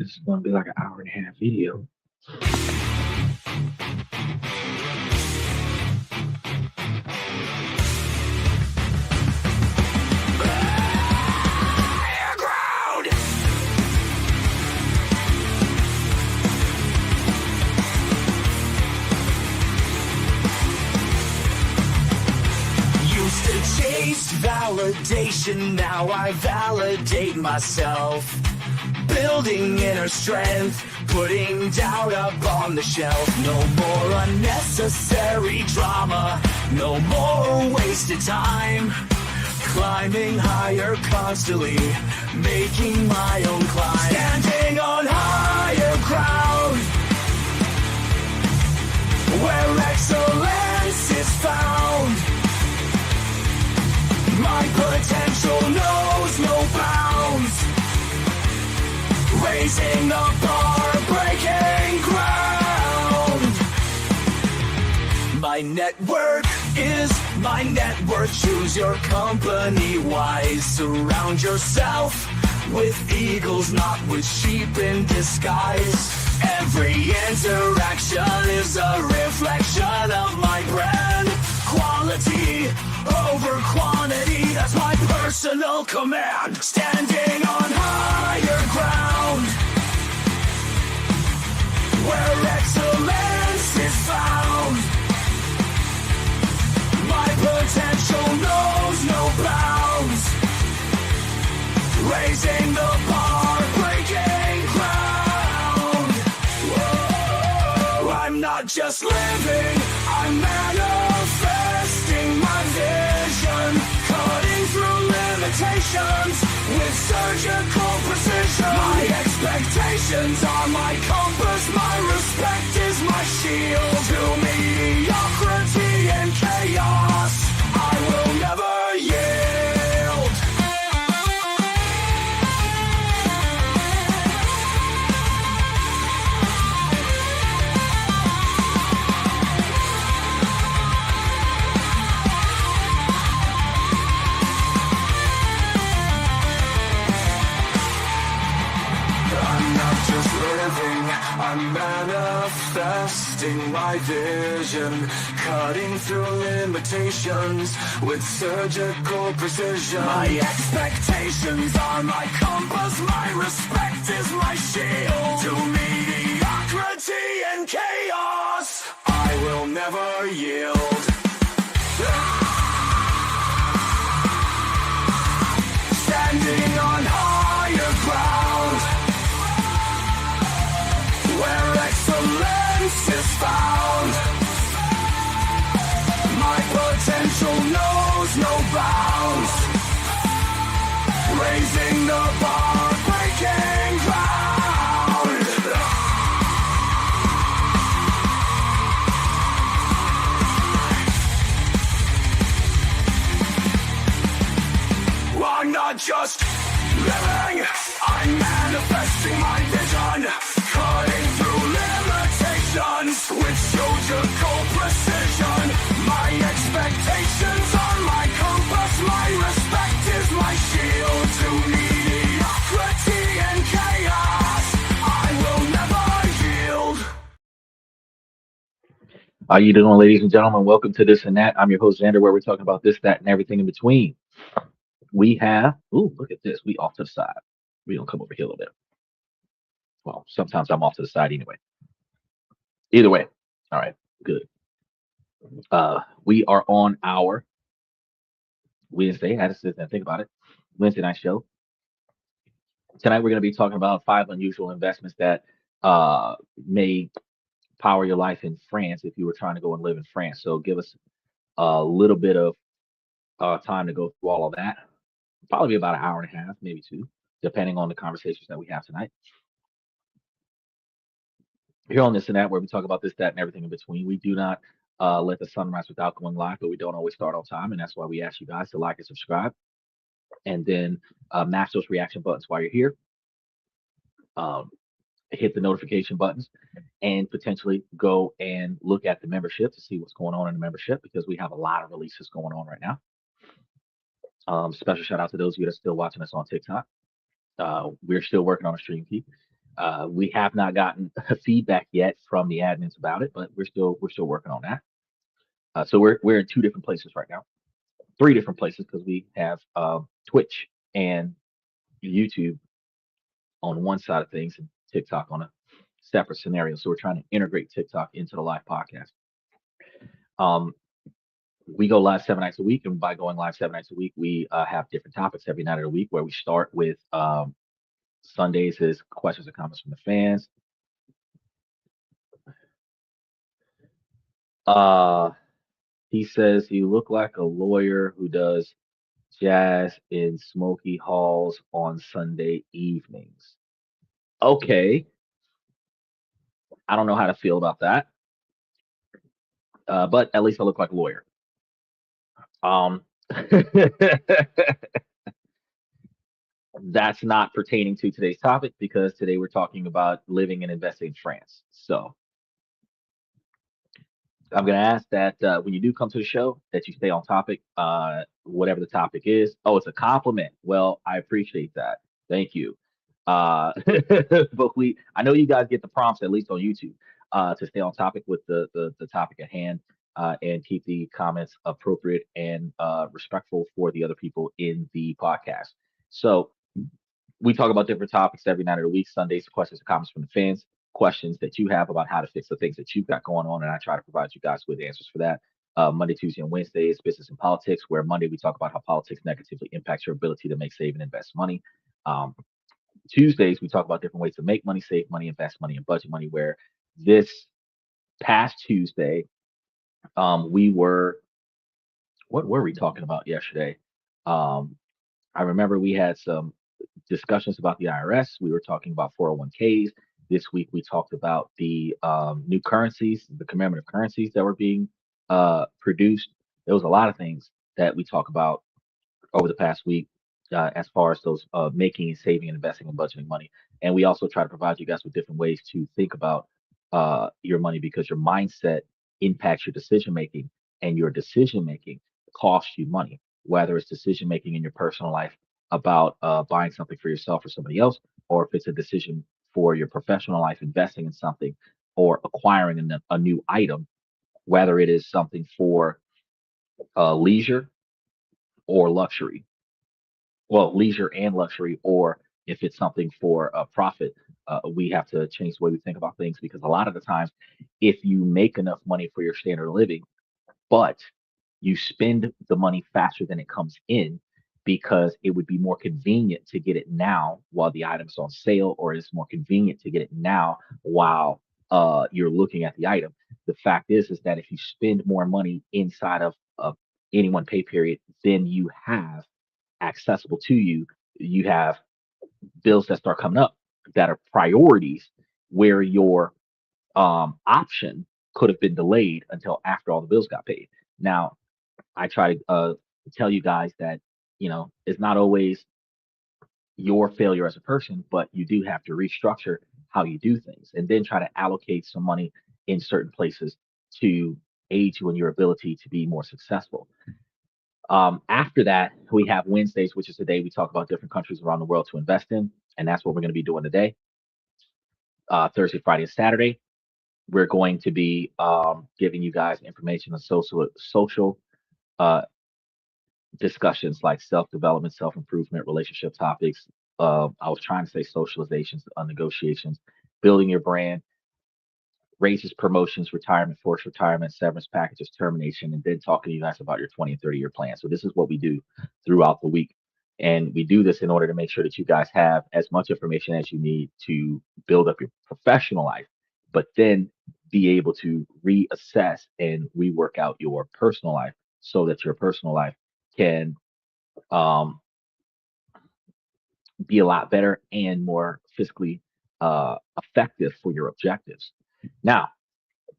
This is going to be like an hour and a half video. Chased validation, now I validate myself. Building inner strength, putting doubt up on the shelf. No more unnecessary drama, no more wasted time. Climbing higher constantly, making my own climb. Standing on higher ground, where excellence is found. My potential knows no bounds. Raising the bar, breaking ground. My network is my net worth. Choose your company wise. Surround yourself with eagles, not with sheep in disguise. Every interaction is a reflection of my brand. Quality over quantity, that's my personal command. Standing on higher ground, where excellence is found. My potential knows no bounds. Raising the bar, breaking ground. Whoa. I'm not just living, I'm manifesting my vision. Cutting through limitations with surgical precision. My expectations are my compass, my respect is my shield. To mediocrity and chaos, I will never yield. I'm manifesting my vision, cutting through limitations with surgical precision. My expectations are my compass, my respect is my shield. To mediocrity and chaos, I will never yield. Standing on higher ground, where excellence is found. My potential knows no bounds. Raising the bar, breaking ground. I'm not just living, I'm manifesting my vision. Cutting through limitations with surgical precision. My expectations are my compass, my respect is my shield. To mediocrity and chaos, I will never yield. How you doing, ladies and gentlemen? Welcome to This and That. I'm your host, Xander, where we're talking about this, that, and everything in between. We have, ooh, look at this. We off to the side. We're going to come over here a little bit. Well, sometimes I'm off to the side anyway. Either way. All right, good. We are on our Wednesday. I had to sit there and think about it. Wednesday night show. Tonight we're going to be talking about 5 unusual investments that may power your life in France if you were trying to go and live in France. So give us a little bit of time to go through all of that. Probably about an hour and a half, maybe 2, depending on the conversations that we have tonight. Here on This and That, where we talk about this, that, and everything in between. We do not let the sun rise without going live, but we don't always start on time, and that's why we ask you guys to like and subscribe, and then mash those reaction buttons while you're here. Hit the notification buttons, and potentially go and look at the membership to see what's going on in the membership, because we have a lot of releases going on right now. Special shout out to those of you that are still watching us on TikTok. We're still working on a stream key. We have not gotten feedback yet from the admins about it, but we're still working on that. So we're in two different places right now, three different places because we have Twitch and YouTube on one side of things and TikTok on a separate scenario. So we're trying to integrate TikTok into the live podcast. Um, we go live 7 nights a week, and by going live 7 nights a week, we have different topics every night of the week. Where we start with Sundays is questions and comments from the fans. Uh, he says you look like a lawyer who does jazz in smoky halls on Sunday evenings. Okay, I don't know how to feel about that, but at least I look like a lawyer. Um, that's not pertaining to today's topic because today we're talking about living and investing in France. So I'm going to ask that when you do come to the show, that you stay on topic, whatever the topic is. Oh, it's a compliment. Well, I appreciate that. Thank you. But I know you guys get the prompts at least on YouTube to stay on topic with the topic at hand and keep the comments appropriate and respectful for the other people in the podcast. So we talk about different topics every night of the week. Sundays, questions and comments from the fans, questions that you have about how to fix the things that you've got going on, and I try to provide you guys with answers for that. Monday, Tuesday, and Wednesday is business and politics, where Monday we talk about how politics negatively impacts your ability to make, save, and invest money. Um, Tuesdays we talk about different ways to make money, save money, invest money, and budget money. Where this past Tuesday, we were what were we talking about yesterday? Um, I remember we had some discussions about the IRS. We were talking about 401ks. This week we talked about the new currencies, the commemorative currencies that were being produced. There was a lot of things that we talked about over the past week as far as those making, saving, and investing and budgeting money. And we also try to provide you guys with different ways to think about your money because your mindset impacts your decision making, and your decision making costs you money, whether it's decision making in your personal life about buying something for yourself or somebody else, or if it's a decision for your professional life, investing in something or acquiring a new item, whether it is something for leisure or luxury, well, leisure and luxury, or if it's something for a profit, we have to change the way we think about things because a lot of the times, if you make enough money for your standard of living, but you spend the money faster than it comes in because it would be more convenient to get it now while the item's on sale, or it's more convenient to get it now while you're looking at the item. The fact is that if you spend more money inside of any one pay period than you have accessible to you, you have bills that start coming up that are priorities where your option could have been delayed until after all the bills got paid. Now, I try to tell you guys that, it's not always your failure as a person, but you do have to restructure how you do things and then try to allocate some money in certain places to aid you in your ability to be more successful. After that, we have Wednesdays, which is the day we talk about different countries around the world to invest in. And that's what we're going to be doing today. Thursday, Friday, and Saturday, we're going to be giving you guys information on social uh, discussions like self development, self improvement, relationship topics. I was trying to say socializations, negotiations, building your brand, raises, promotions, retirement, forced retirement, severance packages, termination, and then talking to you guys about your 20 and 30-year plan. So this is what we do throughout the week. And we do this in order to make sure that you guys have as much information as you need to build up your professional life, but then be able to reassess and rework out your personal life so that your personal life can um, be a lot better and more fiscally effective for your objectives. Now,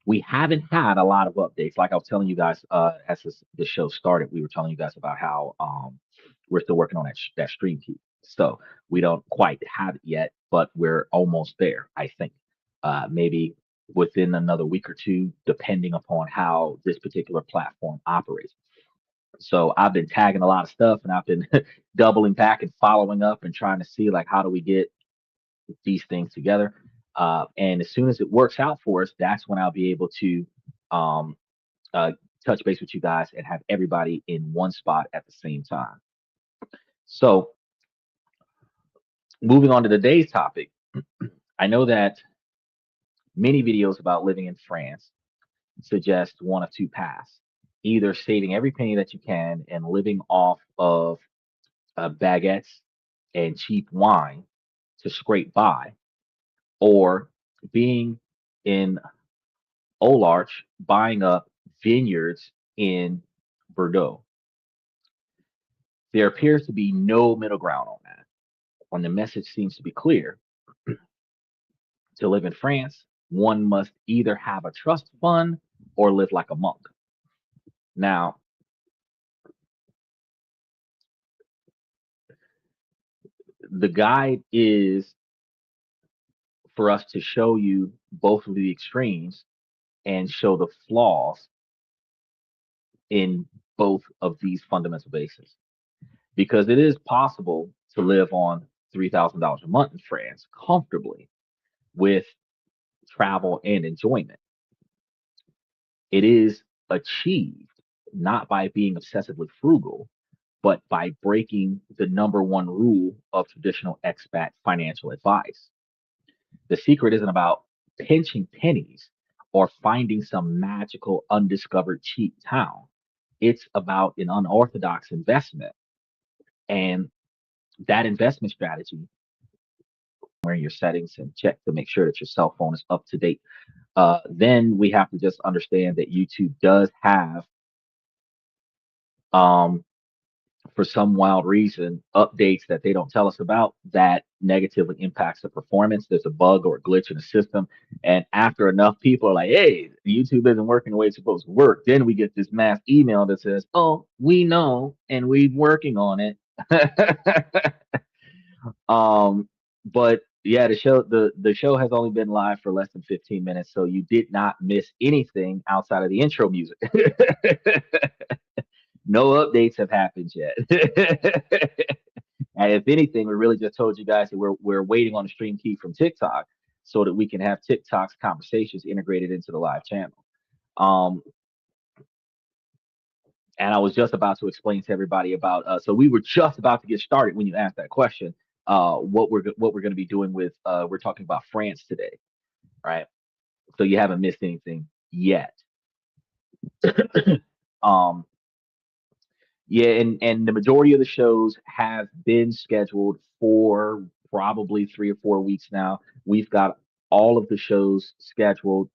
we haven't had a lot of updates. Like I was telling you guys as the show started, we were telling you guys about how we're still working on that stream key. So we don't quite have it yet, but we're almost there, I think. Maybe within another week or two, depending upon how this particular platform operates. So I've been tagging a lot of stuff and I've been doubling back and following up and trying to see like how do we get these things together. And as soon as it works out for us, that's when I'll be able to um, uh, touch base with you guys and have everybody in one spot at the same time. So, moving on to today's topic, I know that many videos about living in France suggest one of two paths, either saving every penny that you can and living off of baguettes and cheap wine to scrape by, or being in Olarch buying up vineyards in Bordeaux. There appears to be no middle ground on that. When the message seems to be clear, to live in France, one must either have a trust fund or live like a monk. Now, the guide is for us to show you both of the extremes and show the flaws in both of these fundamental bases. Because it is possible to live on $3,000 a month in France comfortably with travel and enjoyment. It is achieved not by being obsessively frugal, but by breaking the number one rule of traditional expat financial advice. The secret isn't about pinching pennies or finding some magical undiscovered cheap town. It's about an unorthodox investment. And that investment strategy, where your settings and check to make sure that your cell phone is up to date. Then we have to just understand that YouTube does have, um, for some wild reason, updates that they don't tell us about that negatively impacts the performance. There's a bug or a glitch in the system. And after enough people are like, hey, YouTube isn't working the way it's supposed to work, then we get this mass email that says, oh, we know and we're working on it. um, but yeah, the show has only been live for less than 15 minutes, so you did not miss anything outside of the intro music. No updates have happened yet. And if anything, we really just told you guys that we're waiting on a stream key from TikTok so that we can have TikTok's conversations integrated into the live channel. Um, and I was just about to explain to everybody about. So we were just about to get started when you asked that question. What we're going to be doing with we're talking about France today, right? So you haven't missed anything yet. um, Yeah, and the majority of the shows have been scheduled for probably 3 or 4 weeks now. We've got all of the shows scheduled,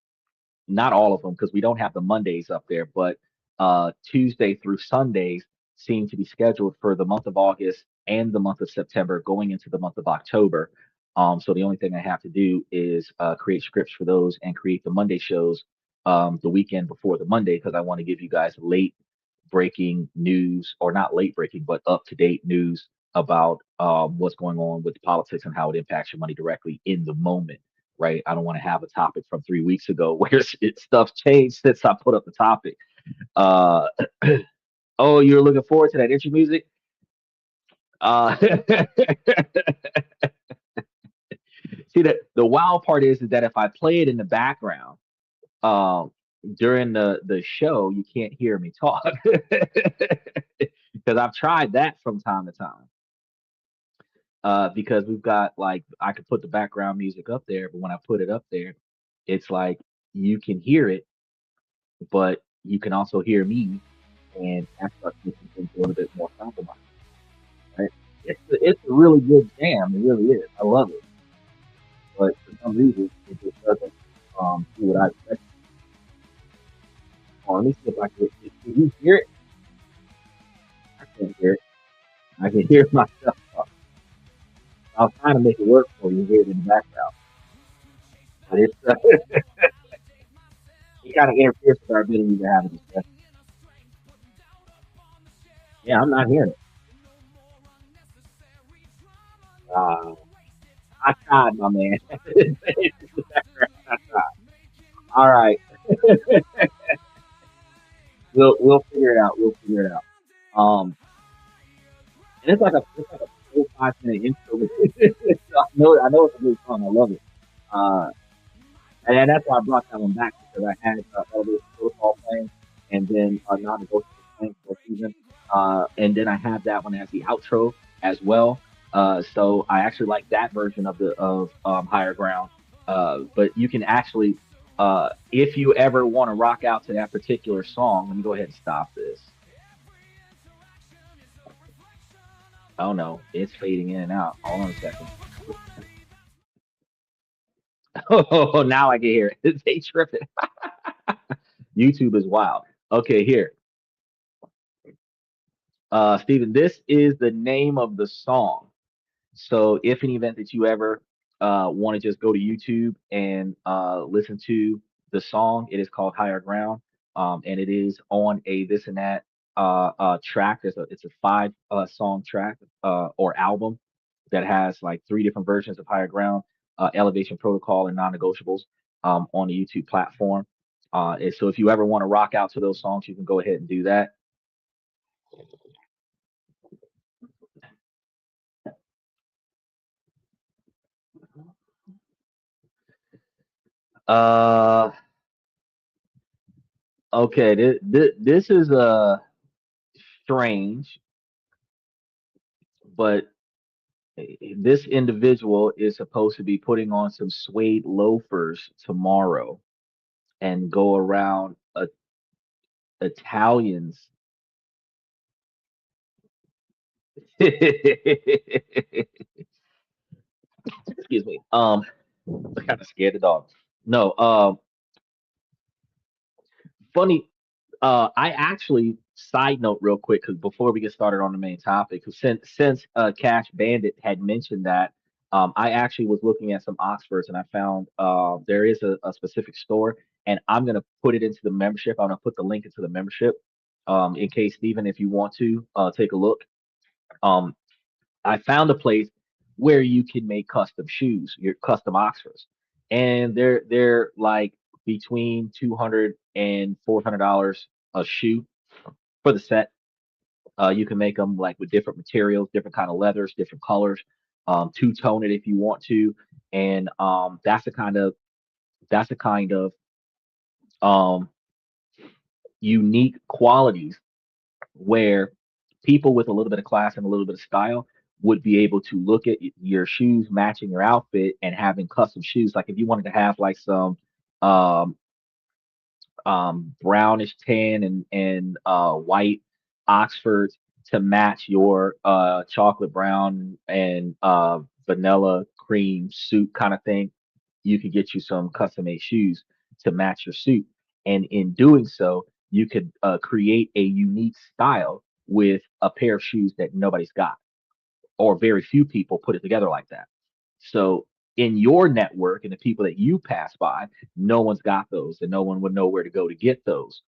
not all of them because we don't have the Mondays up there, but Tuesday through Sundays seem to be scheduled for the month of August and the month of September, going into the month of October. So the only thing I have to do is create scripts for those and create the Monday shows the weekend before the Monday because I want to give you guys late breaking news, or not late breaking, but up to date news about what's going on with politics and how it impacts your money directly in the moment, right? I don't want to have a topic from 3 weeks ago where stuff's changed since I put up the topic. Uh, oh, you're looking forward to that intro music? Uh, see, the wild part is that if I play it in the background, um, during the show, you can't hear me talk because I've tried that from time to time. Because we've got like I could put the background music up there, but when I put it up there, it's like you can hear it, but you can also hear me, and that starts making things a little bit more compromised. Right? It's a really good jam. It really is. I love it, but for some reason it just doesn't do what I expect. Oh, let me see if I can you hear it? I can't hear it. I can hear myself. I was trying to make it work for you, hear it in the background, but it's it kind of interferes with our ability to have a discussion. Yeah, I'm not hearing it. Uh, I tried, my man. I tried. All right, we'll figure it out. We'll figure it out. Um, and it's like a 4 or 5 minute intro. I know it's a great song. I love it. Uh, and that's why I brought that one back because I had Elevation Protocol playing, and then non-negotiable playing for a season, and then I have that one as the outro as well. So I actually like that version of the of Higher Ground. But you can actually, if you ever want to rock out to that particular song, let me go ahead and stop this. Oh no, it's fading in and out. Hold on a second. Oh, now I can hear it. They tripping. YouTube is wild. Okay, here. Steven, this is the name of the song. So if an event that you ever want to just go to YouTube and listen to the song, it is called Higher Ground, and it is on a this and that track. It's a five song track or album that has like three different versions of Higher Ground, Elevation Protocol, and Non-Negotiables on the YouTube platform. And so if you ever want to rock out to those songs, you can go ahead and do that. Uh, okay, this is strange, but this individual is supposed to be putting on some suede loafers tomorrow and go around Italians. Excuse me. I kind of scared the dog. No, funny. I actually side note real quick because before we get started on the main topic, 'cause since Cash Bandit had mentioned that, I actually was looking at some Oxfords and I found there is a specific store, and I'm gonna put it into the membership. I'm gonna put the link into the membership, in case Stephen, if you want to take a look. Um, I found a place where you can make custom shoes, your custom Oxfords, and they're like between 200 and $400 a shoe for the set. You can make them like with different materials, different kind of leathers, different colors, two tone it if you want to, and that's the kind of um, unique qualities where people with a little bit of class and a little bit of style would be able to look at your shoes matching your outfit and having custom shoes. Like if you wanted to have like some um, brownish tan and white Oxfords to match your chocolate brown and vanilla cream suit kind of thing, you could get you some custom made shoes to match your suit. And in doing so, you could create a unique style with a pair of shoes that nobody's got, or very few people put it together like that. So in your network and the people that you pass by, no one's got those and no one would know where to go to get those.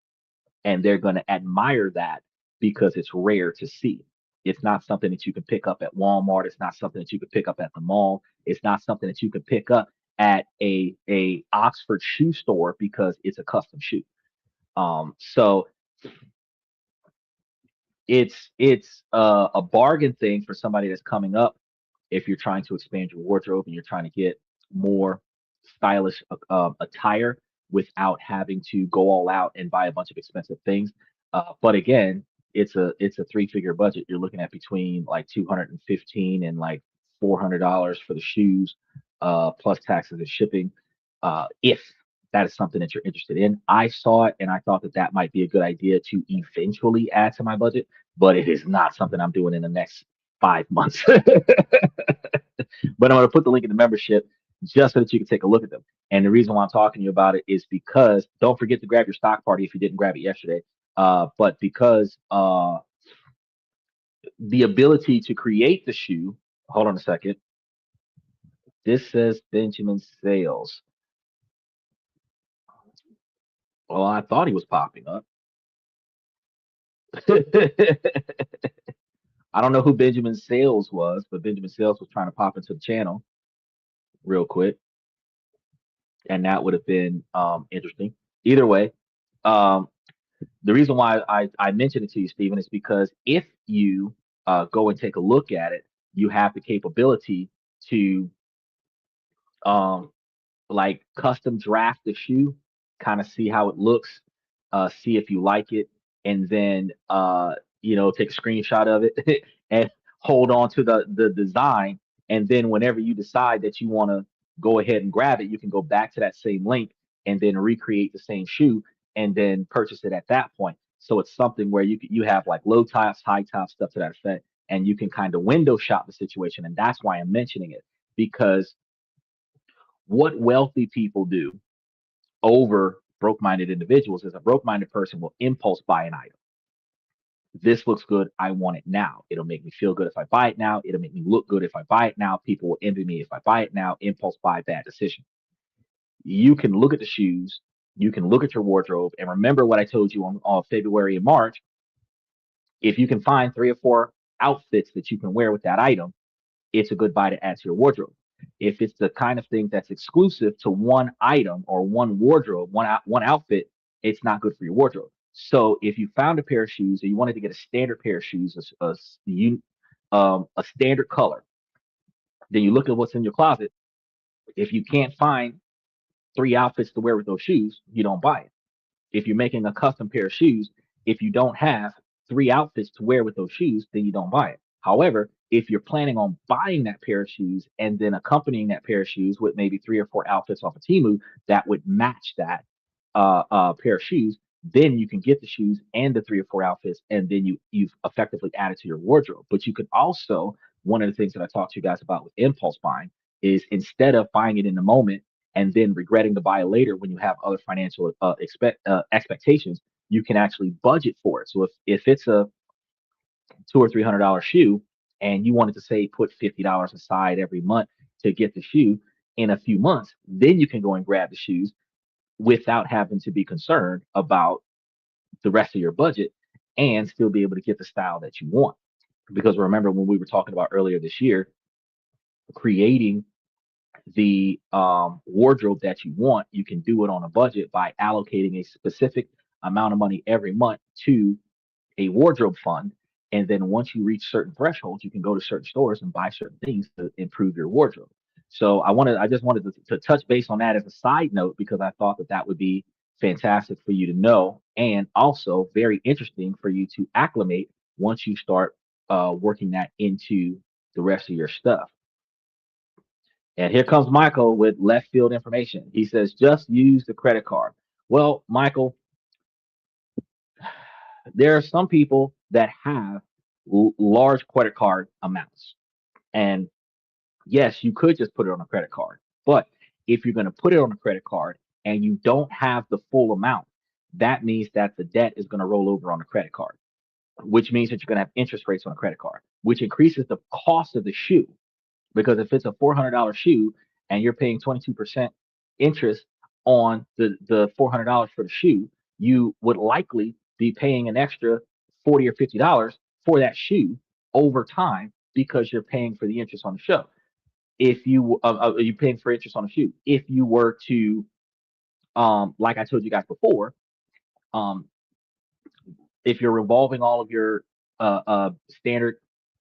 And they're going to admire that because it's rare to see. It's not something that you can pick up at Walmart. It's not something that you can pick up at the mall. It's not something that you can pick up at a Oxford shoe store because it's a custom shoe. So it's a bargain thing for somebody that's coming up if you're trying to expand your wardrobe and you're trying to get more stylish attire without having to go all out and buy a bunch of expensive things. But again, it's a three-figure budget. You're looking at between like 215 and like $400 for the shoes, plus taxes and shipping. If that is something that you're interested in, I saw it and I thought that that might be a good idea to eventually add to my budget, but it is not something I'm doing in the next 5 months. But I'm going to put the link in the membership just so that you can take a look at them. And the reason why I'm talking to you about it is because don't forget to grab your stock party if you didn't grab it yesterday. But because the ability to create the shoe, hold on a second. This says Benjamin Sales. Well, I thought he was popping up. I don't know who Benjamin Sales was, but Benjamin Sales was trying to pop into the channel real quick, and that would have been interesting. Either way, um, the reason why I mentioned it to you, Stephen, is because if you go and take a look at it, you have the capability to. Um, like custom draft the shoe, kind of see how it looks, see if you like it, and then take a screenshot of it and hold on to the design. And then whenever you decide that you want to go ahead and grab it, you can go back to that same link and then recreate the same shoe and then purchase it at that point. So it's something where you have like low tops, high tops, stuff to that effect, and you can kind of window shop the situation. And that's why I'm mentioning it, because what wealthy people do over broke minded individuals is a broke minded person will impulse buy an item. This looks good. I want it now. It'll make me feel good if I buy it now. It'll make me look good if I buy it now. People will envy me if I buy it now. Impulse buy, bad decision. You can look at the shoes. You can look at your wardrobe and remember what I told you on February and March. If you can find 3 or 4 outfits that you can wear with that item, it's a good buy to add to your wardrobe. If it's the kind of thing that's exclusive to one item or one wardrobe, one outfit, it's not good for your wardrobe. So if you found a pair of shoes or you wanted to get a standard pair of shoes, a standard color, then you look at what's in your closet. If you can't find 3 outfits to wear with those shoes, you don't buy it. If you're making a custom pair of shoes, if you don't have 3 outfits to wear with those shoes, then you don't buy it. However, if you're planning on buying that pair of shoes and then accompanying that pair of shoes with maybe 3 or 4 outfits off of Timu that would match that pair of shoes, then you can get the shoes and the 3 or 4 outfits, and then you've effectively added to your wardrobe. But you could also, one of the things that I talked to you guys about with impulse buying is instead of buying it in the moment and then regretting to buy it later when you have other financial expectations, you can actually budget for it. So if it's a $200 or $300 shoe and you wanted to say put $50 aside every month to get the shoe in a few months, then you can go and grab the shoes without having to be concerned about the rest of your budget and still be able to get the style that you want. Because remember when we were talking about earlier this year, creating the wardrobe that you want, you can do it on a budget by allocating a specific amount of money every month to a wardrobe fund. And then once you reach certain thresholds, you can go to certain stores and buy certain things to improve your wardrobe. So I just wanted to touch base on that as a side note because I thought that that would be fantastic for you to know, and also very interesting for you to acclimate once you start working that into the rest of your stuff. And here comes Michael with left field information. He says, just use the credit card. Well, Michael, there are some people that have large credit card amounts. And yes, you could just put it on a credit card. But if you're going to put it on a credit card and you don't have the full amount, that means that the debt is going to roll over on the credit card, which means that you're going to have interest rates on a credit card, which increases the cost of the shoe. Because if it's a $400 shoe and you're paying 22% interest on the $400 for the shoe, you would likely be paying an extra 40 or $50 for that shoe over time because you're paying for the interest on the show. If you're paying for interest on the shoe, if you were to, like I told you guys before, um, if you're revolving all of your standard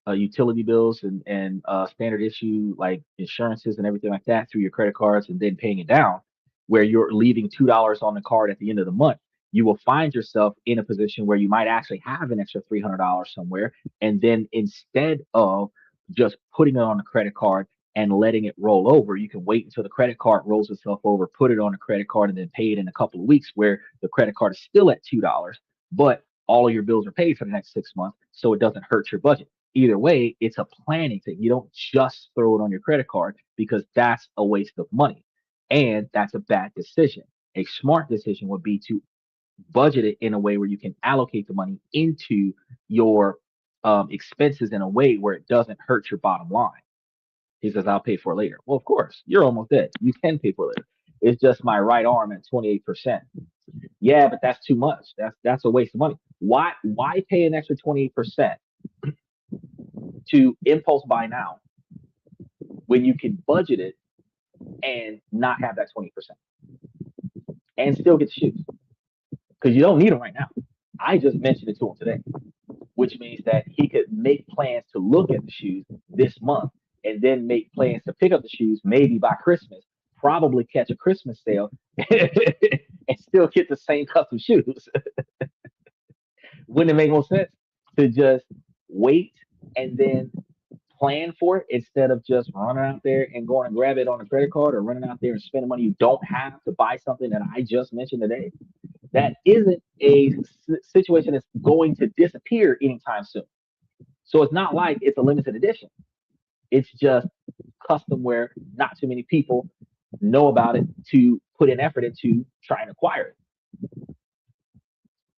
utility bills and standard issue like insurances and everything like that through your credit cards and then paying it down, where you're leaving $2 on the card at the end of the month, you will find yourself in a position where you might actually have an extra $300 somewhere. And then instead of just putting it on a credit card and letting it roll over, you can wait until the credit card rolls itself over, put it on a credit card, and then pay it in a couple of weeks where the credit card is still at $2, but all of your bills are paid for the next 6 months, so it doesn't hurt your budget. Either way, it's a planning thing. You don't just throw it on your credit card because that's a waste of money. And that's a bad decision. A smart decision would be to budget it in a way where you can allocate the money into your expenses in a way where it doesn't hurt your bottom line. He says, I'll pay for it later. Well, of course, you're almost dead. You can pay for it later. It's just my right arm at 28%. Yeah, but that's too much. That's a waste of money. Why pay an extra 28% to impulse buy now when you can budget it and not have that 20% and still get the shoes? Because you don't need them right now. I just mentioned it to him today, which means that he could make plans to look at the shoes this month and then make plans to pick up the shoes maybe by Christmas probably catch a Christmas sale and still get the same custom shoes. Wouldn't it make more sense to just wait and then plan for it instead of just running out there and going and grab it on a credit card or running out there and spending money you don't have to buy something that I just mentioned today? That isn't a situation that's going to disappear anytime soon. So it's not like it's a limited edition. It's just custom where not too many people know about it to put an effort into trying to acquire it.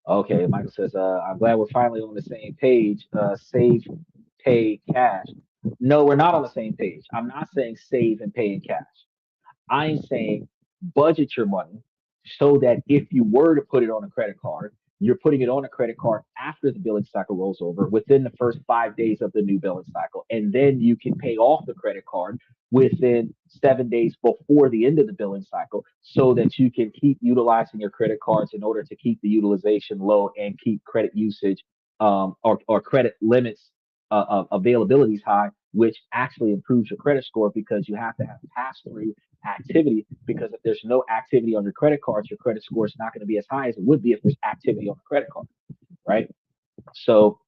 Okay, Michael says, I'm glad we're finally on the same page. Save, pay, cash. No, we're not on the same page. I'm not saying save and pay in cash. I'm saying budget your money so that if you were to put it on a credit card, you're putting it on a credit card after the billing cycle rolls over within the first 5 days of the new billing cycle. And then you can pay off the credit card within 7 days before the end of the billing cycle so that you can keep utilizing your credit cards in order to keep the utilization low and keep credit usage or credit limits availabilities high, which actually improves your credit score because you have to have pass through activity, because if there's no activity on your credit cards, your credit score is not going to be as high as it would be if there's activity on the credit card, right? So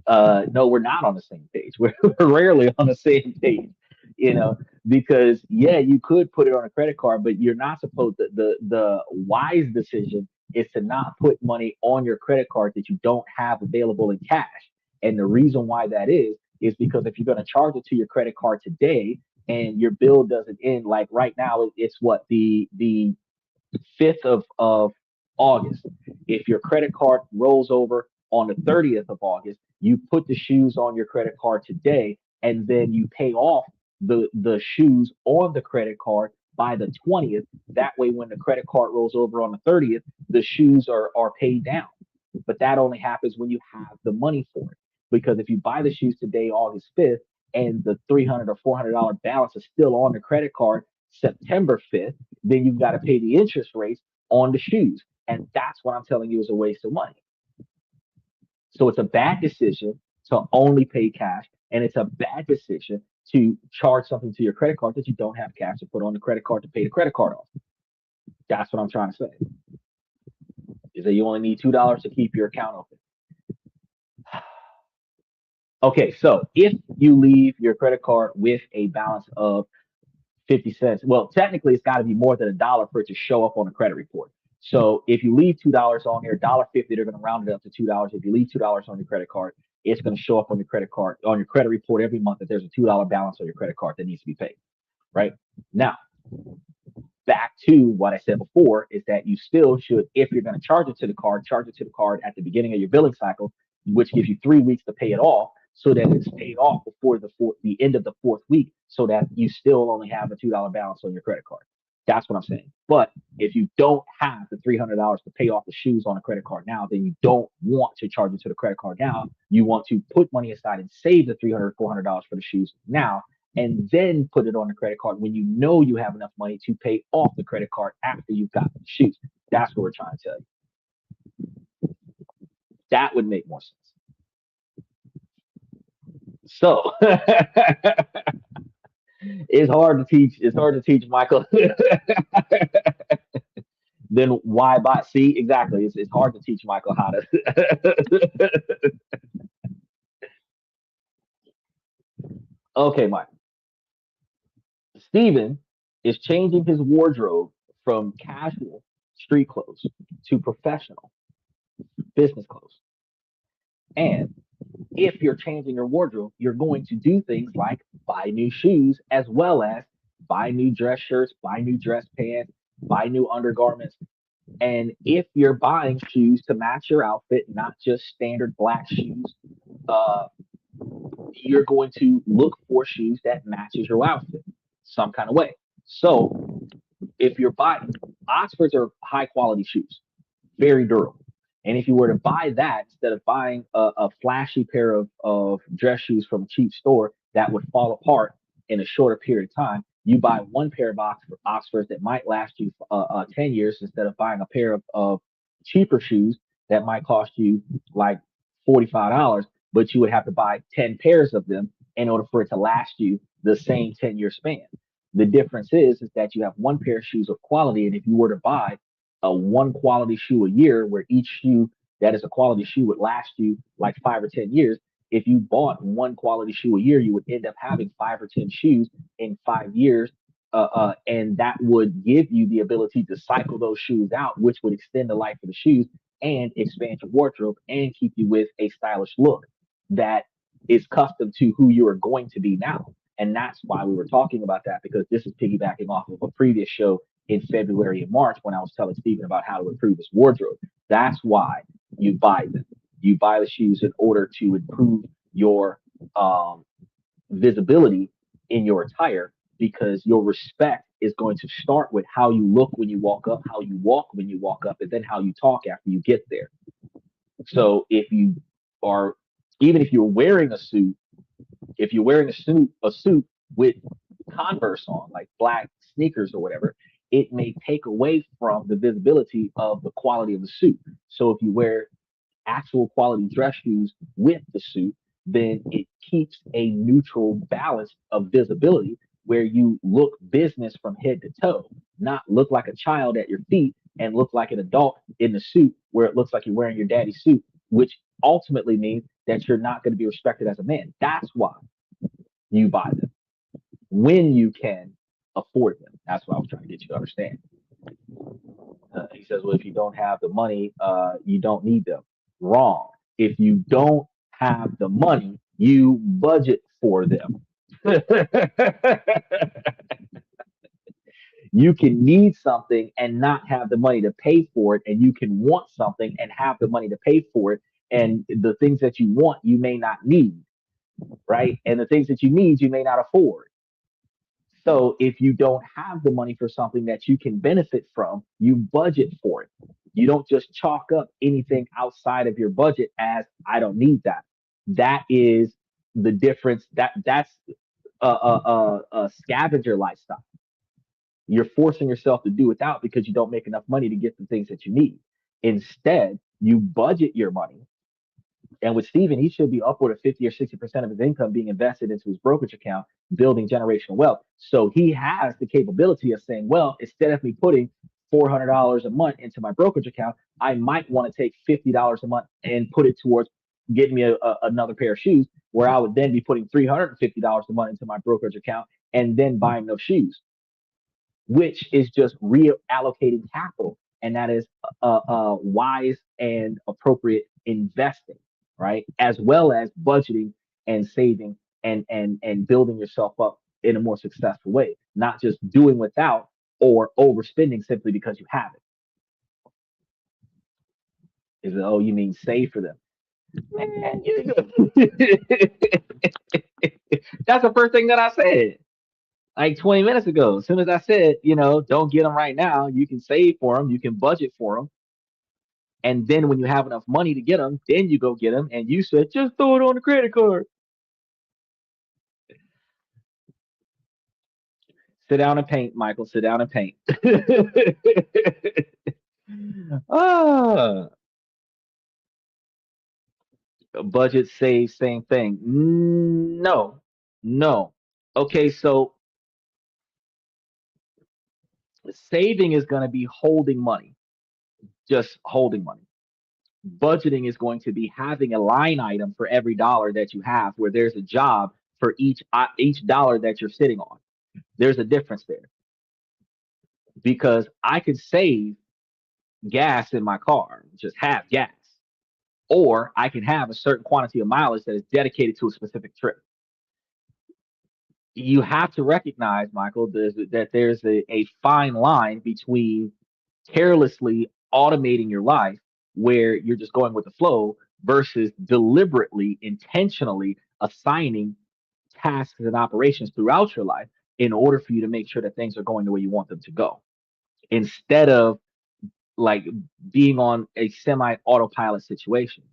no, we're not on the same page. We're rarely on the same page, you know, because yeah, you could put it on a credit card, but you're not supposed to. The wise decision is to not put money on your credit card that you don't have available in cash. And the reason why that is because if you're going to charge it to your credit card today and your bill doesn't end, like right now, it's what the 5th of August. If your credit card rolls over on the 30th of August, you put the shoes on your credit card today, and then you pay off the shoes on the credit card by the 20th. That way, when the credit card rolls over on the 30th, the shoes are paid down. But that only happens when you have the money for it. Because if you buy the shoes today, August 5th, and the $300 or $400 balance is still on the credit card September 5th, then you've got to pay the interest rates on the shoes. And that's what I'm telling you is a waste of money. So it's a bad decision to only pay cash, and it's a bad decision to charge something to your credit card that you don't have cash to put on the credit card to pay the credit card off. That's what I'm trying to say. Is that you only need $2 to keep your account open. Okay, so if you leave your credit card with a balance of 50 cents, well, technically it's got to be more than $1 for it to show up on a credit report. So if you leave $2 on there, $1.50, they're going to round it up to $2. If you leave $2 on your credit card, it's going to show up on your credit card, on your credit report every month that there's a $2 balance on your credit card that needs to be paid. Right now, back to what I said before is that you still should, if you're going to charge it to the card, charge it to the card at the beginning of your billing cycle, which gives you 3 weeks to pay it off, so that it's paid off before the end of the 4th week, so that you still only have a $2 balance on your credit card. That's what I'm saying. But if you don't have the $300 to pay off the shoes on a credit card now, then you don't want to charge it to the credit card now. You want to put money aside and save the $300, $400 for the shoes now, and then put it on the credit card when you know you have enough money to pay off the credit card after you've got the shoes. That's what we're trying to tell you. That would make more sense. So it's hard to teach. It's hard to teach, Michael. Then why buy? See, exactly. It's hard to teach Michael how to. Okay, Michael. Steven is changing his wardrobe from casual street clothes to professional business clothes. And if you're changing your wardrobe, you're going to do things like buy new shoes as well as buy new dress shirts, buy new dress pants, buy new undergarments. And if you're buying shoes to match your outfit, not just standard black shoes, uh, you're going to look for shoes that matches your outfit some kind of way. So if you're buying, Oxfords are high quality shoes, very durable. And if you were to buy that instead of buying a flashy pair of dress shoes from a cheap store that would fall apart in a shorter period of time, you buy one pair of Oxfords that might last you 10 years instead of buying a pair of cheaper shoes that might cost you like $45, but you would have to buy 10 pairs of them in order for it to last you the same 10-year span. The difference is that you have one pair of shoes of quality, and if you were to buy a one quality shoe a year, where each shoe that is a quality shoe would last you like 5 or 10 years. If you bought one quality shoe a year, you would end up having 5 or 10 shoes in 5 years, and that would give you the ability to cycle those shoes out, which would extend the life of the shoes and expand your wardrobe and keep you with a stylish look that is custom to who you are going to be now. And that's why we were talking about that, because this is piggybacking off of a previous show in February and March when I was telling Stephen about how to improve his wardrobe. That's why you buy them. You buy the shoes in order to improve your um, visibility in your attire, because your respect is going to start with how you look when you walk up, how you walk when you walk up, and then how you talk after you get there. So if you are, even if you're wearing a suit, if you're wearing a suit with Converse on, like black sneakers or whatever, it may take away from the visibility of the quality of the suit. So if you wear actual quality dress shoes with the suit, then it keeps a neutral balance of visibility where you look business from head to toe, not look like a child at your feet and look like an adult in the suit where it looks like you're wearing your daddy's suit, which ultimately means that you're not going to be respected as a man. That's why you buy them when you can afford them. That's what I was trying to get you to understand. He says, well, if you don't have the money, you don't need them. Wrong. If you don't have the money, you budget for them. You can need something and not have the money to pay for it, and you can want something and have the money to pay for it. And the things that you want, you may not need, right? And the things that you need, you may not afford. So if you don't have the money for something that you can benefit from, you budget for it. You don't just chalk up anything outside of your budget as I don't need that. That is the difference. That's a scavenger lifestyle. You're forcing yourself to do without because you don't make enough money to get the things that you need. Instead, you budget your money, and with Steven, he should be upward of 50 or 60% of his income being invested into his brokerage account, building generational wealth. So he has the capability of saying, well, instead of me putting $400 a month into my brokerage account, I might want to take $50 a month and put it towards getting me another pair of shoes, where I would then be putting $350 a month into my brokerage account and then buying those shoes, which is just reallocating capital. And that is wise and appropriate investing, right? As well as budgeting and saving and building yourself up in a more successful way, not just doing without or overspending simply because you have it. Is it, oh, you mean save for them? Man, that's the first thing that I said like 20 minutes ago. As soon as I said, don't get them right now, you can save for them, you can budget for them. And then when you have enough money to get them, then you go get them. And you said, just throw it on the credit card. Sit down and paint, Michael. Sit down and paint. ah, budget, save, same thing. No, no. Okay, so saving is going to be holding money, just holding money. Budgeting is going to be having a line item for every dollar that you have, where there's a job for each dollar that you're sitting on. There's a difference there, because I could save gas in my car, just have gas, or I can have a certain quantity of mileage that is dedicated to a specific trip. You have to recognize, Michael, that there's a fine line between carelessly automating your life, where you're just going with the flow, versus deliberately, intentionally assigning tasks and operations throughout your life in order for you to make sure that things are going the way you want them to go, instead of like being on a semi autopilot situation.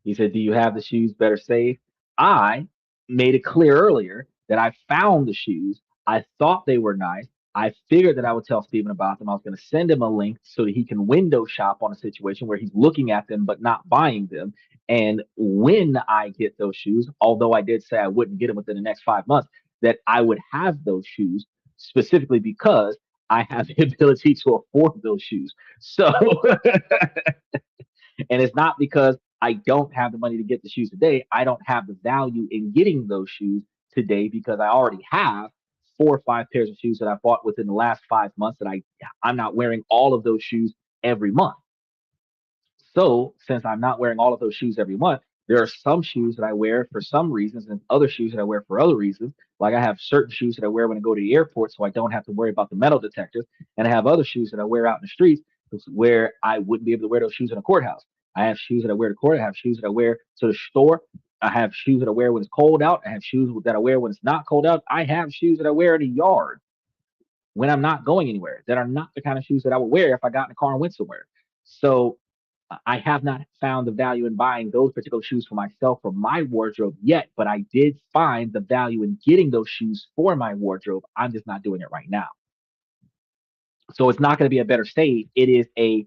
He said, do you have the shoes? Better save. I made it clear earlier that I found the shoes. I thought they were nice. I figured that I would tell Steven about them. I was going to send him a link so that he can window shop on a situation where he's looking at them but not buying them. And when I get those shoes, although I did say I wouldn't get them within the next 5 months, that I would have those shoes specifically because I have the ability to afford those shoes. So, and it's not because I don't have the money to get the shoes today. I don't have the value in getting those shoes today because I already have 4 or 5 pairs of shoes that I bought within the last 5 months that I'm not wearing all of those shoes every month. So since I'm not wearing all of those shoes every month, there are some shoes that I wear for some reasons and other shoes that I wear for other reasons. Like I have certain shoes that I wear when I go to the airport so I don't have to worry about the metal detectors. And I have other shoes that I wear out in the streets where I wouldn't be able to wear those shoes in a courthouse. I have shoes that I wear to court. I have shoes that I wear to the store. I have shoes that I wear when it's cold out. I have shoes that I wear when it's not cold out. I have shoes that I wear in the yard when I'm not going anywhere that are not the kind of shoes that I would wear if I got in a car and went somewhere. So I have not found the value in buying those particular shoes for myself for my wardrobe yet, but I did find the value in getting those shoes for my wardrobe. I'm just not doing it right now. So it's not going to be a better save. It is a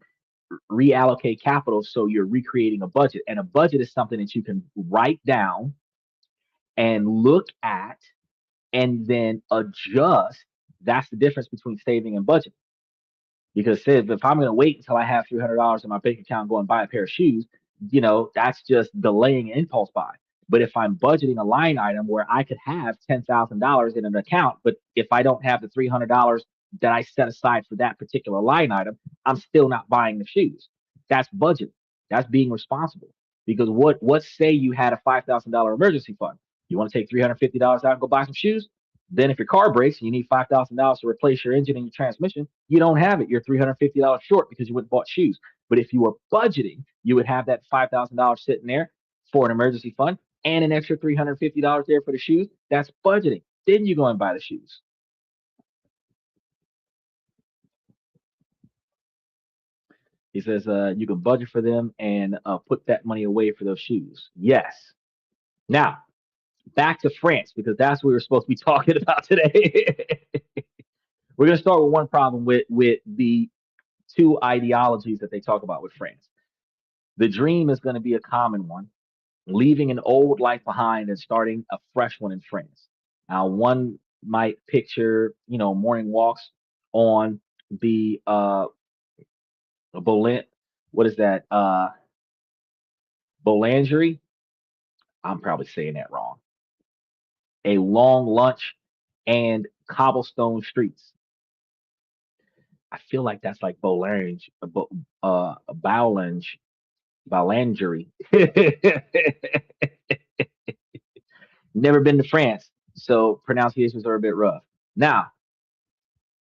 reallocate capital. So you're recreating a budget, and a budget is something that you can write down and look at and then adjust. That's the difference between saving and budgeting. Because if I'm going to wait until I have $300 in my bank account and go and buy a pair of shoes, that's just delaying an impulse buy. But if I'm budgeting a line item where I could have $10,000 in an account, but if I don't have the $300 that I set aside for that particular line item, I'm still not buying the shoes. That's budgeting. That's being responsible. Because what say you had a $5,000 emergency fund? You want to take $350 out and go buy some shoes? Then if your car breaks and you need $5,000 to replace your engine and your transmission, you don't have it. You're $350 short because you went and bought shoes. But if you were budgeting, you would have that $5,000 sitting there for an emergency fund and an extra $350 there for the shoes. That's budgeting. Then you go and buy the shoes. He says you can budget for them and put that money away for those shoes. Yes. Now, back to France because that's what we were supposed to be talking about today. We're going to start with one problem with the two ideologies that they talk about with France. The dream is going to be a common one, leaving an old life behind and starting a fresh one in France. Now, one might picture, morning walks on the Bolin, what is that? Boulangerie. I'm probably saying that wrong. A long lunch and cobblestone streets. I feel like that's like Boulange, Boulange, Boulangerie. Never been to France, so pronunciations are a bit rough. Now,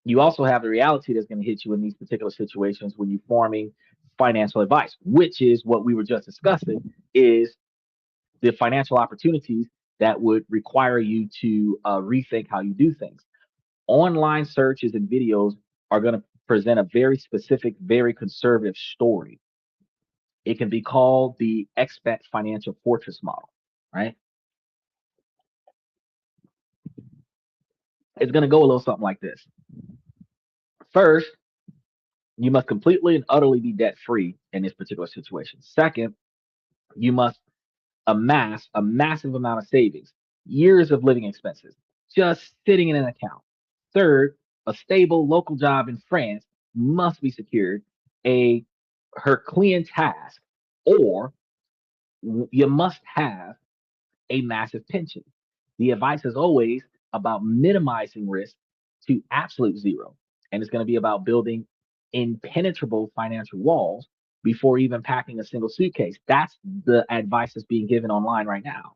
you also have the reality that's going to hit you in these particular situations when you're forming financial advice, which is what we were just discussing, is the financial opportunities that would require you to rethink how you do things. Online searches and videos are going to present a very specific, very conservative story. It can be called the expat financial fortress model, right? It's going to go a little something like this. First, you must completely and utterly be debt free in this particular situation. Second, you must amass a massive amount of savings, years of living expenses, just sitting in an account. Third, a stable local job in France must be secured, a Herculean task, or you must have a massive pension. The advice is always about minimizing risk to absolute zero. And it's going to be about building impenetrable financial walls before even packing a single suitcase. That's the advice that's being given online right now.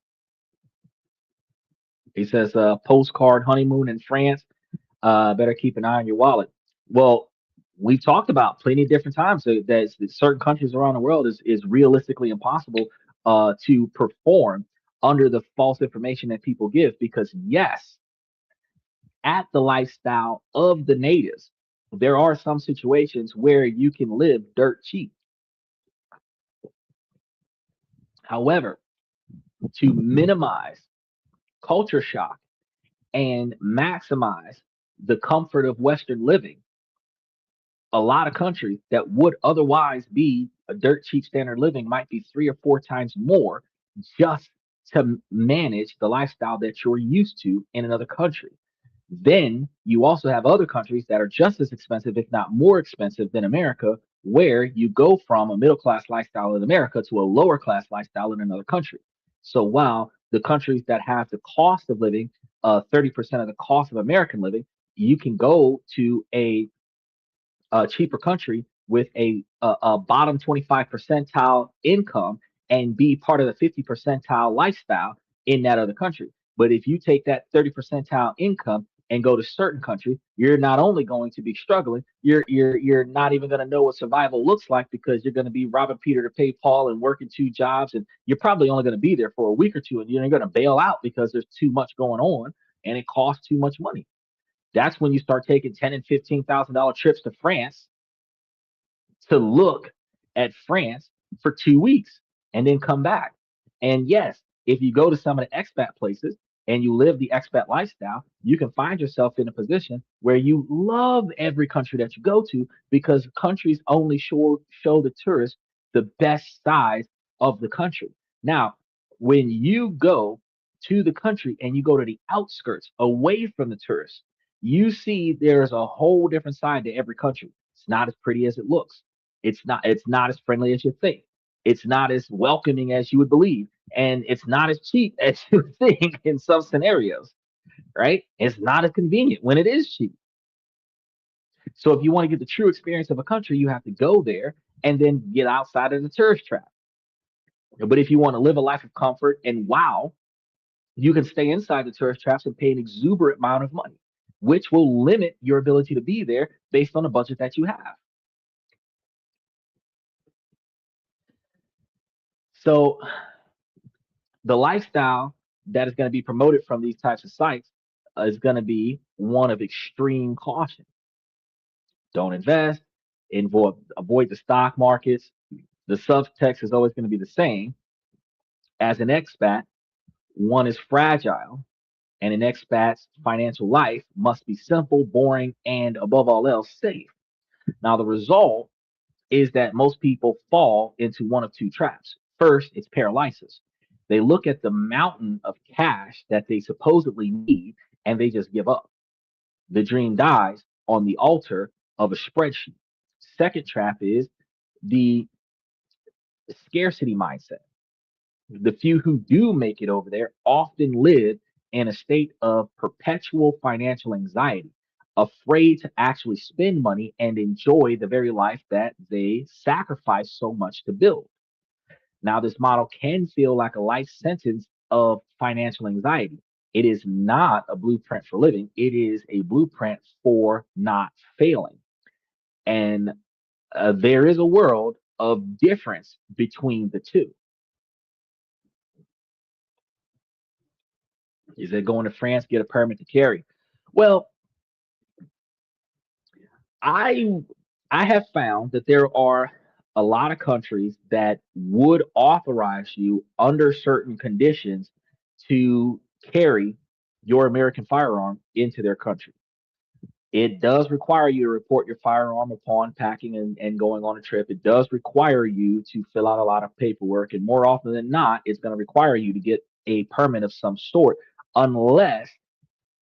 He says, postcard honeymoon in France. Better keep an eye on your wallet. Well, we've talked about plenty of different times that certain countries around the world is realistically impossible to perform under the false information that people give. Because yes, at the lifestyle of the natives, there are some situations where you can live dirt cheap. However, to minimize culture shock and maximize the comfort of Western living, a lot of countries that would otherwise be a dirt cheap standard living might be 3 or 4 times more just to manage the lifestyle that you're used to in another country. Then you also have other countries that are just as expensive, if not more expensive than America, where you go from a middle class lifestyle in America to a lower class lifestyle in another country. So while the countries that have the cost of living, 30% of the cost of American living, you can go to a cheaper country with a bottom 25 percentile income and be part of the 50 percentile lifestyle in that other country. But if you take that 30 percentile income and go to certain country, you're not only going to be struggling, you're not even going to know what survival looks like because you're going to be robbing Peter to pay Paul and working 2 jobs, and you're probably only going to be there for a week or two, and you're going to bail out because there's too much going on and it costs too much money. That's when you start taking $10,000 and $15,000 trips to France to look at France for 2 weeks and then come back. And yes, if you go to some of the expat places and you live the expat lifestyle, you can find yourself in a position where you love every country that you go to because countries only show the tourists the best size of the country. Now, when you go to the country and you go to the outskirts away from the tourists, you see there's a whole different side to every country. It's not as pretty as it looks. It's not as friendly as you think. It's not as welcoming as you would believe. And it's not as cheap as you think in some scenarios, right? It's not as convenient when it is cheap. So if you want to get the true experience of a country, you have to go there and then get outside of the tourist trap. But if you want to live a life of comfort and wow, you can stay inside the tourist traps and pay an exuberant amount of money, which will limit your ability to be there based on the budget that you have. So the lifestyle that is going to be promoted from these types of sites is going to be one of extreme caution. Don't invest, avoid the stock markets. The subtext is always going to be the same. As an expat, one is fragile, and an expat's financial life must be simple, boring, and above all else, safe. Now, the result is that most people fall into one of two traps. First, it's paralysis. They look at the mountain of cash that they supposedly need and they just give up. The dream dies on the altar of a spreadsheet. Second trap is the scarcity mindset. The few who do make it over there often live in a state of perpetual financial anxiety, afraid to actually spend money and enjoy the very life that they sacrifice so much to build. Now, this model can feel like a life sentence of financial anxiety. It is not a blueprint for living, it is a blueprint for not failing. And there is a world of difference between the two. Is it going to France, get a permit to carry? Well, I I have found that there are a lot of countries that would authorize you under certain conditions to carry your American firearm into their country. It does require you to report your firearm upon packing and going on a trip. It does require you to fill out a lot of paperwork. And more often than not, it's going to require you to get a permit of some sort, unless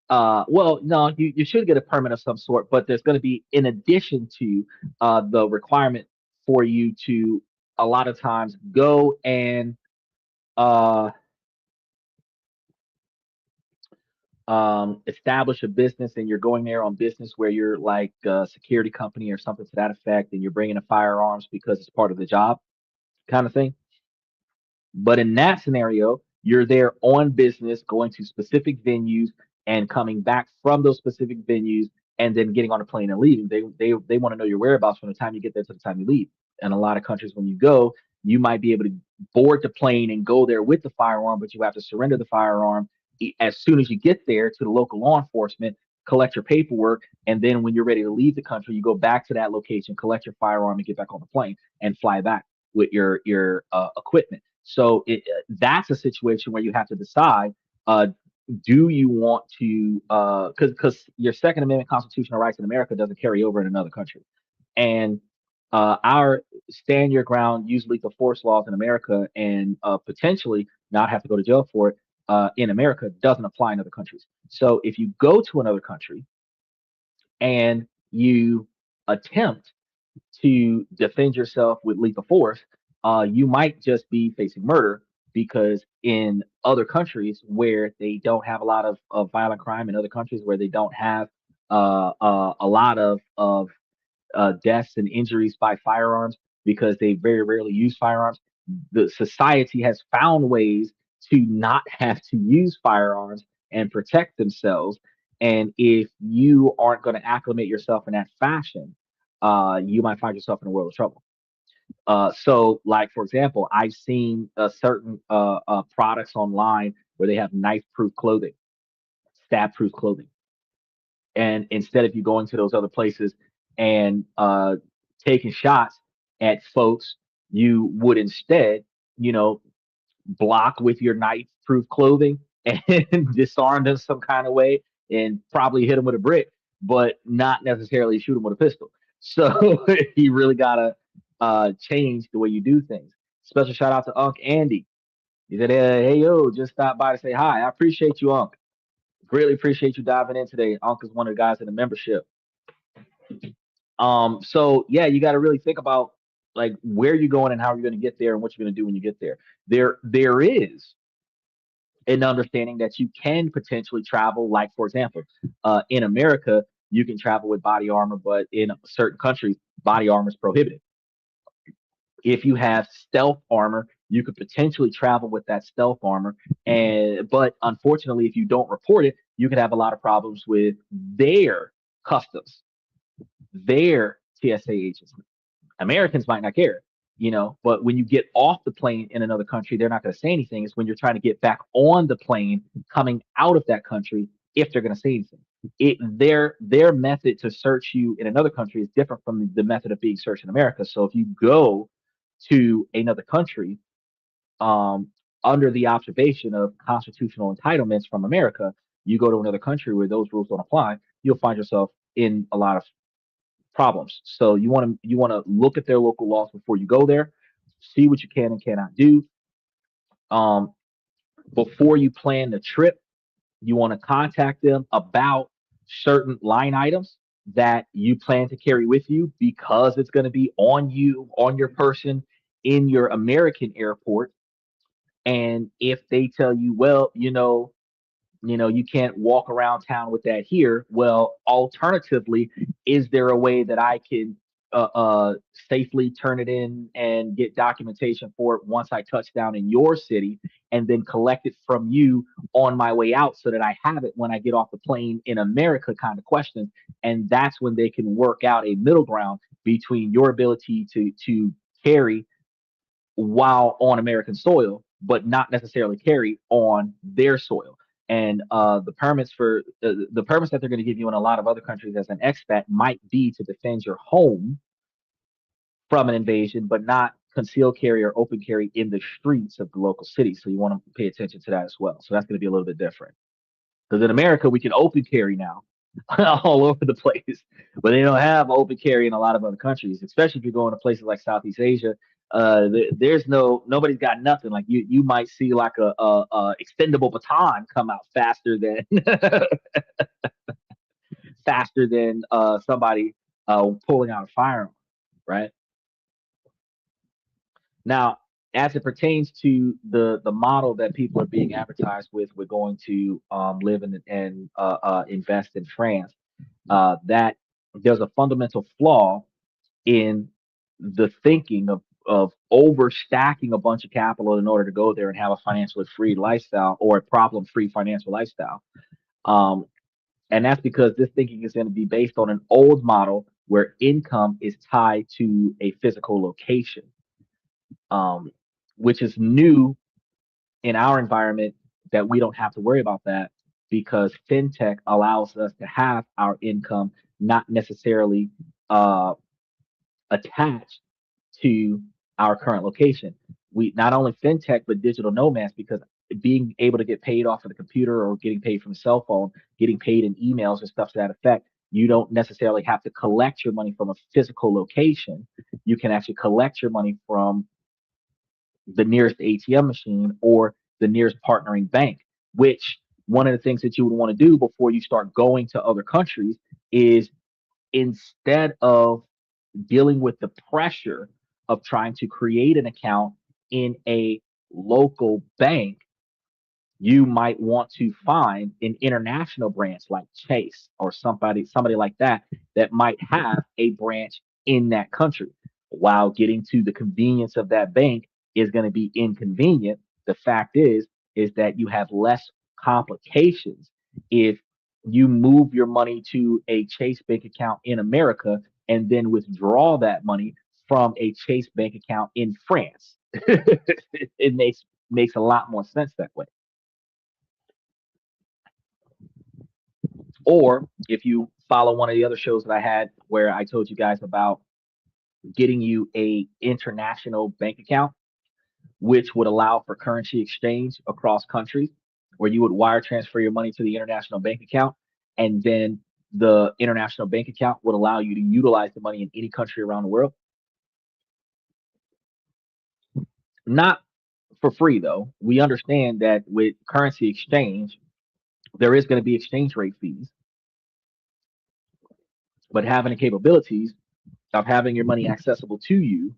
well, no, you should get a permit of some sort, but there's going to be, in addition to the requirement for you to a lot of times go and uh, establish a business, and you're going there on business where you're like a security company or something to that effect, and you're bringing a firearms because it's part of the job kind of thing. But in that scenario, you're there on business, going to specific venues and coming back from those specific venues and then getting on a plane and leaving. They want to know your whereabouts from the time you get there to the time you leave. And a lot of countries, when you go, you might be able to board the plane and go there with the firearm, but you have to surrender the firearm as soon as you get there to the local law enforcement, collect your paperwork, and then when you're ready to leave the country, you go back to that location, collect your firearm, and get back on the plane and fly back with your equipment. So that's a situation where you have to decide. do you want to because your Second Amendment constitutional rights in America doesn't carry over in another country, and our stand your ground, use lethal force laws in America, and potentially not have to go to jail for it in America doesn't apply in other countries. So if you go to another country and you attempt to defend yourself with lethal force, you might just be facing murder because in other countries where they don't have a lot of violent crime, in other countries where they don't have a lot of deaths and injuries by firearms because they very rarely use firearms, the society has found ways to not have to use firearms and protect themselves. And if you aren't going to acclimate yourself in that fashion, you might find yourself in a world of trouble. So, like for example, I've seen certain products online where they have knife-proof clothing, stab-proof clothing, and instead of you going to those other places and taking shots at folks, you would instead, you know, block with your knife-proof clothing and disarm them some kind of way, and probably hit them with a brick, but not necessarily shoot them with a pistol. So you really gotta change the way you do things. Special shout out to Unc Andy. He said, "Hey yo, just stop by to say hi. I appreciate you, Unc. Greatly appreciate you diving in today. Unc is one of the guys in the membership. So yeah, you got to really think about like where you're going and how you're going to get there and what you're going to do when you get there. There is an understanding that you can potentially travel, like for example, in America, you can travel with body armor, but in certain countries, body armor is prohibited. If you have stealth armor, you could potentially travel with that stealth armor, and but unfortunately, if you don't report it, you could have a lot of problems with their customs, their TSA agents. Americans might not care, but when you get off the plane in another country, they're not going to say anything. It's when you're trying to get back on the plane coming out of that country if they're going to say anything. Their method to search you in another country is different from the method of being searched in America. So if you go to another country um, under the observation of constitutional entitlements from America, you go to another country where those rules don't apply, you'll find yourself in a lot of problems. So you want to look at their local laws before you go there, see what you can and cannot do. Um, Before you plan the trip, you want to contact them about certain line items that you plan to carry with you because it's going to be on you, on your person in your American airport. And if they tell you, well, you can't walk around town with that here. Well, alternatively, is there a way that I can safely turn it in and get documentation for it once I touch down in your city, and then collect it from you on my way out so that I have it when I get off the plane in America? Kind of question, and that's when they can work out a middle ground between your ability to carry while on American soil, but not necessarily carry on their soil. And the permits that they're going to give you in a lot of other countries as an expat might be to defend your home from an invasion, but not conceal carry or open carry in the streets of the local city. So you want to pay attention to that as well. So that's going to be a little bit different. Because in America, we can open carry now all over the place, but they don't have open carry in a lot of other countries, especially if you're going to places like Southeast Asia. There's nobody's got nothing. Like you might see like a extendable baton come out faster than faster than somebody pulling out a firearm, right? Now, as it pertains to the model that people are being advertised with, we're going to live and invest in France. That there's a fundamental flaw in the thinking of overstacking a bunch of capital in order to go there and have a financially free lifestyle or a problem-free financial lifestyle. Um, and that's because this thinking is going to be based on an old model where income is tied to a physical location, um, which is new in our environment, that we don't have to worry about that because fintech allows us to have our income not necessarily uh, attached to our current location. We not only fintech but digital nomads, because being able to get paid off of the computer or getting paid from the cell phone, getting paid in emails and stuff to that effect. You don't necessarily have to collect your money from a physical location. You can actually collect your money from the nearest ATM machine or the nearest partnering bank, which one of the things that you would want to do before you start going to other countries is, instead of dealing with the pressure of trying to create an account in a local bank, you might want to find an international branch like Chase or somebody like that that might have a branch in that country. While getting to the convenience of that bank is going to be inconvenient, the fact is that you have less complications if you move your money to a Chase bank account in America and then withdraw that money from a Chase bank account in France. It makes a lot more sense that way. Or if you follow one of the other shows that I had where I told you guys about getting you a international bank account, which would allow for currency exchange across countries, where you would wire transfer your money to the international bank account, and then the international bank account would allow you to utilize the money in any country around the world. Not for free though. We understand that with currency exchange, there is going to be exchange rate fees, but having the capabilities of having your money accessible to you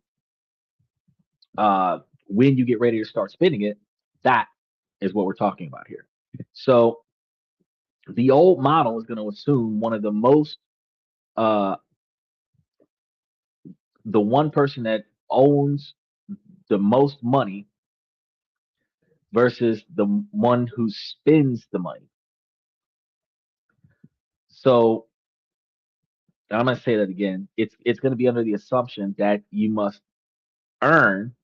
when you get ready to start spending it, that is what we're talking about here. So the old model is going to assume one of the most, uh, the one person that owns the most money versus the one who spends the money. So I'm going to say that again. It's going to be under the assumption that you must earn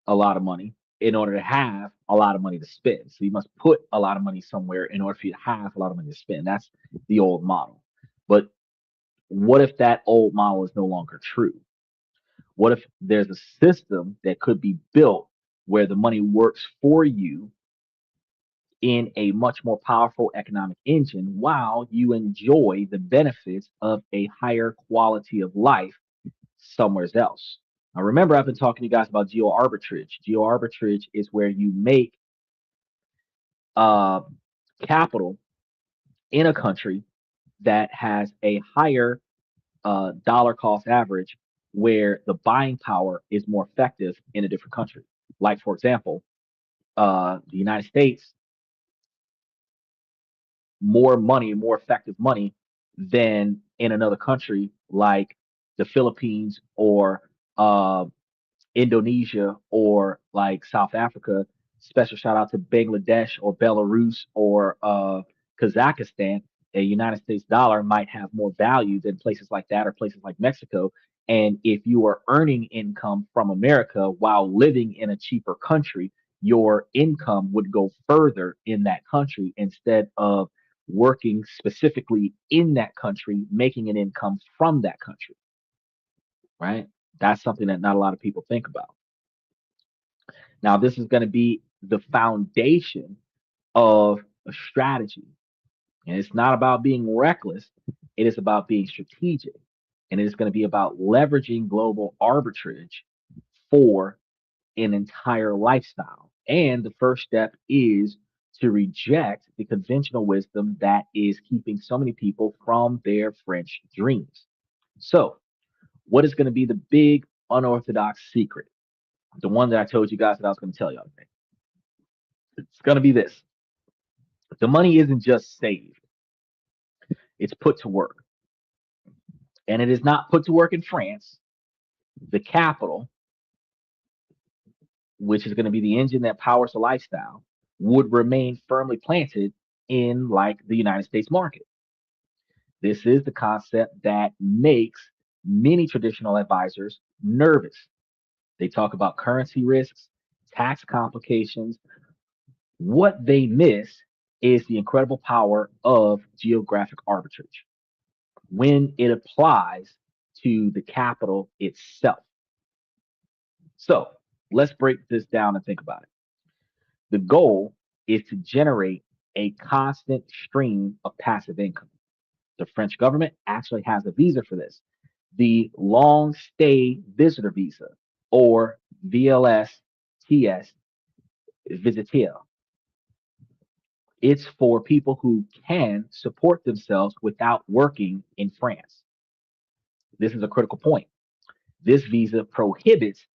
a lot of money in order to have a lot of money to spend. So you must put a lot of money somewhere in order for you to have a lot of money to spend. That's the old model. But what if that old model is no longer true? What if there's a system that could be built where the money works for you in a much more powerful economic engine while you enjoy the benefits of a higher quality of life somewhere else? Now, remember, I've been talking to you guys about geo arbitrage. Geo arbitrage is where you make uh, capital in a country that has a higher dollar cost average, where the buying power is more effective in a different country. Like, for example, the United States, more money, more effective money than in another country like the Philippines or Indonesia or like South Africa. Special shout out to Bangladesh or Belarus or Kazakhstan. A United States dollar might have more value than places like that or places like Mexico. And if you are earning income from America while living in a cheaper country, your income would go further in that country instead of working specifically in that country, making an income from that country, right? That's something that not a lot of people think about. Now, this is going to be the foundation of a strategy. And it's not about being reckless, it is about being strategic. And it is going to be about leveraging global arbitrage for an entire lifestyle. And the first step is to reject the conventional wisdom that is keeping so many people from their French dreams. So, what is going to be the big unorthodox secret? The one that I told you guys that I was going to tell y'all today. It's going to be this: the money isn't just saved, it's put to work. And it is not put to work in France. The capital, which is going to be the engine that powers the lifestyle, would remain firmly planted in like the United States market. This is the concept that makes many traditional advisors nervous. They talk about currency risks, tax complications. What they miss is the incredible power of geographic arbitrage when it applies to the capital itself. So let's break this down and think about it. The goal is to generate a constant stream of passive income. The French government actually has a visa for this, the long stay visitor visa, or VLSTS visiteur. It's for people who can support themselves without working in France. This is a critical point. This visa prohibits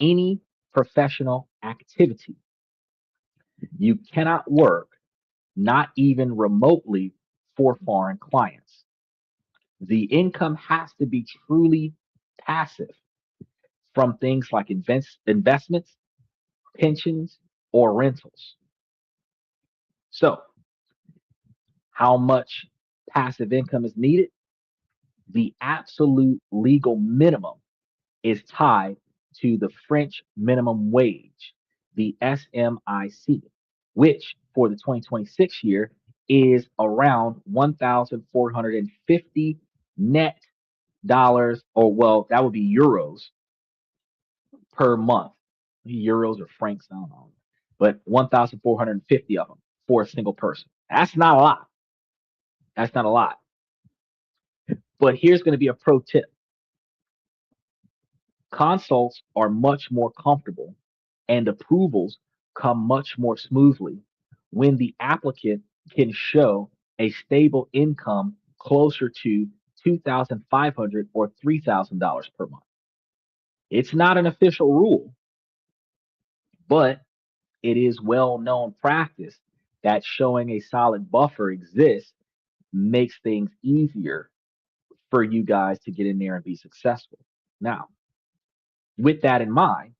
any professional activity. You cannot work, not even remotely, for foreign clients. The income has to be truly passive from things like investments, pensions, or rentals. So, how much passive income is needed? The absolute legal minimum is tied to the French minimum wage, the SMIC, which for the 2026 year is around 1,450 net dollars, or well, that would be euros per month. Euros or francs, I don't know, but 1,450 of them for a single person. That's not a lot. That's not a lot. But here's going to be a pro tip. Consults are much more comfortable and approvals come much more smoothly when the applicant can show a stable income closer to 2,500 or $3,000 per month. It's not an official rule, but it is well known practice that showing a solid buffer exists makes things easier for you guys to get in there and be successful. Now, with that in mind,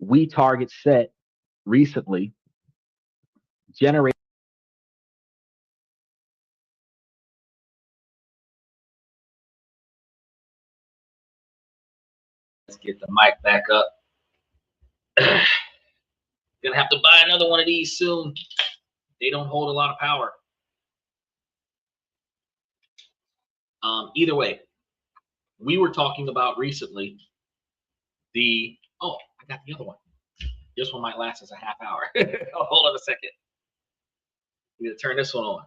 we target set recently generate. Let's get the mic back up. Gonna have to buy another one of these soon. They don't hold a lot of power. Either way, we were talking about recently I got the other one. This one might last us a half hour. Hold on a second. I'm gonna turn this one on.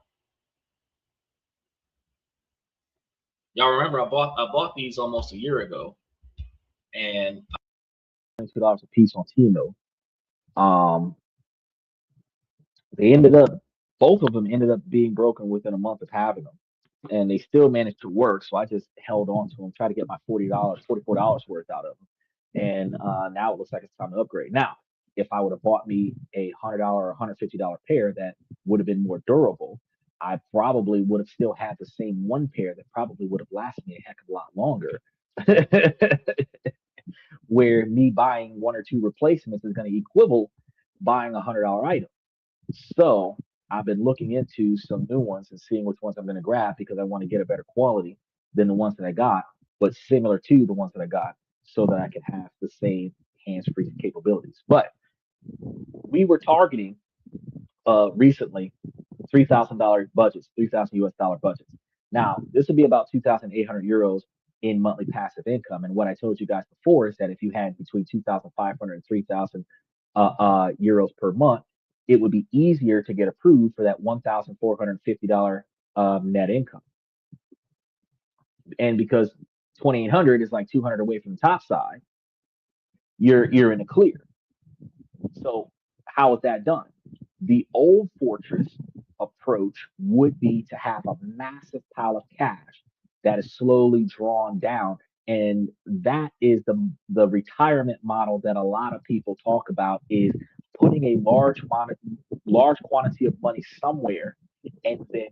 Y'all remember I bought these almost a year ago, and $22 a piece on Timo. Um, they ended up, both of them ended up being broken within a month of having them, and they still managed to work. So I just held on to them, tried to get my $44 worth out of them, and now it looks like it's time to upgrade. Now, if I would have bought me a $100 or $150 pair that would have been more durable, I probably would have still had the same one pair that probably would have lasted me a heck of a lot longer. Where me buying one or two replacements is going to equivalent buying $100 item. So I've been looking into some new ones and seeing which ones I'm going to grab because I want to get a better quality than the ones that I got, but similar to the ones that I got so that I can have the same hands-free capabilities. But we were targeting recently $3,000 budgets, 3,000 US dollar budgets. Now, this would be about 2,800 euros in monthly passive income. And what I told you guys before is that if you had between 2,500 and 3,000 euros per month, it would be easier to get approved for that $1,450 net income. And because 2,800 is like 200 away from the top side, you're in the clear. So how is that done? The old fortress approach would be to have a massive pile of cash that is slowly drawn down. And that is the retirement model that a lot of people talk about, is putting a large quantity of money somewhere and then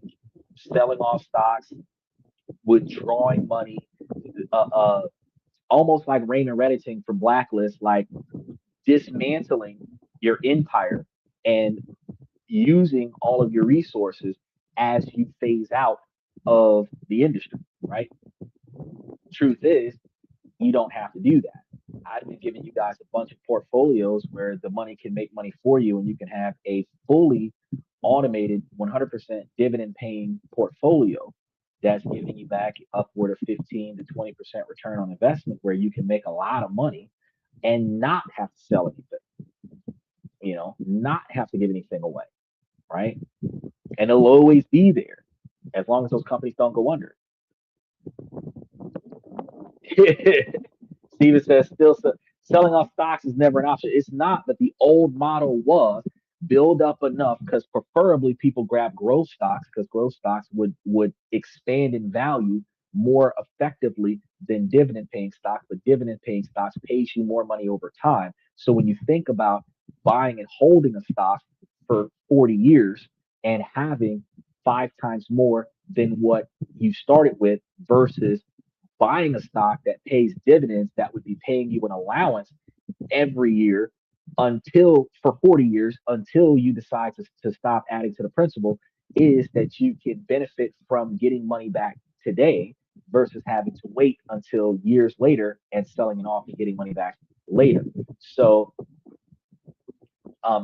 selling off stocks, withdrawing money, almost like Raymond Reddington from Blacklist, like dismantling your empire and using all of your resources as you phase out of the industry, right? Truth is, you don't have to do that. I've been giving you guys a bunch of portfolios where the money can make money for you and you can have a fully automated 100% dividend paying portfolio that's giving you back upward of 15 to 20% return on investment, where you can make a lot of money and not have to sell anything. not have to give anything away, right? And it'll always be there as long as those companies don't go under. Steven says, selling off stocks is never an option. It's not, but the old model was build up enough because preferably people grab growth stocks because growth stocks would expand in value more effectively than dividend paying stocks, but dividend paying stocks pays you more money over time. So when you think about buying and holding a stock for 40 years and having 5 times more than what you started with versus buying a stock that pays dividends that would be paying you an allowance every year until for 40 years until you decide to stop adding to the principal is that you can benefit from getting money back today versus having to wait until years later and selling it off and getting money back later. So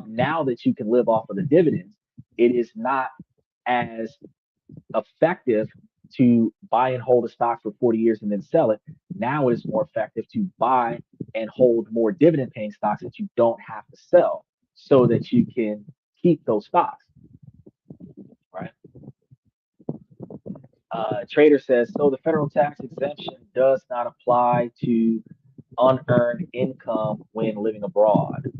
now that you can live off of the dividends, it is not as effective to buy and hold a stock for 40 years and then sell it. Now it's more effective to buy and hold more dividend paying stocks that you don't have to sell so that you can keep those stocks, right? Trader says, so the federal tax exemption does not apply to unearned income when living abroad.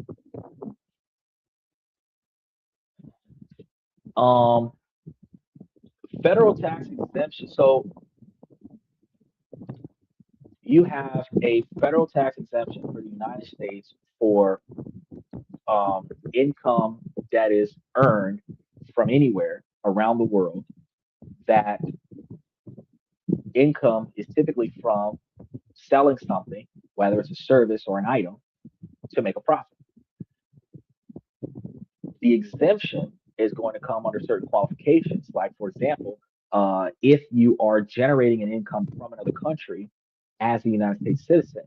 Um, Federal tax exemption. So you have a federal tax exemption for the United States for income that is earned from anywhere around the world. That income is typically from selling something, whether it's a service or an item, to make a profit. The exemption is going to come under certain qualifications. Like, for example, if you are generating an income from another country as a United States citizen,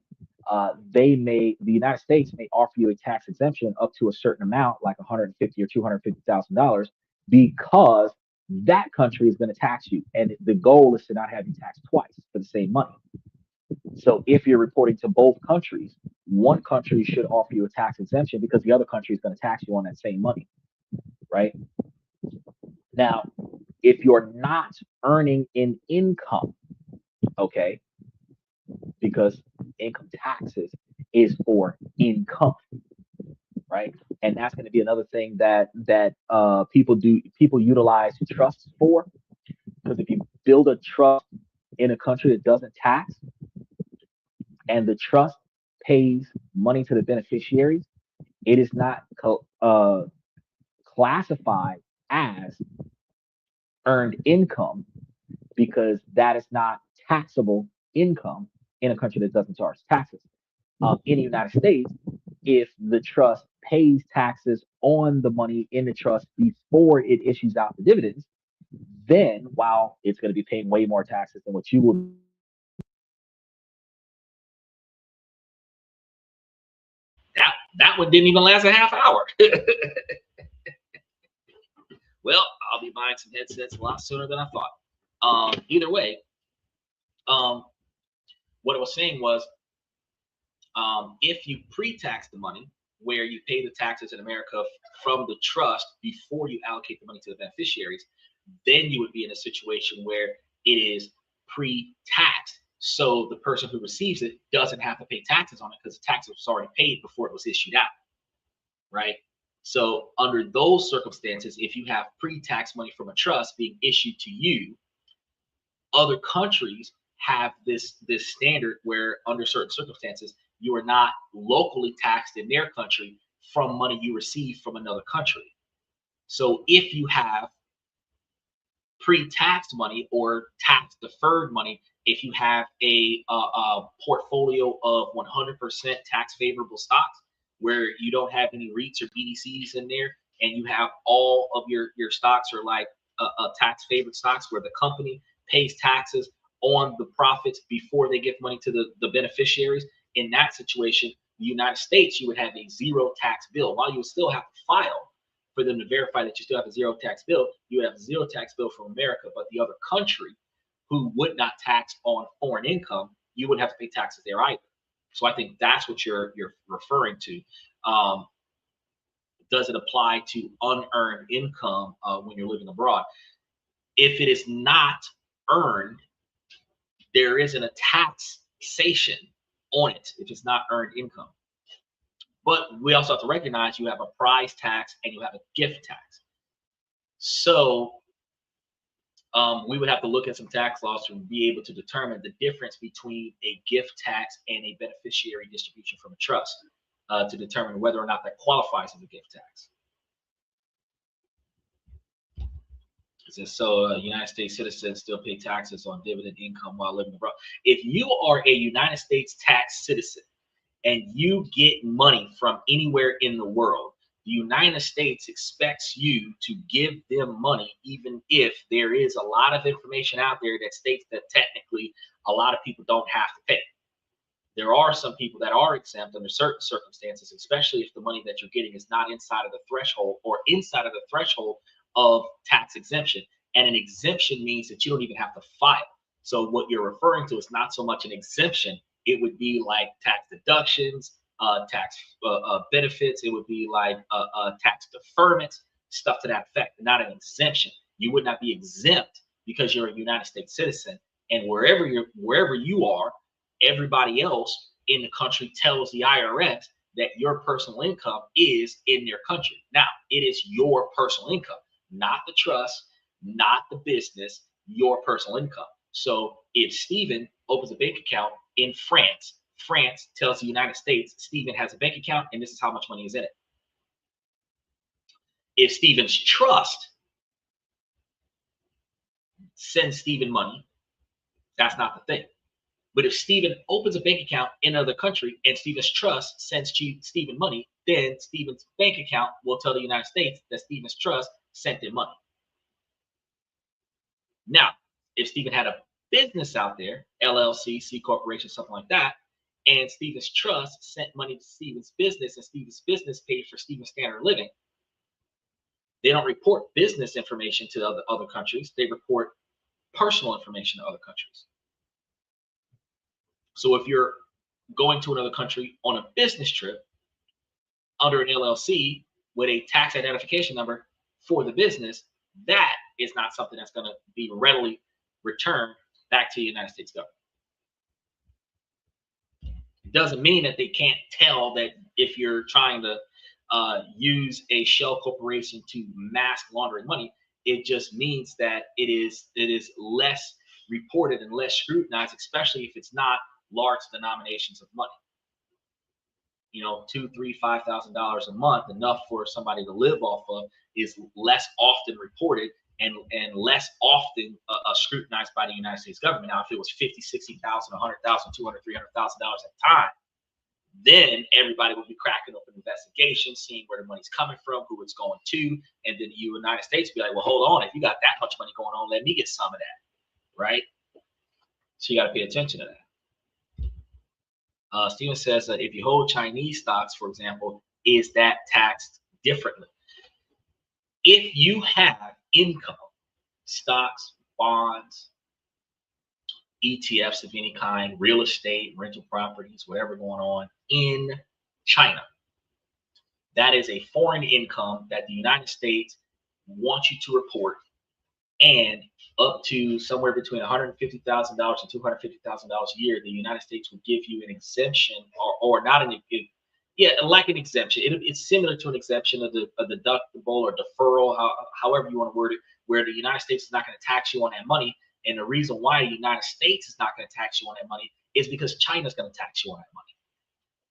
the United States may offer you a tax exemption up to a certain amount, like 150 or $250,000, because that country is going to tax you, and the goal is to not have you taxed twice for the same money. So if you're reporting to both countries, one country should offer you a tax exemption because the other country is going to tax you on that same money, right? Now, if you're not earning an income, okay, because income taxes is for income, right? And that's going to be another thing that people utilize trusts for, because if you build a trust in a country that doesn't tax and the trust pays money to the beneficiaries, it is not classified as earned income because that is not taxable income in a country that doesn't charge taxes. In the United States, if the trust pays taxes on the money in the trust before it issues out the dividends, then while it's going to be paying way more taxes than what you will, that one didn't even last a half hour. Well, I'll be buying some headsets a lot sooner than I thought. Either way, what I was saying was, if you pre-tax the money, where you pay the taxes in America from the trust before you allocate the money to the beneficiaries, then you would be in a situation where it is pre-taxed. So the person who receives it doesn't have to pay taxes on it because the tax was already paid before it was issued out, right? So under those circumstances, if you have pre-tax money from a trust being issued to you, other countries have this standard where under certain circumstances you are not locally taxed in their country from money you receive from another country. So if you have pre-taxed money or tax deferred money, if you have a portfolio of 100% tax favorable stocks where you don't have any REITs or BDCs in there, and you have all of your stocks are like tax favored stocks where the company pays taxes on the profits before they give money to the beneficiaries, in that situation, the United States, you would have a zero tax bill. While you would still have to file for them to verify that you still have a zero tax bill, you would have a zero tax bill from America, but the other country who would not tax on foreign income, you wouldn't have to pay taxes there either. So I think that's what you're referring to. does it apply to unearned income when you're living abroad? If it is not earned, there isn't a taxation on it if it's not earned income. But we also have to recognize you have a prize tax and you have a gift tax. So we would have to look at some tax laws to be able to determine the difference between a gift tax and a beneficiary distribution from a trust to determine whether or not that qualifies as a gift tax. So United States citizens still pay taxes on dividend income while living abroad. If you are a United States tax citizen and you get money from anywhere in the world, the United States expects you to give them money, even if there is a lot of information out there that states that technically a lot of people don't have to pay. There are some people that are exempt under certain circumstances, especially if the money that you're getting is not inside of the threshold or inside of the threshold of tax exemption. And an exemption means that you don't even have to file. So what you're referring to is not so much an exemption. It would be like tax deductions, tax benefits. It would be like tax deferment, stuff to that effect, not an exemption. You would not be exempt because you're a United States citizen. And wherever you are, everybody else in the country tells the IRS that your personal income is in their country. Now, it is your personal income, not the trust, not the business, your personal income. So if Stephen opens a bank account in France, France tells the United States, Stephen has a bank account and this is how much money is in it. If Stephen's trust sends Stephen money, that's not the thing. But if Stephen opens a bank account in another country and Stephen's trust sends Stephen money, then Stephen's bank account will tell the United States that Stephen's trust sent him money. Now, if Stephen had a business out there, LLC, C corporation, something like that, and Stephen's trust sent money to Stephen's business and Stephen's business paid for Stephen's standard of living, they don't report business information to other countries. They report personal information to other countries. So if you're going to another country on a business trip under an LLC with a tax identification number for the business, that is not something that's going to be readily returned back to the United States government. It doesn't mean that they can't tell that if you're trying to use a shell corporation to mask laundering money. It just means that it is less reported and less scrutinized, especially if it's not large denominations of money. You know, $2,000, $3,000, $5,000 a month, enough for somebody to live off of, is less often reported and less often scrutinized by the United States government. Now, if it was 50, 60,000, 100,000, 200, $300,000 at a time, then everybody would be cracking open investigations, seeing where the money's coming from, who it's going to, and then the United States would be like, well, hold on, if you got that much money going on, let me get some of that, right? So you got to pay attention to that. Steven says that if you hold Chinese stocks, for example, is that taxed differently? If you have income, stocks, bonds, ETFs of any kind, real estate, rental properties, whatever going on in China, that is a foreign income that the United States wants you to report, and up to somewhere between $150,000 and $250,000 a year, the United States will give you an exemption, or not an, like an exemption. It's similar to an exemption of the deductible or deferral, however you want to word it, where the United States is not going to tax you on that money. And the reason why the United States is not going to tax you on that money is because China's going to tax you on that money.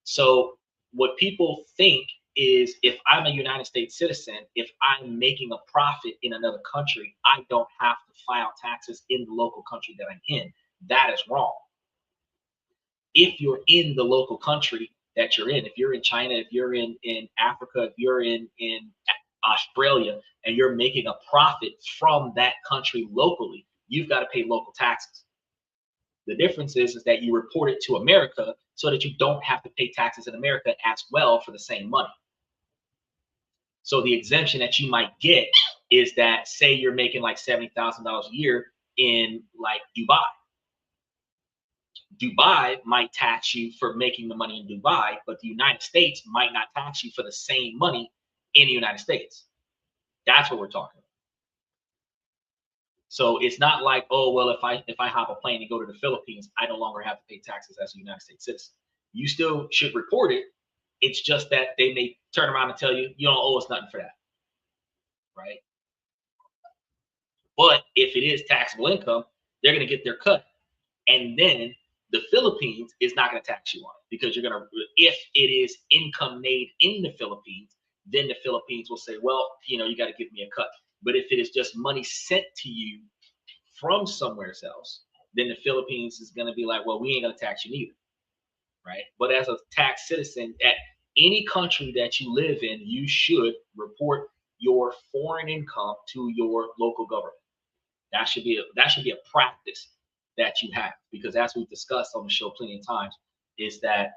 So what people think is, if I'm a United States citizen, if I'm making a profit in another country, I don't have to file taxes in the local country that I'm in. That is wrong. If you're in the local country that you're in, if you're in China, if you're in Africa, if you're in Australia, and you're making a profit from that country locally, you've got to pay local taxes. The difference is that you report it to America so that you don't have to pay taxes in America as well for the same money. So the exemption that you might get is that, say you're making like $70,000 a year in like Dubai. Dubai might tax you for making the money in Dubai, but the United States might not tax you for the same money in the United States. That's what we're talking about. So it's not like, oh, well, if I hop a plane and go to the Philippines, I no longer have to pay taxes as a United States citizen. You still should report it. It's just that they may turn around and tell you, you don't owe us nothing for that, right? But if it is taxable income, they're going to get their cut. And then the Philippines is not going to tax you on it, because you're going to, if it is income made in the Philippines, then the Philippines will say, well, you got to give me a cut. But if it is just money sent to you from somewhere else, then the Philippines is going to be like, well, we ain't going to tax you neither, right? But as a tax citizen at any country that you live in, you should report your foreign income to your local government. That should be a practice that you have, because as we've discussed on the show plenty of times, is that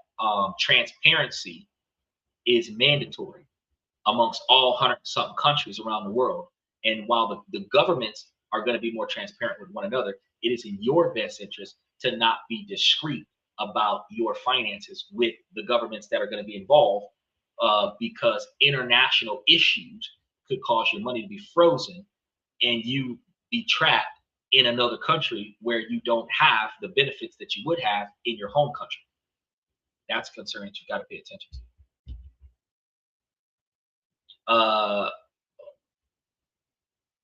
transparency is mandatory amongst all 100-something countries around the world. And while the governments are going to be more transparent with one another, it is in your best interest to not be discreet about your finances with the governments that are going to be involved, because international issues could cause your money to be frozen and you be trapped in another country where you don't have the benefits that you would have in your home country. That's a concern that you got to pay attention to.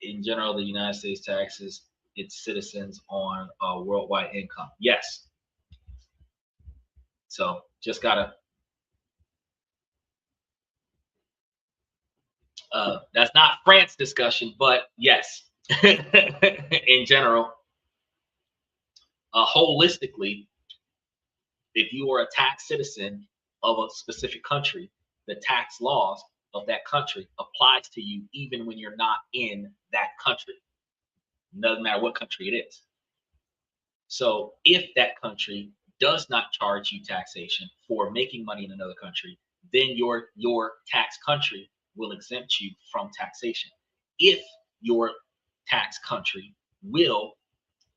In general, the United States taxes its citizens on worldwide income. Yes. So just gotta. That's not France discussion, but yes, in general, holistically, if you are a tax citizen of a specific country, the tax laws of that country applies to you even when you're not in that country. Doesn't matter what country it is. So if that country does not charge you taxation for making money in another country, then your tax country will exempt you from taxation. If your tax country will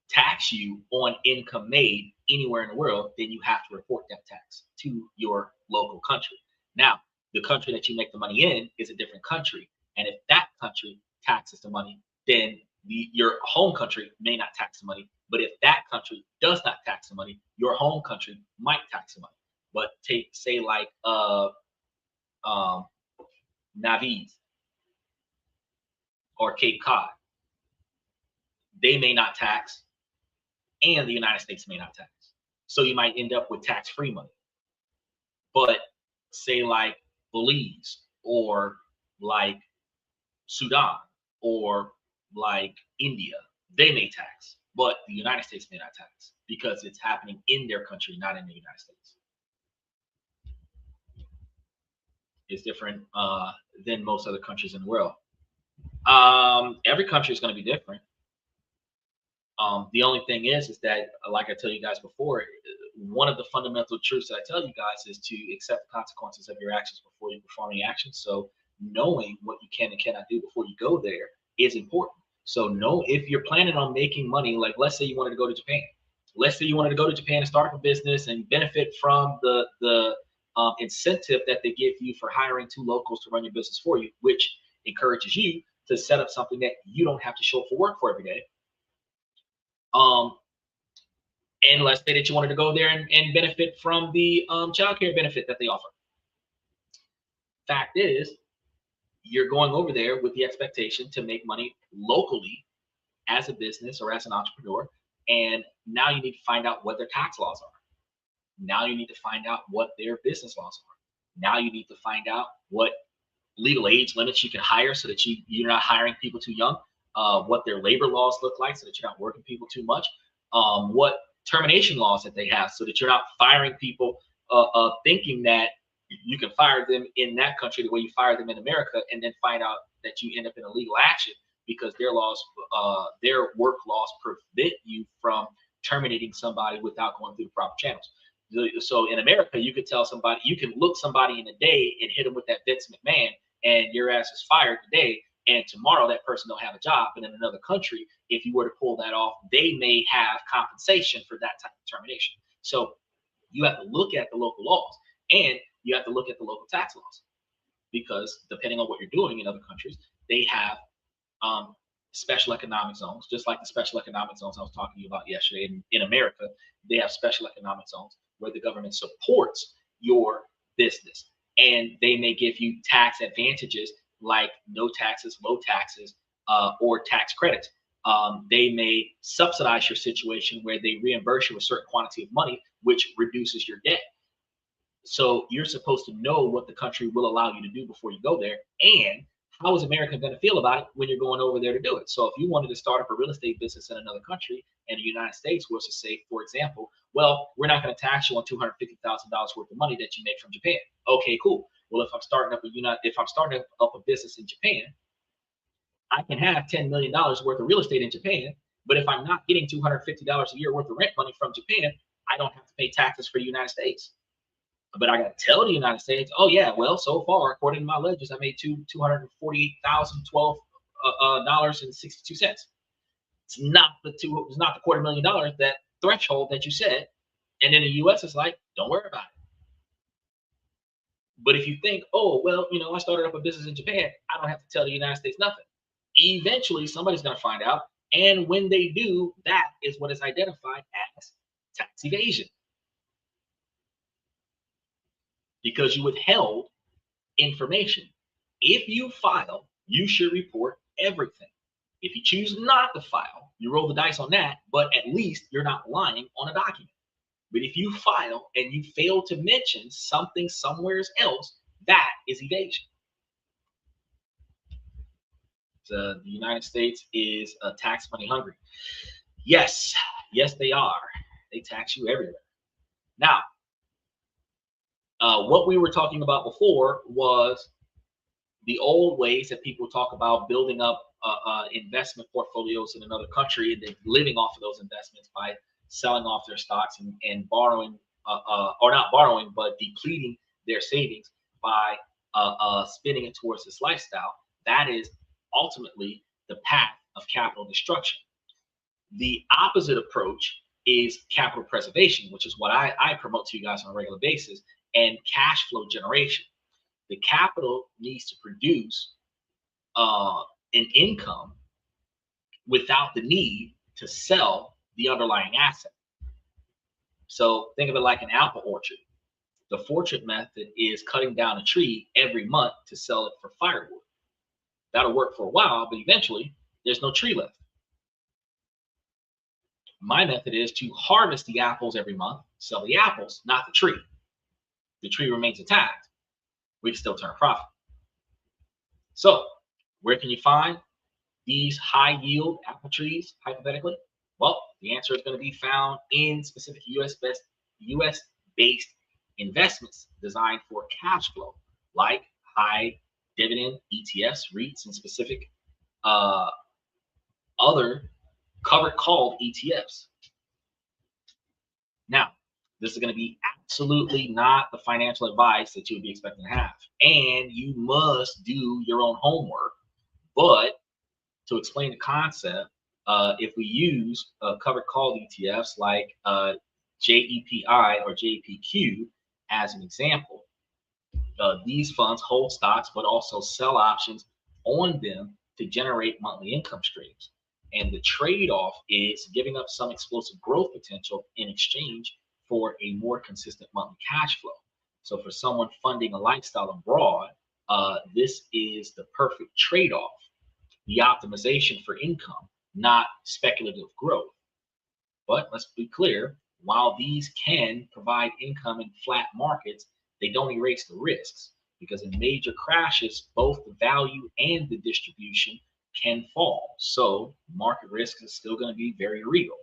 tax you on income made anywhere in the world, then you have to report that tax to your local country. Now, the country that you make the money in is a different country. And if that country taxes the money, then your home country may not tax the money. But if that country does not tax the money, your home country might tax the money. But say like Naviz or Cape Cod, they may not tax, and the United States may not tax. So you might end up with tax-free money. But say like Belize or like Sudan or like India, they may tax, but the United States may not tax because it's happening in their country, not in the United States. It's different than most other countries in the world. Every country is going to be different. The only thing is that, like I tell you guys before, one of the fundamental truths that I tell you guys is to accept the consequences of your actions before you perform any actions. So knowing what you can and cannot do before you go there is important. So if you're planning on making money, like let's say you wanted to go to Japan. Let's say you wanted to go to Japan and start up a business and benefit from the incentive that they give you for hiring two locals to run your business for you, which encourages you to set up something that you don't have to show up for work for every day. And let's say that you wanted to go there and benefit from the childcare benefit that they offer. Fact is, you're going over there with the expectation to make money locally as a business or as an entrepreneur. And now you need to find out what their tax laws are. Now you need to find out what their business laws are. Now you need to find out what legal age limits you can hire so that you're not hiring people too young. What their labor laws look like so that you're not working people too much. What termination laws that they have so that you're not firing people thinking that you can fire them in that country the way you fire them in America, and then find out that you end up in a legal action because their work laws prevent you from terminating somebody without going through the proper channels. So in America, you could tell somebody, you can look somebody in a day and hit them with that Vince McMahon, and your ass is fired today. And tomorrow that person don't have a job. But in another country, if you were to pull that off, they may have compensation for that type of termination. So you have to look at the local laws, and you have to look at the local tax laws. because depending on what you're doing in other countries, they have um, special economic zones, just like the special economic zones I was talking to you about yesterday. In America, they have special economic zones where the government supports your business, and they may give you tax advantages like no taxes, low taxes, or tax credits. They may subsidize your situation where they reimburse you a certain quantity of money, which reduces your debt. So you're supposed to know what the country will allow you to do before you go there, and how is America going to feel about it when you're going over there to do it? So if you wanted to start up a real estate business in another country, and the United States was to say, for example, well, we're not going to tax you on $250,000 worth of money that you make from Japan. Okay, cool. Well, if I'm starting up a business in Japan, I can have $10 million worth of real estate in Japan, but if I'm not getting $250 a year worth of rent money from Japan, I don't have to pay taxes for the United States. But I got to tell the United States, oh yeah, well, so far, according to my ledgers, I made $248,012.62. It's not the $250,000 that threshold that you said. And in the U.S., it's like, don't worry about it. But if you think, oh well, I started up a business in Japan, I don't have to tell the United States nothing. Eventually, somebody's going to find out, and when they do, that is what is identified as tax evasion, because you withheld information. If you file, you should report everything. If you choose not to file, you roll the dice on that, but at least you're not lying on a document. But if you file and you fail to mention something somewhere else, that is evasion. The United States is tax money hungry. Yes, they are. They tax you everywhere. Now, what we were talking about before was the old ways that people talk about building up investment portfolios in another country and then living off of those investments by selling off their stocks and borrowing, or not borrowing, but depleting their savings by spending it towards this lifestyle. That is ultimately the path of capital destruction. The opposite approach is capital preservation, which is what I promote to you guys on a regular basis, and cash flow generation. The capital needs to produce an income without the need to sell the underlying asset. So think of it like an apple orchard. The fortune method is cutting down a tree every month to sell it for firewood. That'll work for a while, but eventually there's no tree left. My method is to harvest the apples every month, sell the apples, not the tree. The tree remains intact. We can still turn a profit. So where can you find these high yield apple trees, hypothetically? Well, the answer is going to be found in specific US-based investments designed for cash flow, like high dividend ETFs, REITs, and specific other covered called ETFs. Now, this is going to be absolutely not the financial advice that you would be expecting to have. And you must do your own homework. But to explain the concept, if we use covered called ETFs like JEPI or JPQ as an example, these funds hold stocks but also sell options on them to generate monthly income streams. And the trade-off is giving up some explosive growth potential in exchange for a more consistent monthly cash flow. So for someone funding a lifestyle abroad, this is the perfect trade-off. The optimization for income, not speculative growth. But let's be clear, while these can provide income in flat markets, they don't erase the risks, because in major crashes, both the value and the distribution can fall. So market risk is still going to be very real.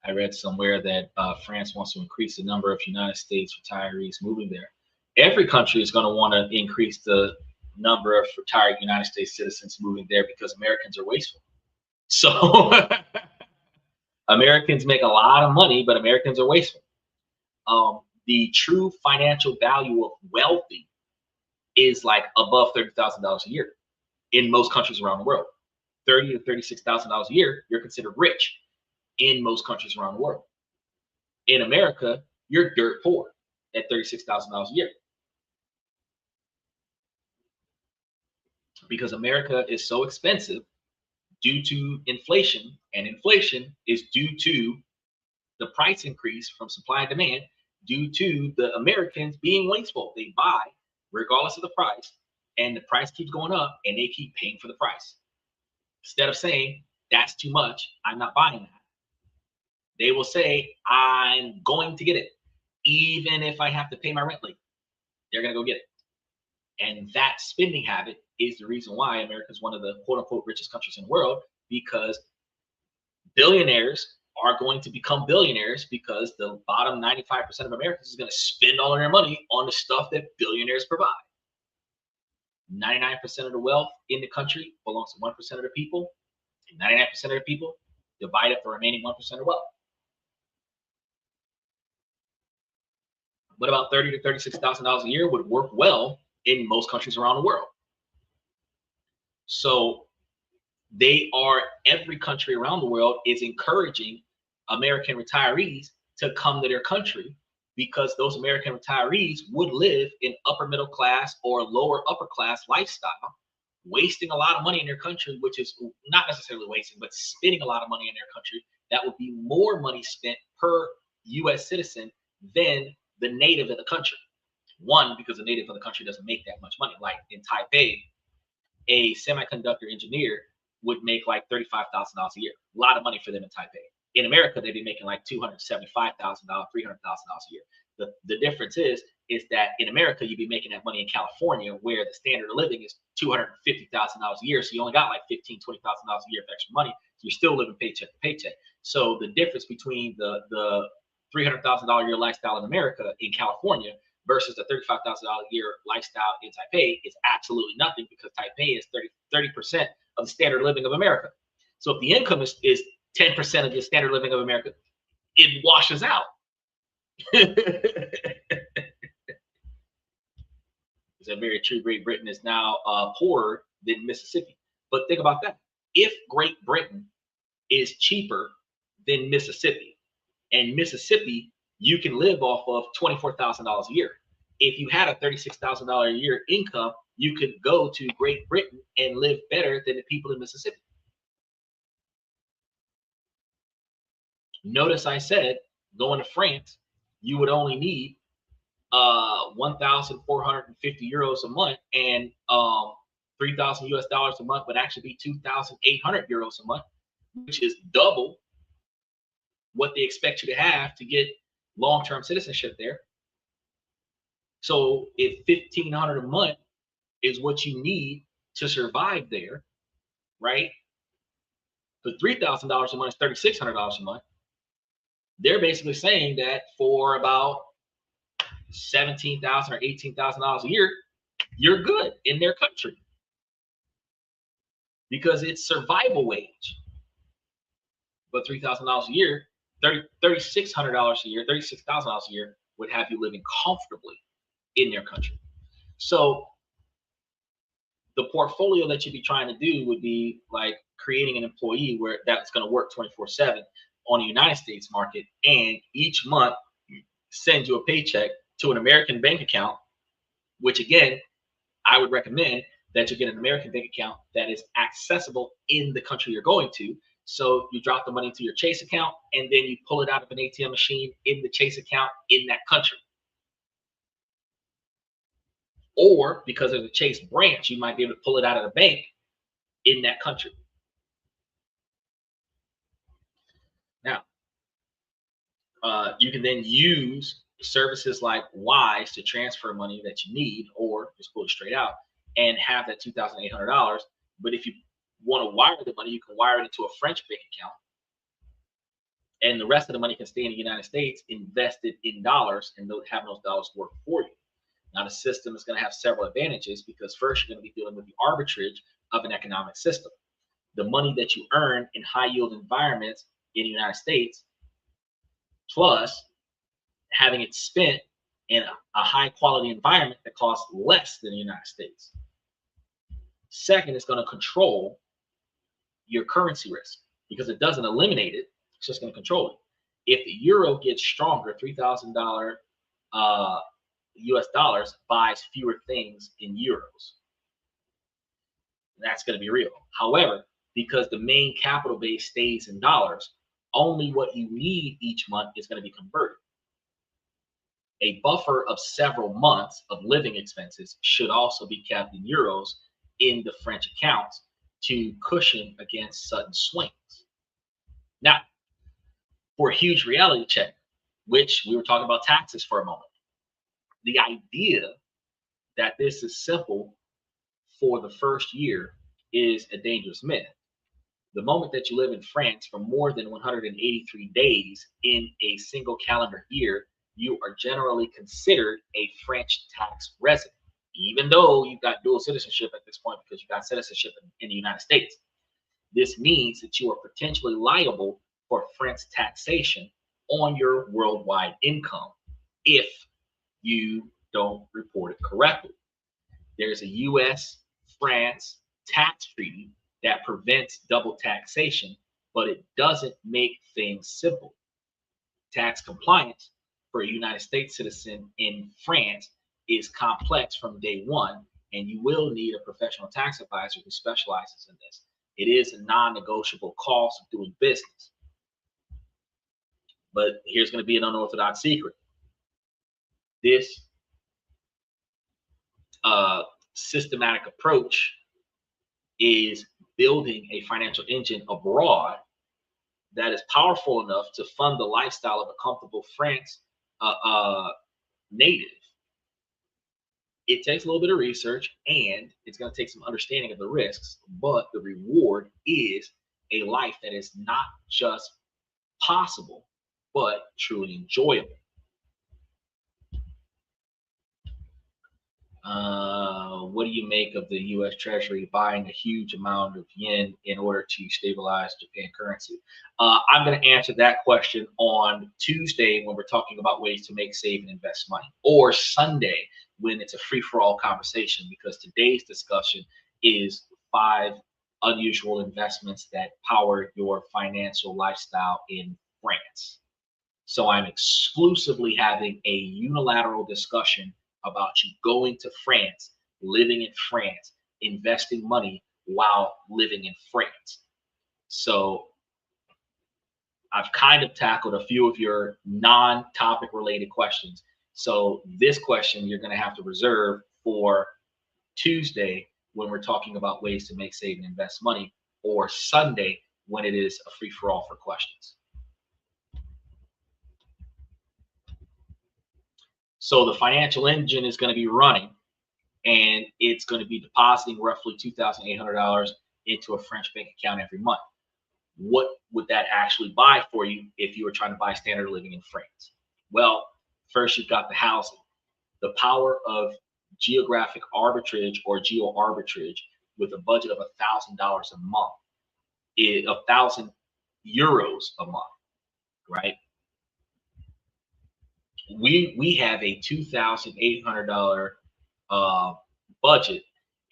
I read somewhere that France wants to increase the number of United States retirees moving there. Every country is going to want to increase the number of retired United States citizens moving there because Americans are wasteful. So Americans make a lot of money, but Americans are wasteful. The true financial value of wealthy is like above $30,000 a year in most countries around the world. $30,000 to $36,000 a year, you're considered rich in most countries around the world. In America, you're dirt poor at $36,000 a year. Because America is so expensive due to inflation, and inflation is due to the price increase from supply and demand due to the Americans being wasteful. They buy regardless of the price, and the price keeps going up, and they keep paying for the price. Instead of saying, that's too much, I'm not buying that, they will say, I'm going to get it. Even if I have to pay my rent late, they're going to go get it. And that spending habit is the reason why America is one of the quote unquote richest countries in the world, because billionaires are going to become billionaires because the bottom 95% of Americans is going to spend all of their money on the stuff that billionaires provide. 99% of the wealth in the country belongs to 1% of the people, and 99% of the people divide up the remaining 1% of wealth. But about $30,000 to $36,000 a year would work well in most countries around the world. So every country around the world is encouraging American retirees to come to their country, because those American retirees would live in upper middle class or lower upper class lifestyle, wasting a lot of money in their country, which is not necessarily wasting, but spending a lot of money in their country. That would be more money spent per US citizen than the native of the country. One, because the native of the country doesn't make that much money. Like in Taipei, a semiconductor engineer would make like $35,000 a year. A lot of money for them in Taipei. In America, they'd be making like $275,000, $300,000 a year. The difference is that in America, you'd be making that money in California, where the standard of living is $250,000 a year. So you only got like $15,000, $20,000 a year of extra money. So you're still living paycheck to paycheck. So the difference between the $300,000 a year lifestyle in America in California versus the $35,000 a year lifestyle in Taipei is absolutely nothing, because Taipei is 30% of the standard living of America. So if the income is 10% of the standard living of America, it washes out. Is that very true? Great Britain is now poorer than Mississippi. But think about that. If Great Britain is cheaper than Mississippi, and Mississippi you can live off of $24,000 a year. If you had a $36,000 a year income, you could go to Great Britain and live better than the people in Mississippi. Notice I said going to France, you would only need 1,450 euros a month, and 3,000 US dollars a month would actually be 2,800 euros a month, which is double what they expect you to have to get long-term citizenship there. So if 1,500 a month is what you need to survive there, right? But $3,000 a month is $3,600 a month. They're basically saying that for about $17,000 or $18,000 a year, you're good in their country, because it's survival wage. But $3,000 a year, $3,600 a year, $36,000 a year would have you living comfortably in their country. So the portfolio that you'd be trying to do would be like creating an employee where that's going to work 24/7 on the United States market, and each month send you a paycheck to an American bank account, which again, I would recommend that you get an American bank account that is accessible in the country you're going to. So you drop the money into your Chase account, and then you pull it out of an ATM machine in the Chase account in that country. Or because there's a Chase branch, you might be able to pull it out of the bank in that country. Now, you can then use services like Wise to transfer money that you need, or just pull it straight out and have that $2,800. But if you want to wire the money, you can wire it into a French bank account, and the rest of the money can stay in the United States invested in dollars, and having those dollars work for you. Now, the system is going to have several advantages, because first, you're going to be dealing with the arbitrage of an economic system. The money that you earn in high yield environments in the United States, plus having it spent in a high quality environment that costs less than the United States. Second, it's going to control your currency risk, because it doesn't eliminate it, it's just going to control it. If the euro gets stronger, $3,000 US dollars buys fewer things in euros. That's going to be real. However, because the main capital base stays in dollars, only what you need each month is going to be converted. A buffer of several months of living expenses should also be kept in euros in the French accounts to cushion against sudden swings. Now, for a huge reality check, which we were talking about taxes for a moment, the idea that this is simple for the first year is a dangerous myth. The moment that you live in France for more than 183 days in a single calendar year, you are generally considered a French tax resident, even though you've got dual citizenship at this point because you've got citizenship in the United States. This means that you are potentially liable for French taxation on your worldwide income if you don't report it correctly. There's a US France tax treaty that prevents double taxation, but it doesn't make things simple. Tax compliance for a United States citizen in France is complex from day one, and you will need a professional tax advisor who specializes in this. It is a non-negotiable cost of doing business. But here's going to be an unorthodox secret. This systematic approach is building a financial engine abroad that is powerful enough to fund the lifestyle of a comfortable France native. It takes a little bit of research and it's going to take some understanding of the risks, but the reward is a life that is not just possible, but truly enjoyable. What do you make of the U.S. Treasury buying a huge amount of yen in order to stabilize Japan currency? I'm going to answer that question on Tuesday when we're talking about ways to make, save, and invest money, or Sunday when it's a free-for-all conversation, because today's discussion is 5 unusual investments that power your financial lifestyle in France. So I'm exclusively having a unilateral discussion about you going to France, living in France, investing money while living in France. So I've kind of tackled a few of your non-topic related questions. So this question you're going to have to reserve for Tuesday when we're talking about ways to make, save, and invest money, or Sunday when it is a free-for-all for questions. So the financial engine is going to be running, and it's going to be depositing roughly $2,800 into a French bank account every month. What would that actually buy for you if you were trying to buy standard living in France? Well, first you've got the housing. The power of geographic arbitrage or geo arbitrage with a budget of $1,000 a month, 1,000 euros a month, right? We have a $2,800 budget,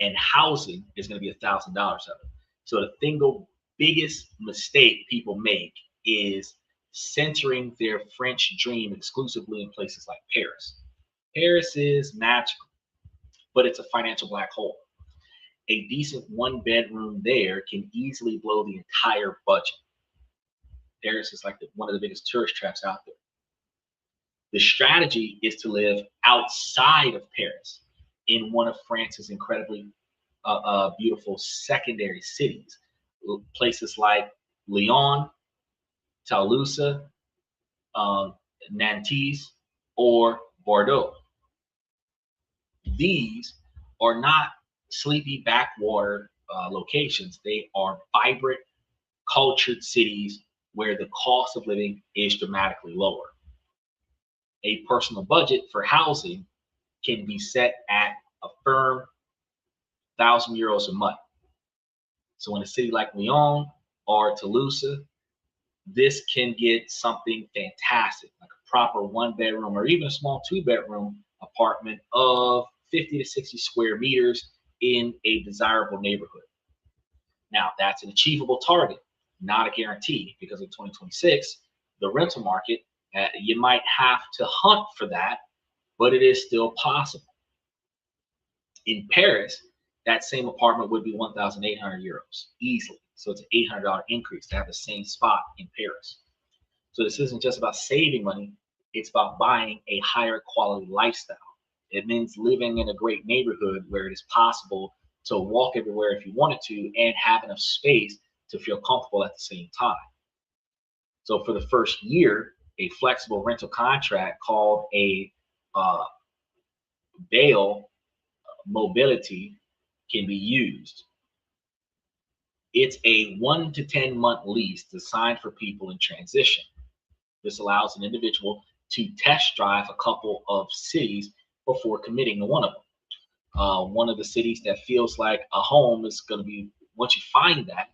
and housing is going to be $1,000 of it. So the single biggest mistake people make is centering their French dream exclusively in places like Paris. Paris is magical, but it's a financial black hole. A decent 1-bedroom there can easily blow the entire budget. Paris is like one of the biggest tourist traps out there. The strategy is to live outside of Paris in one of France's incredibly beautiful secondary cities, places like Lyon, Toulouse, Nantes, or Bordeaux. These are not sleepy backwater locations. They are vibrant, cultured cities where the cost of living is dramatically lower. A personal budget for housing can be set at a firm 1,000 euros a month. So in a city like Lyon or Toulouse, this can get something fantastic, like a proper 1-bedroom or even a small 2-bedroom apartment of 50 to 60 square meters in a desirable neighborhood. Now, that's an achievable target, not a guarantee, because in 2026, the rental market, you might have to hunt for that, but it is still possible. In Paris, that same apartment would be 1,800 euros easily. So it's an $800 increase to have the same spot in Paris. So this isn't just about saving money, it's about buying a higher quality lifestyle. It means living in a great neighborhood where it is possible to walk everywhere if you wanted to and have enough space to feel comfortable at the same time. So for the first year, a flexible rental contract called a bail mobility can be used. It's a 1 to 10 month lease designed for people in transition. This allows an individual to test drive a couple of cities before committing to one of them. One of the cities that feels like a home is going to be, once you find that,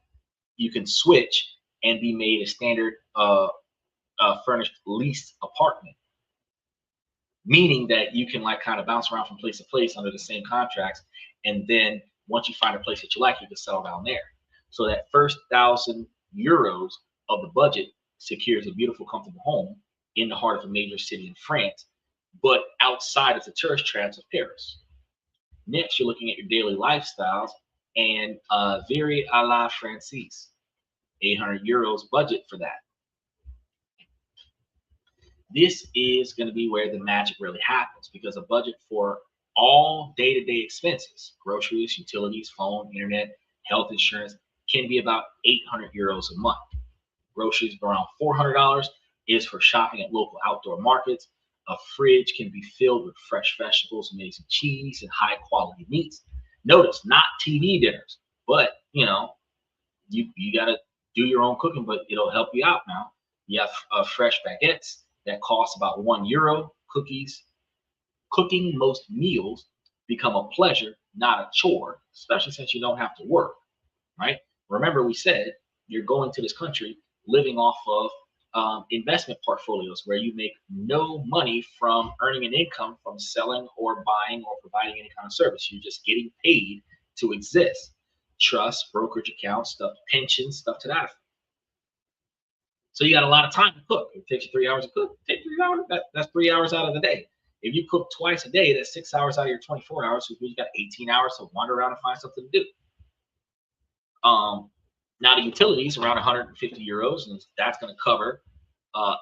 you can switch and be made a standard furnished leased apartment, meaning that you can like kind of bounce around from place to place under the same contracts, and then once you find a place that you like, you can settle down there. So that first 1,000 euros of the budget secures a beautiful, comfortable home in the heart of a major city in France, but outside of the tourist traps of Paris. Next, you're looking at your daily lifestyles and very a la Francaise, 800 euros budget for that. This is going to be where the magic really happens, because a budget for all day-to-day expenses, groceries, utilities, phone, internet, health insurance, can be about 800 euros a month. Groceries around $400 is for shopping at local outdoor markets. A fridge can be filled with fresh vegetables, amazing cheese, and high quality meats. Notice, not TV dinners, but you got to do your own cooking, but it'll help you out now. You have fresh baguettes that cost about €1. Cooking most meals become a pleasure, not a chore, especially since you don't have to work, right? Remember, we said you're going to this country living off of investment portfolios where you make no money from earning an income from selling or buying or providing any kind of service. You're just getting paid to exist. Trust, brokerage accounts, stuff, pensions, stuff to that effect. So you got a lot of time to cook. It takes you 3 hours to cook. Take 3 hours. That's 3 hours out of the day. If you cook twice a day, that's 6 hours out of your 24 hours. So you got 18 hours to wander around and find something to do. Now the utilities around 150 euros, and that's going to cover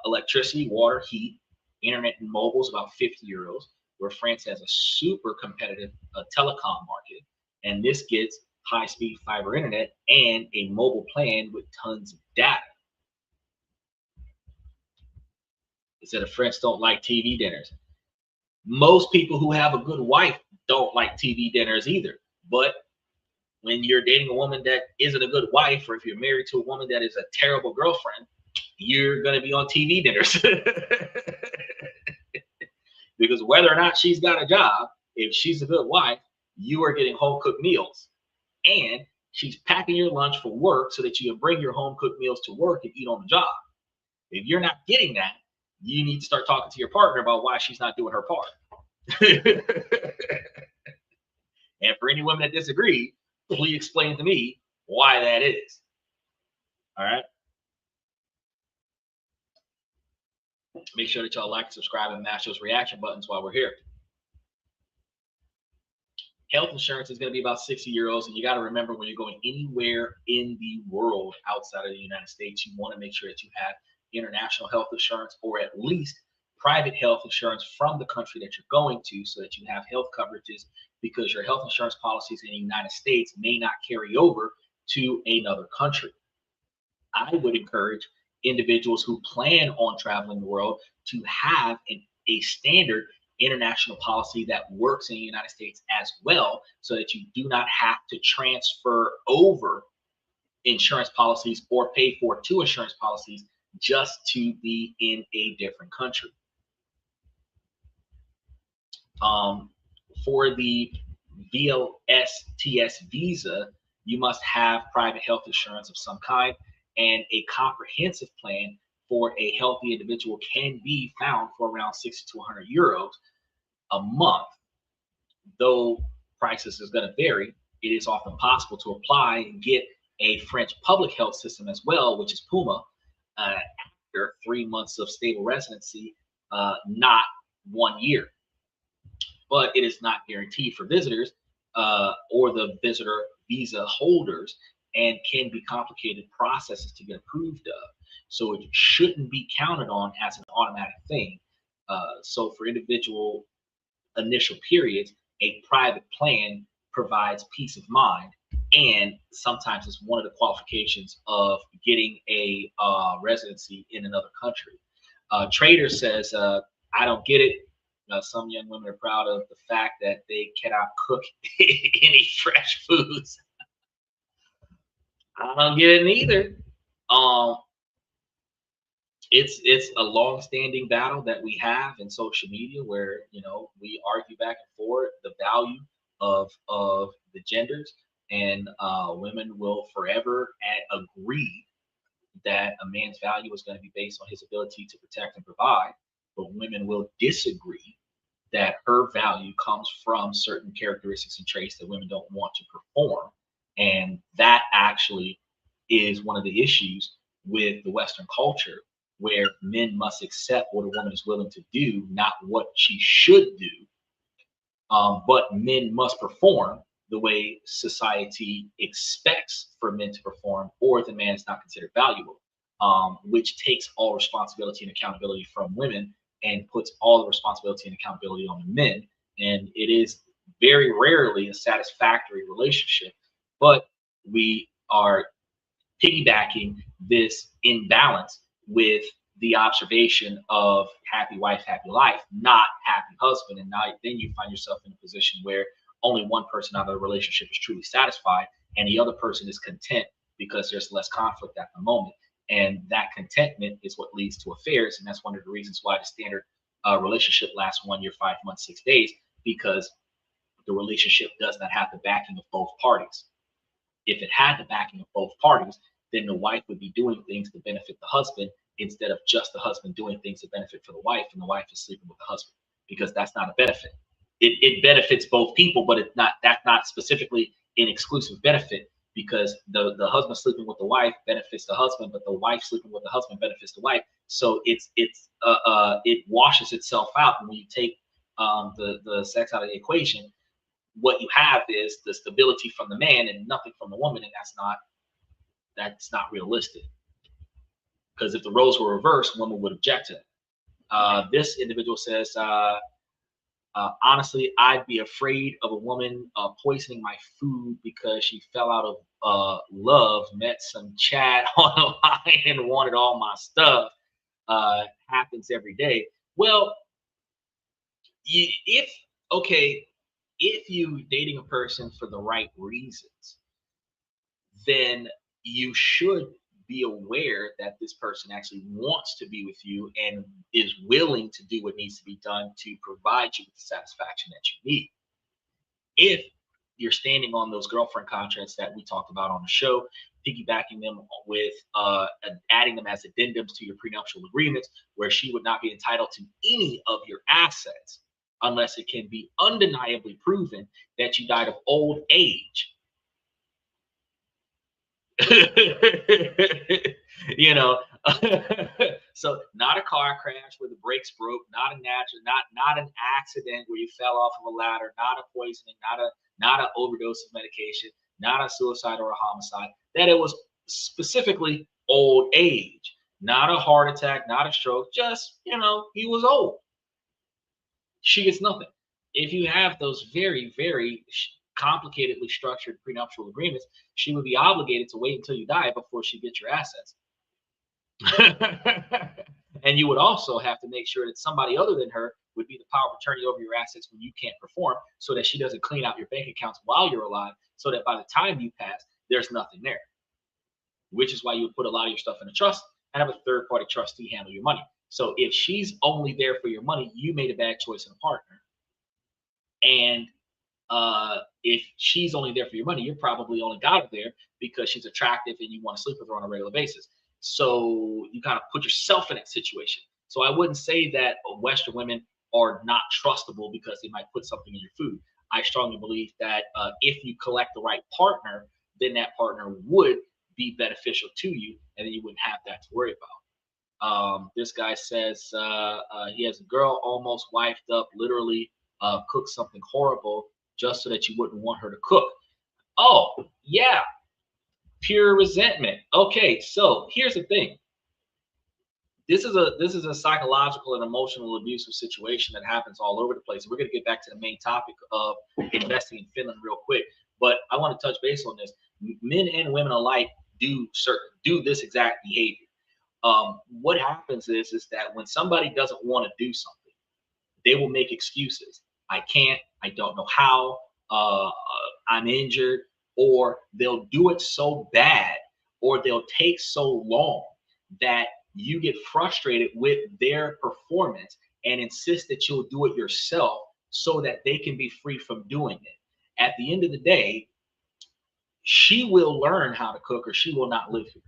electricity, water, heat, internet, and mobile is about 50 euros. Where France has a super competitive telecom market, and this gets high-speed fiber internet and a mobile plan with tons of data. It said the French don't like TV dinners. Most people who have a good wife don't like TV dinners either. But when you're dating a woman that isn't a good wife, or if you're married to a woman that is a terrible girlfriend, you're going to be on TV dinners. Because whether or not she's got a job, if she's a good wife, you are getting home cooked meals. And she's packing your lunch for work so that you can bring your home cooked meals to work and eat on the job. If you're not getting that, you need to start talking to your partner about why she's not doing her part. And for any women that disagree, please explain to me why that is. All right. Make sure that y'all like, subscribe, and mash those reaction buttons while we're here. Health insurance is going to be about 60 euros. And you got to remember, when you're going anywhere in the world outside of the United States, you want to make sure that you have international health insurance, or at least private health insurance from the country that you're going to, so that you have health coverages, because your health insurance policies in the United States may not carry over to another country. I would encourage individuals who plan on traveling the world to have a standard international policy that works in the United States as well, so that you do not have to transfer over insurance policies or pay for two insurance policies just to be in a different country. For the VLSTS visa, you must have private health insurance of some kind, and a comprehensive plan for a healthy individual can be found for around 60 to 100 euros a month. Though prices is going to vary, it is often possible to apply and get a French public health system as well, which is PUMA, after after 3 months of stable residency, not 1 year. But it is not guaranteed for visitors or the visitor visa holders, and can be complicated processes to get approved of. So it shouldn't be counted on as an automatic thing. So for individual initial periods, a private plan provides peace of mind. And sometimes it's one of the qualifications of getting a residency in another country. Trader says, I don't get it. Some young women are proud of the fact that they cannot cook any fresh foods. I don't get it either. Um, it's a long-standing battle that we have in social media, where we argue back and forth the value of the genders, and women will forever agree that a man's value is going to be based on his ability to protect and provide, but women will disagree that her value comes from certain characteristics and traits that women don't want to perform. And that actually is one of the issues with the Western culture, where men must accept what a woman is willing to do, not what she should do. But men must perform the way society expects for men to perform, or the man is not considered valuable, which takes all responsibility and accountability from women and puts all the responsibility and accountability on the men. And it is very rarely a satisfactory relationship, but we are piggybacking this imbalance with the observation of happy wife, happy life, not happy husband. And now then you find yourself in a position where only one person out of the relationship is truly satisfied, and the other person is content because there's less conflict at the moment. And that contentment is what leads to affairs. And that's one of the reasons why the standard relationship lasts 1 year, 5 months, 6 days, because the relationship does not have the backing of both parties. If it had the backing of both parties, then the wife would be doing things to benefit the husband, instead of just the husband doing things to benefit for the wife, and the wife is sleeping with the husband, because that's not a benefit. It benefits both people, but that's not specifically an exclusive benefit, because the husband sleeping with the wife benefits the husband, but the wife sleeping with the husband benefits the wife. So it washes itself out. And when you take the sex out of the equation, what you have is the stability from the man and nothing from the woman, and that's not realistic. Because if the roles were reversed, women would object to it. This individual says, honestly, I'd be afraid of a woman poisoning my food because she fell out of love, met some chat online, and wanted all my stuff. Happens every day. Well, if okay, if you dating a person for the right reasons, then you should be aware that this person actually wants to be with you and is willing to do what needs to be done to provide you with the satisfaction that you need. If you're standing on those girlfriend contracts that we talked about on the show, piggybacking them with adding them as addendums to your prenuptial agreements, where she would not be entitled to any of your assets unless it can be undeniably proven that you died of old age. you know so not a car crash where the brakes broke, not a natural, not an accident where you fell off of a ladder, not a poisoning, not an overdose of medication, not a suicide or a homicide, that it was specifically old age, not a heart attack, not a stroke, just he was old. She gets nothing. If you have those very, very complicatedly structured prenuptial agreements, she would be obligated to wait until you die before she gets your assets. And you would also have to make sure that somebody other than her would be the power of attorney over your assets when you can't perform, so that she doesn't clean out your bank accounts while you're alive, so that by the time you pass, there's nothing there. Which is why you would put a lot of your stuff in a trust and have a third-party trustee handle your money. So if she's only there for your money, you made a bad choice in a partner. And if she's only there for your money, you're probably only got her there because she's attractive and you want to sleep with her on a regular basis. So you kind of put yourself in that situation. So I wouldn't say that Western women are not trustable because they might put something in your food. I strongly believe that if you collect the right partner, then that partner would be beneficial to you, and then you wouldn't have that to worry about. This guy says he has a girl almost wifed up, literally cooked something horrible just so that you wouldn't want her to cook. Oh, yeah, pure resentment. Okay, so here's the thing. This is a psychological and emotional abusive situation that happens all over the place. We're going to get back to the main topic of investing in Finland real quick, but I want to touch base on this. Men and women alike do this exact behavior. What happens is that when somebody doesn't want to do something, they will make excuses. I can't. I don't know how. I'm injured, or they'll do it so bad, or they'll take so long that you get frustrated with their performance and insist that you'll do it yourself so that they can be free from doing it. At the end of the day, she will learn how to cook or she will not live here.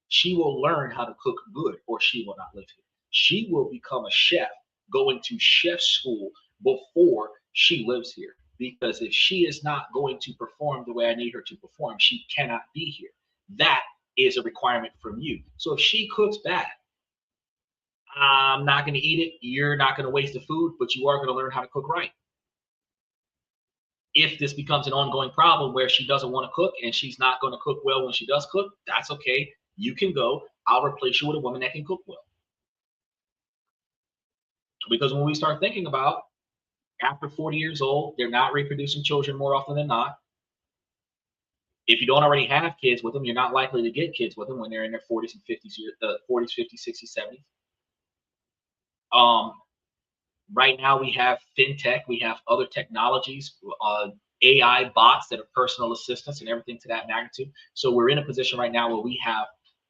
She will learn how to cook good or she will not live here. She will become a chef, going to chef school before she lives here. Because if she is not going to perform the way I need her to perform, she cannot be here. That is a requirement from you. So if she cooks bad, I'm not going to eat it. You're not going to waste the food, but you are going to learn how to cook right. If this becomes an ongoing problem where she doesn't want to cook and she's not going to cook well when she does cook, that's okay. You can go. I'll replace you with a woman that can cook well. Because when we start thinking about after 40 years old, they're not reproducing children more often than not. If you don't already have kids with them, you're not likely to get kids with them when they're in their 40s and 50s, 40s, 50s, 60s, 70s. Um, Right now, we have fintech, we have other technologies, AI bots that are personal assistants and everything to that magnitude. So we're in a position right now where we have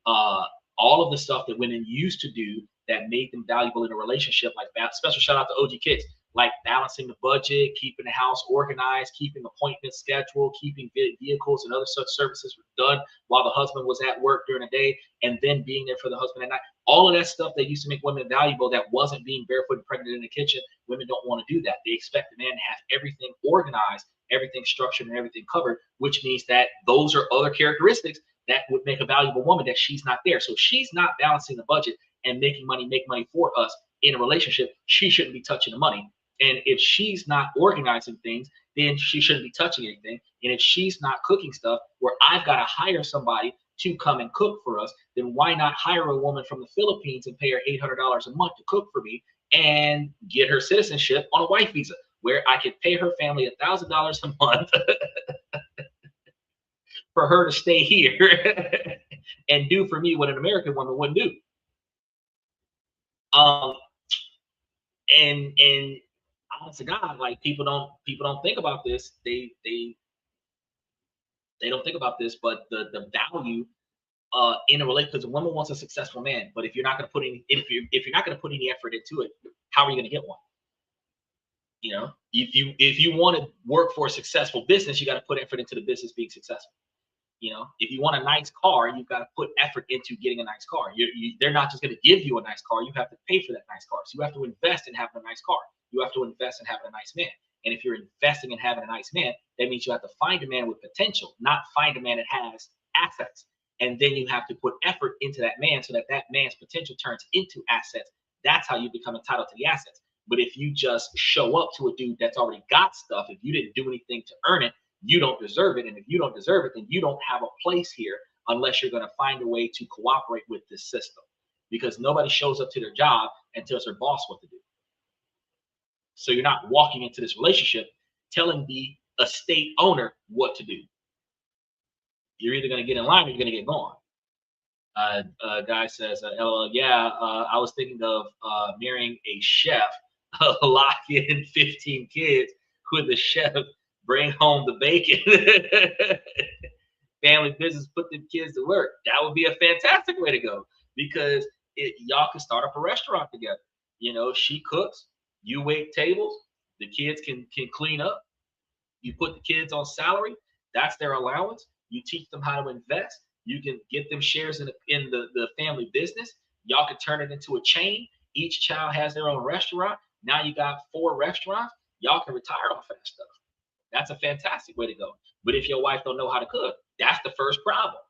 uh, all of the stuff that women used to do that made them valuable in a relationship, like that. Special shout out to OG Kids, like balancing the budget, keeping the house organized, keeping appointments scheduled, keeping vehicles and other such services done while the husband was at work during the day, and then being there for the husband at night. All of that stuff that used to make women valuable that wasn't being barefoot and pregnant in the kitchen, women don't want to do that. They expect the man to have everything organized, everything structured, and everything covered, which means that those are other characteristics that would make a valuable woman that she's not there. So she's not balancing the budget and making money, make money for us in a relationship. She shouldn't be touching the money. And if she's not organizing things, then she shouldn't be touching anything. And if she's not cooking stuff where I've got to hire somebody to come and cook for us, then why not hire a woman from the Philippines and pay her $800 a month to cook for me and get her citizenship on a wife visa, where I could pay her family $1,000 a month for her to stay here and do for me what an American woman wouldn't do. Um, and honest to God, like people don't think about this. They don't think about this, but the value in a relationship, because a woman wants a successful man. But if you're not going to put any if you're not going to put any effort into it, how are you going to get one? You know, if you want to work for a successful business, you got to put effort into the business being successful. You know, if you want a nice car, you've got to put effort into getting a nice car. They're not just going to give you a nice car. You have to pay for that nice car. So you have to invest in having a nice car. You have to invest in having a nice man. And if you're investing in having a nice man, that means you have to find a man with potential, not find a man that has assets. And then you have to put effort into that man so that that man's potential turns into assets. That's how you become entitled to the assets. But if you just show up to a dude that's already got stuff, if you didn't do anything to earn it, you don't deserve it. And if you don't deserve it, then you don't have a place here unless you're going to find a way to cooperate with this system. Because nobody shows up to their job and tells their boss what to do. So you're not walking into this relationship telling the estate owner what to do. You're either going to get in line or you're going to get gone. Guy says, LOL, yeah, I was thinking of marrying a chef, lock in 15 kids with the chef, bring home the bacon. Family business, put them kids to work. That would be a fantastic way to go, because y'all can start up a restaurant together. You know, she cooks, you wait tables, the kids can clean up. You put the kids on salary, that's their allowance. You teach them how to invest. You can get them shares in the family business. Y'all can turn it into a chain. Each child has their own restaurant. Now you got 4 restaurants. Y'all can retire off of that stuff. That's a fantastic way to go. But if your wife don't know how to cook, that's the first problem.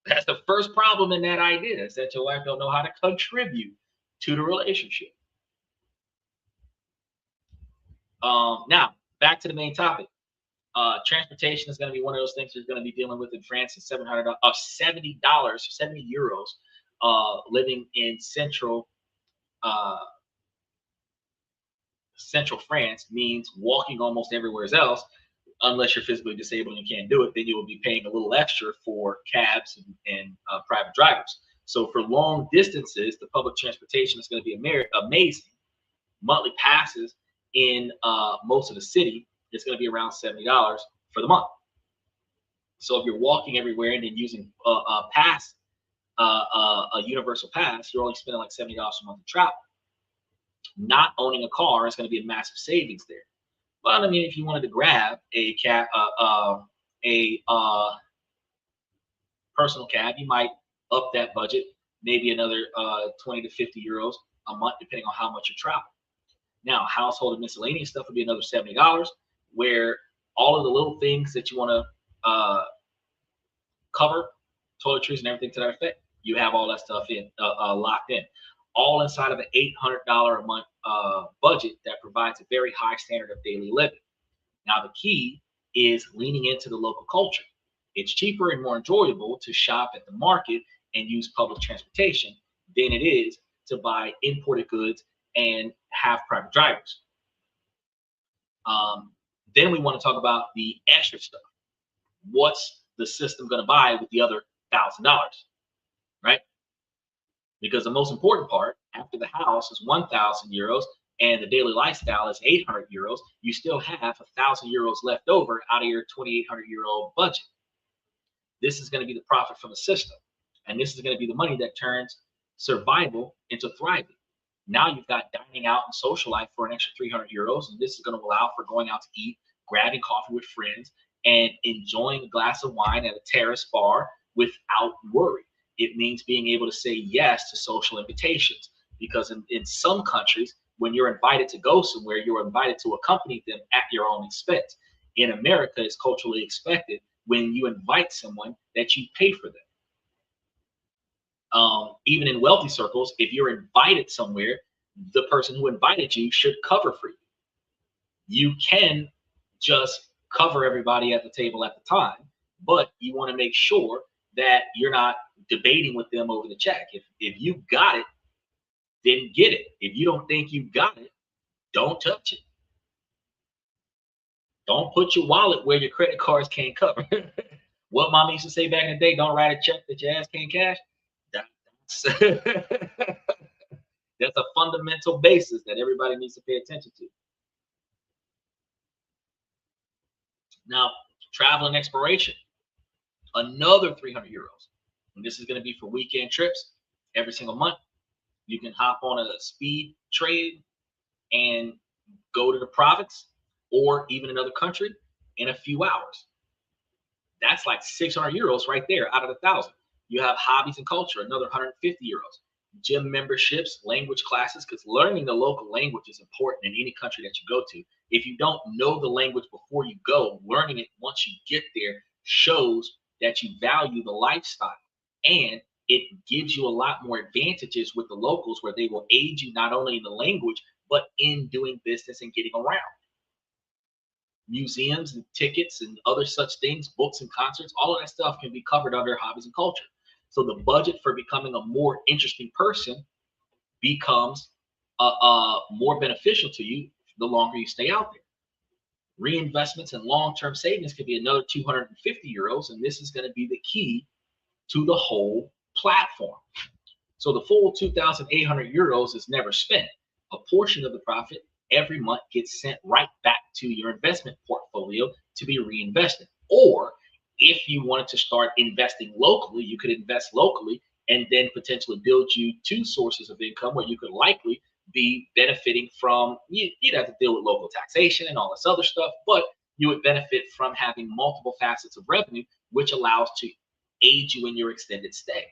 That's the first problem in that idea, is that your wife don't know how to contribute to the relationship. Now, back to the main topic. Transportation is going to be one of those things you're going to be dealing with in France. Is $70, 70 euros, living in uh, central France means walking almost everywhere else, unless you're physically disabled and you can't do it. Then you will be paying a little extra for cabs and private drivers. So for long distances, the public transportation is going to be amazing. Monthly passes in most of the city, it's going to be around $70 for the month. So if you're walking everywhere and then using a universal pass, you're only spending like $70 a month to travel. Not owning a car is going to be a massive savings there. But I mean, if you wanted to grab a personal cab, you might up that budget, maybe another 20 to 50 euros a month, depending on how much you travel. Now, household and miscellaneous stuff would be another $70, where all of the little things that you want to cover, toiletries and everything to that effect, you have all that stuff locked in, all inside of an $800 a month budget that provides a very high standard of daily living. Now, the key is leaning into the local culture. It's cheaper and more enjoyable to shop at the market and use public transportation than it is to buy imported goods and have private drivers. Then we want to talk about the extra stuff. What's the system going to buy with the other $1,000, right? Because the most important part, after the house is 1,000 euros and the daily lifestyle is 800 euros, you still have 1,000 euros left over out of your 2,800-euro budget. This is going to be the profit from the system. And this is going to be the money that turns survival into thriving. Now you've got dining out and social life for an extra 300 euros. And this is going to allow for going out to eat, grabbing coffee with friends, and enjoying a glass of wine at a terrace bar without worry. It means being able to say yes to social invitations. Because in some countries, when you're invited to go somewhere, you're invited to accompany them at your own expense. In America, it's culturally expected when you invite someone that you pay for them. Even in wealthy circles, if you're invited somewhere, the person who invited you should cover for you. You can just cover everybody at the table at the time, but you want to make sure that you're not debating with them over the check. If you got it, then get it. If you don't think you got it, don't touch it. Don't put your wallet where your credit cards can't cover. What mama used to say back in the day, don't write a check that your ass can't cash. That's, that's a fundamental basis that everybody needs to pay attention to. Now, travel and exploration, another 300 euros. And this is going to be for weekend trips every single month. You can hop on a speed trade and go to the province or even another country in a few hours. That's like 600 euros right there out of the 1,000. You have hobbies and culture, another 150 euros. Gym memberships, language classes, because learning the local language is important in any country that you go to. If you don't know the language before you go, learning it once you get there shows that you value the lifestyle. And it gives you a lot more advantages with the locals where they will aid you not only in the language, but in doing business and getting around. Museums and tickets and other such things, books and concerts, all of that stuff can be covered under hobbies and culture. So the budget for becoming a more interesting person becomes more beneficial to you the longer you stay out there. Reinvestments and long-term savings could be another 250 euros, and this is going to be the key to the whole platform. So the full 2,800 euros is never spent. A portion of the profit every month gets sent right back to your investment portfolio to be reinvested. Or if you wanted to start investing locally, you could invest locally and then potentially build you two sources of income where you could likely be benefiting from, you'd have to deal with local taxation and all this other stuff, but you would benefit from having multiple facets of revenue, which allows to aid you in your extended stay.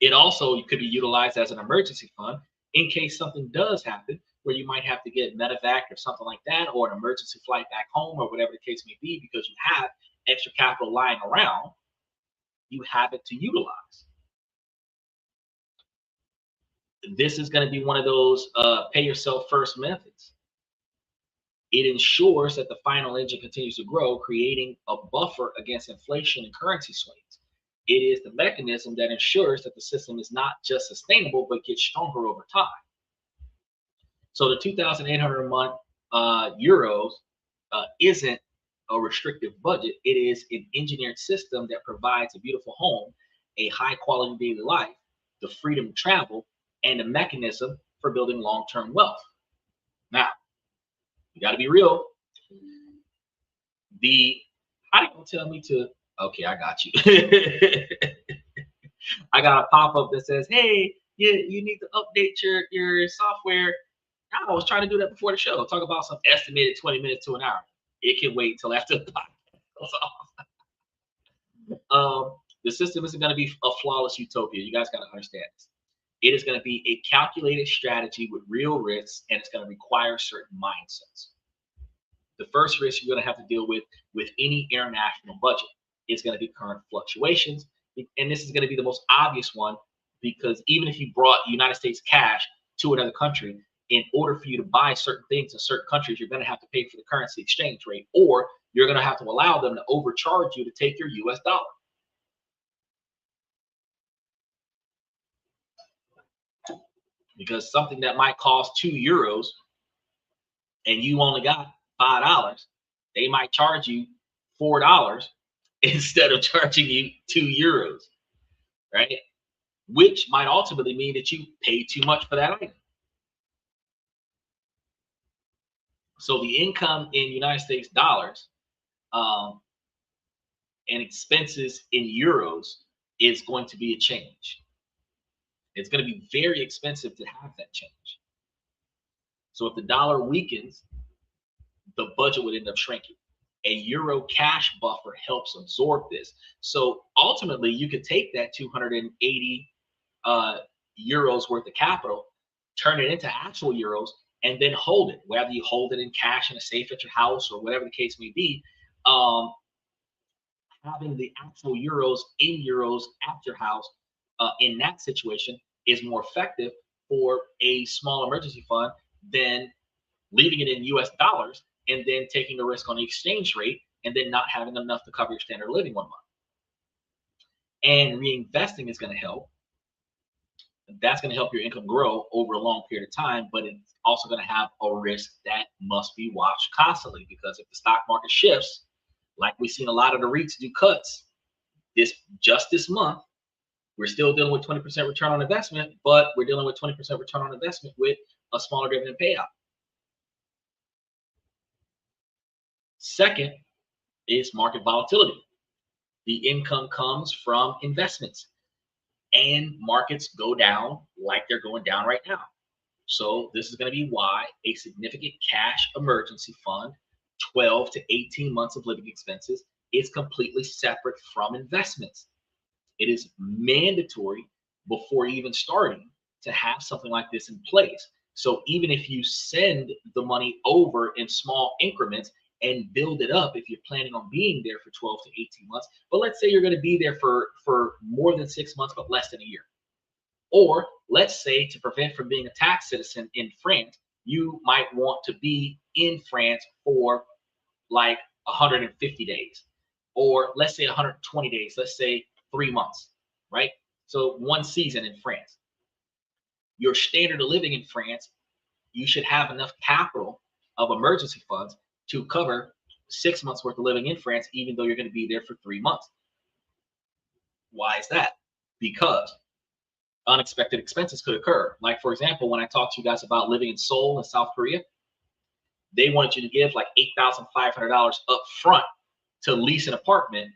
It also could be utilized as an emergency fund in case something does happen where you might have to get medevac or something like that, or an emergency flight back home or whatever the case may be, because you have extra capital lying around. you have it to utilize. This is going to be one of those pay yourself first methods. It ensures that the final engine continues to grow, creating a buffer against inflation and currency swings. It is the mechanism that ensures that the system is not just sustainable, but gets stronger over time. So the 2,800 a month euros isn't a restrictive budget. It is an engineered system that provides a beautiful home, a high quality daily life, the freedom to travel, and a mechanism for building long-term wealth. Now, you got to be real. How do you tell me to? Okay, I got you. I got a pop up that says, "Hey, you need to update your software." I was trying to do that before the show. Talk about some estimated 20 minutes to an hour. It can wait till after the podcast goes off. The system isn't going to be a flawless utopia. You guys got to understand this. It is going to be a calculated strategy with real risks, and it's going to require certain mindsets. The first risk you're going to have to deal with any international budget is going to be current fluctuations. And this is going to be the most obvious one, because even if you brought United States cash to another country, in order for you to buy certain things in certain countries, you're going to have to pay for the currency exchange rate, or you're going to have to allow them to overcharge you to take your US dollar. Because something that might cost €2 and you only got $5, they might charge you $4 instead of charging you €2, right? Which might ultimately mean that you pay too much for that item. So the income in United States dollars and expenses in euros is going to be a change. It's going to be very expensive to have that change. So if the dollar weakens, the budget would end up shrinking. A euro cash buffer helps absorb this. So ultimately, you could take that 280 euros worth of capital, turn it into actual euros, and then hold it, whether you hold it in cash in a safe at your house or whatever the case may be. Having the actual euros in euros at your house in that situation is more effective for a small emergency fund than leaving it in US dollars and then taking the risk on the exchange rate and then not having enough to cover your standard of living 1 month. And reinvesting is going to help. That's going to help your income grow over a long period of time, but it's also going to have a risk that must be watched constantly, because if the stock market shifts, like we've seen a lot of the REITs do cuts this month, we're still dealing with 20% return on investment, but we're dealing with 20% return on investment with a smaller dividend payout. Second is market volatility. The income comes from investments, and markets go down like they're going down right now. So this is going to be why a significant cash emergency fund, 12 to 18 months of living expenses, is completely separate from investments. It is mandatory before even starting to have something like this in place. So even if you send the money over in small increments and build it up, if you're planning on being there for 12 to 18 months, but let's say you're going to be there for more than 6 months, but less than a year. Or let's say, to prevent from being a tax citizen in France, you might want to be in France for like 150 days, or let's say 120 days, let's say 3 months, right? So 1 season in France. Your standard of living in France, you should have enough capital of emergency funds to cover 6 months worth of living in France, even though you're going to be there for 3 months. Why is that? Because unexpected expenses could occur. Like, for example, when I talked to you guys about living in Seoul in South Korea, they wanted you to give like $8,500 up front to lease an apartment,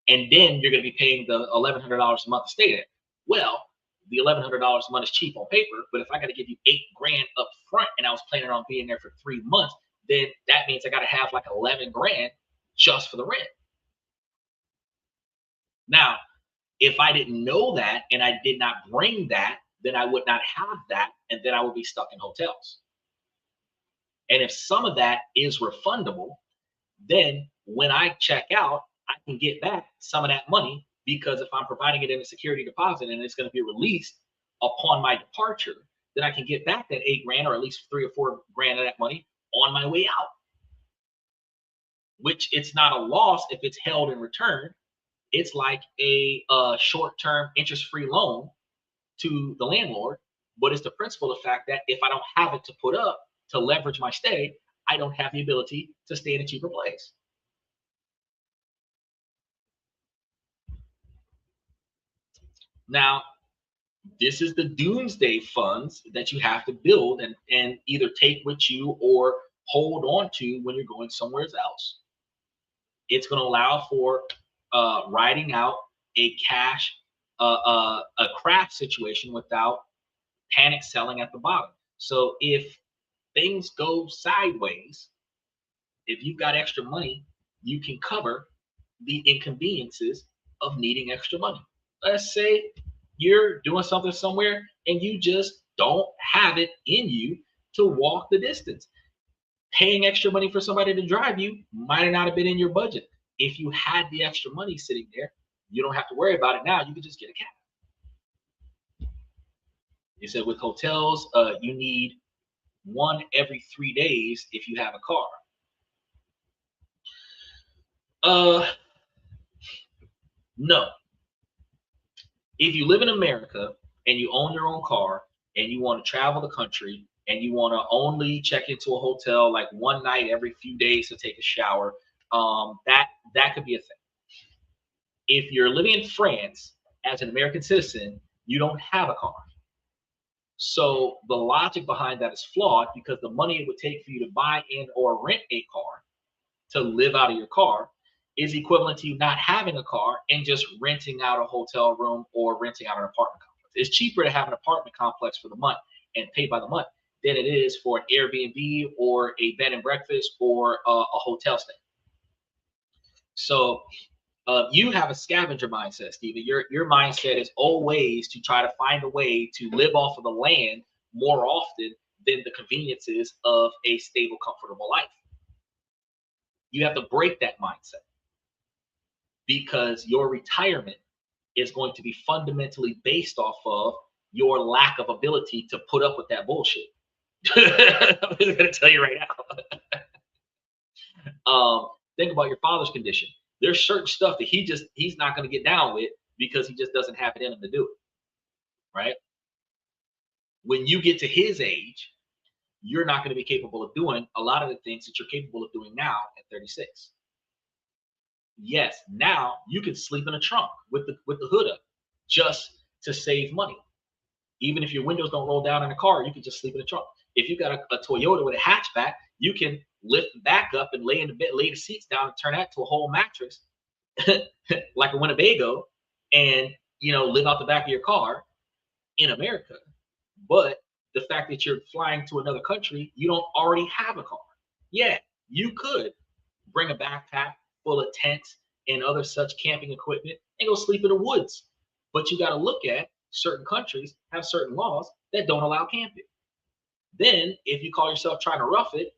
and then you're going to be paying the $1,100 a month to stay there. Well, the $1,100 a month is cheap on paper, but if I got to give you $8,000 up front and I was planning on being there for 3 months, then that means I got to have like $11,000 just for the rent. Now, if I didn't know that and I did not bring that, then I would not have that, and then I would be stuck in hotels. And if some of that is refundable, then when I check out, I can get back some of that money because if I'm providing it in a security deposit and it's going to be released upon my departure, then I can get back that 8 grand or at least 3 or 4 grand of that money on my way out, which it's not a loss if it's held in return. It's like a short-term interest-free loan to the landlord, but it's the principle of the fact that if I don't have it to put up to leverage my stay, I don't have the ability to stay in a cheaper place. Now, this is the doomsday funds that you have to build and either take with you or hold on to when you're going somewhere else. It's going to allow for riding out a crash situation without panic selling at the bottom. So if things go sideways, if you've got extra money, you can cover the inconveniences of needing extra money. Let's say you're doing something somewhere and you just don't have it in you to walk the distance. Paying extra money for somebody to drive you might not have been in your budget. If you had the extra money sitting there, you don't have to worry about it now. You can just get a cab. You said with hotels, you need one every 3 days if you have a car. No. If you live in America and you own your own car and you want to travel the country and you want to only check into a hotel like one night every few days to take a shower, that could be a thing. If you're living in France as an American citizen, you don't have a car. So the logic behind that is flawed because the money it would take for you to buy in or rent a car to live out of your car is equivalent to you not having a car and just renting out a hotel room or renting out an apartment complex. It's cheaper to have an apartment complex for the month and pay by the month than it is for an Airbnb or a bed and breakfast or a hotel stay. So you have a scavenger mindset, Stephen. Your mindset is always to try to find a way to live off of the land more often than the conveniences of a stable, comfortable life. You have to break that mindset because your retirement is going to be fundamentally based off of your lack of ability to put up with that bullshit. I'm just gonna tell you right now. Think about your father's condition. There's certain stuff that he's not gonna get down with because he just doesn't have it in him to do it. Right? When you get to his age, you're not gonna be capable of doing a lot of the things that you're capable of doing now at 36. Yes, now you can sleep in a trunk with the hood up just to save money. Even if your windows don't roll down in the car, you can just sleep in the trunk. If you got a Toyota with a hatchback, you can lift the back up and lay in the bed, lay the seats down, and turn that to a whole mattress, like a Winnebago, and live out the back of your car in America. But the fact that you're flying to another country, you don't already have a car. Yeah, you could bring a backpack full of tents and other such camping equipment and go sleep in the woods. But you got to look at certain countries have certain laws that don't allow camping. Then, if you call yourself trying to rough it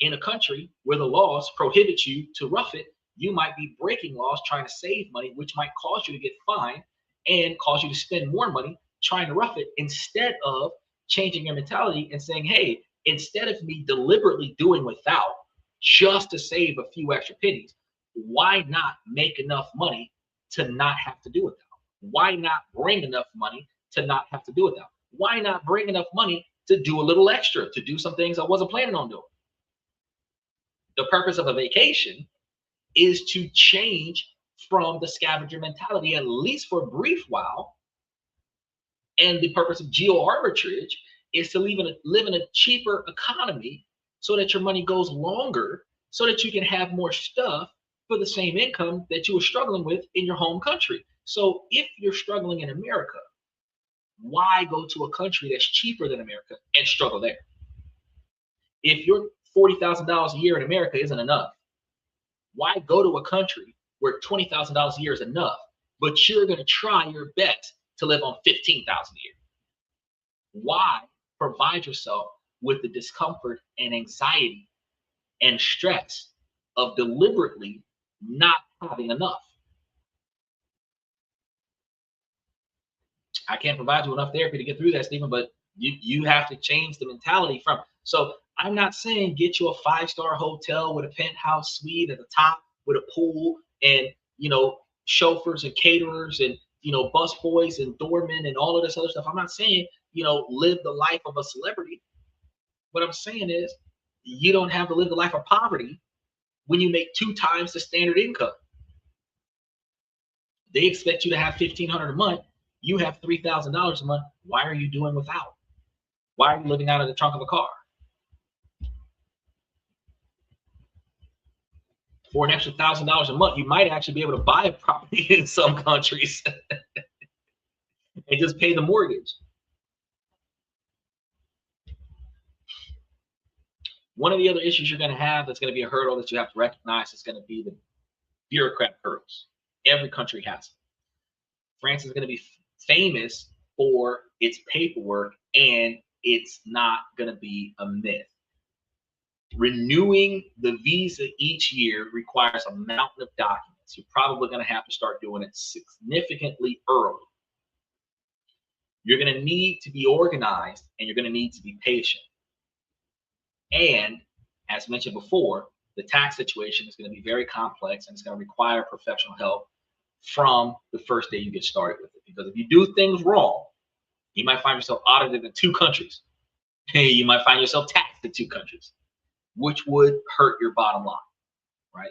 in a country where the laws prohibit you to rough it, you might be breaking laws trying to save money, which might cause you to get fined and cause you to spend more money trying to rough it instead of changing your mentality and saying, hey, instead of me deliberately doing without just to save a few extra pennies, why not make enough money to not have to do without? Why not bring enough money to not have to do without? Why not bring enough money to do a little extra, to do some things I wasn't planning on doing? The purpose of a vacation is to change from the scavenger mentality, at least for a brief while. And the purpose of geo arbitrage is to live in a cheaper economy so that your money goes longer, so that you can have more stuff for the same income that you were struggling with in your home country. So if you're struggling in America, why go to a country that's cheaper than America and struggle there? If your $40,000 a year in America isn't enough, why go to a country where $20,000 a year is enough, but you're going to try your best to live on $15,000 a year? Why provide yourself with the discomfort and anxiety and stress of deliberately not having enough? I can't provide you enough therapy to get through that, Stephen, but you have to change the mentality from. So I'm not saying get you a 5-star hotel with a penthouse suite at the top with a pool and, chauffeurs and caterers and, bus boys and doormen and all of this other stuff. I'm not saying, live the life of a celebrity. What I'm saying is you don't have to live the life of poverty when you make 2 times the standard income. They expect you to have $1,500 a month. You have $3,000 a month. Why are you doing without? Why are you living out of the trunk of a car? For an extra $1,000 a month, you might actually be able to buy a property in some countries and just pay the mortgage. One of the other issues you're going to have that's going to be a hurdle that you have to recognize is going to be the bureaucrat hurdles. Every country has it. France is going to be famous for its paperwork, and it's not going to be a myth. Renewing the visa each year requires a mountain of documents. You're probably going to have to start doing it significantly early. You're going to need to be organized, and you're going to need to be patient. And as mentioned before, the tax situation is going to be very complex, and it's going to require professional help from the first day you get started with it. Because if you do things wrong, you might find yourself audited in 2 countries. You might find yourself taxed in 2 countries, which would hurt your bottom line, right?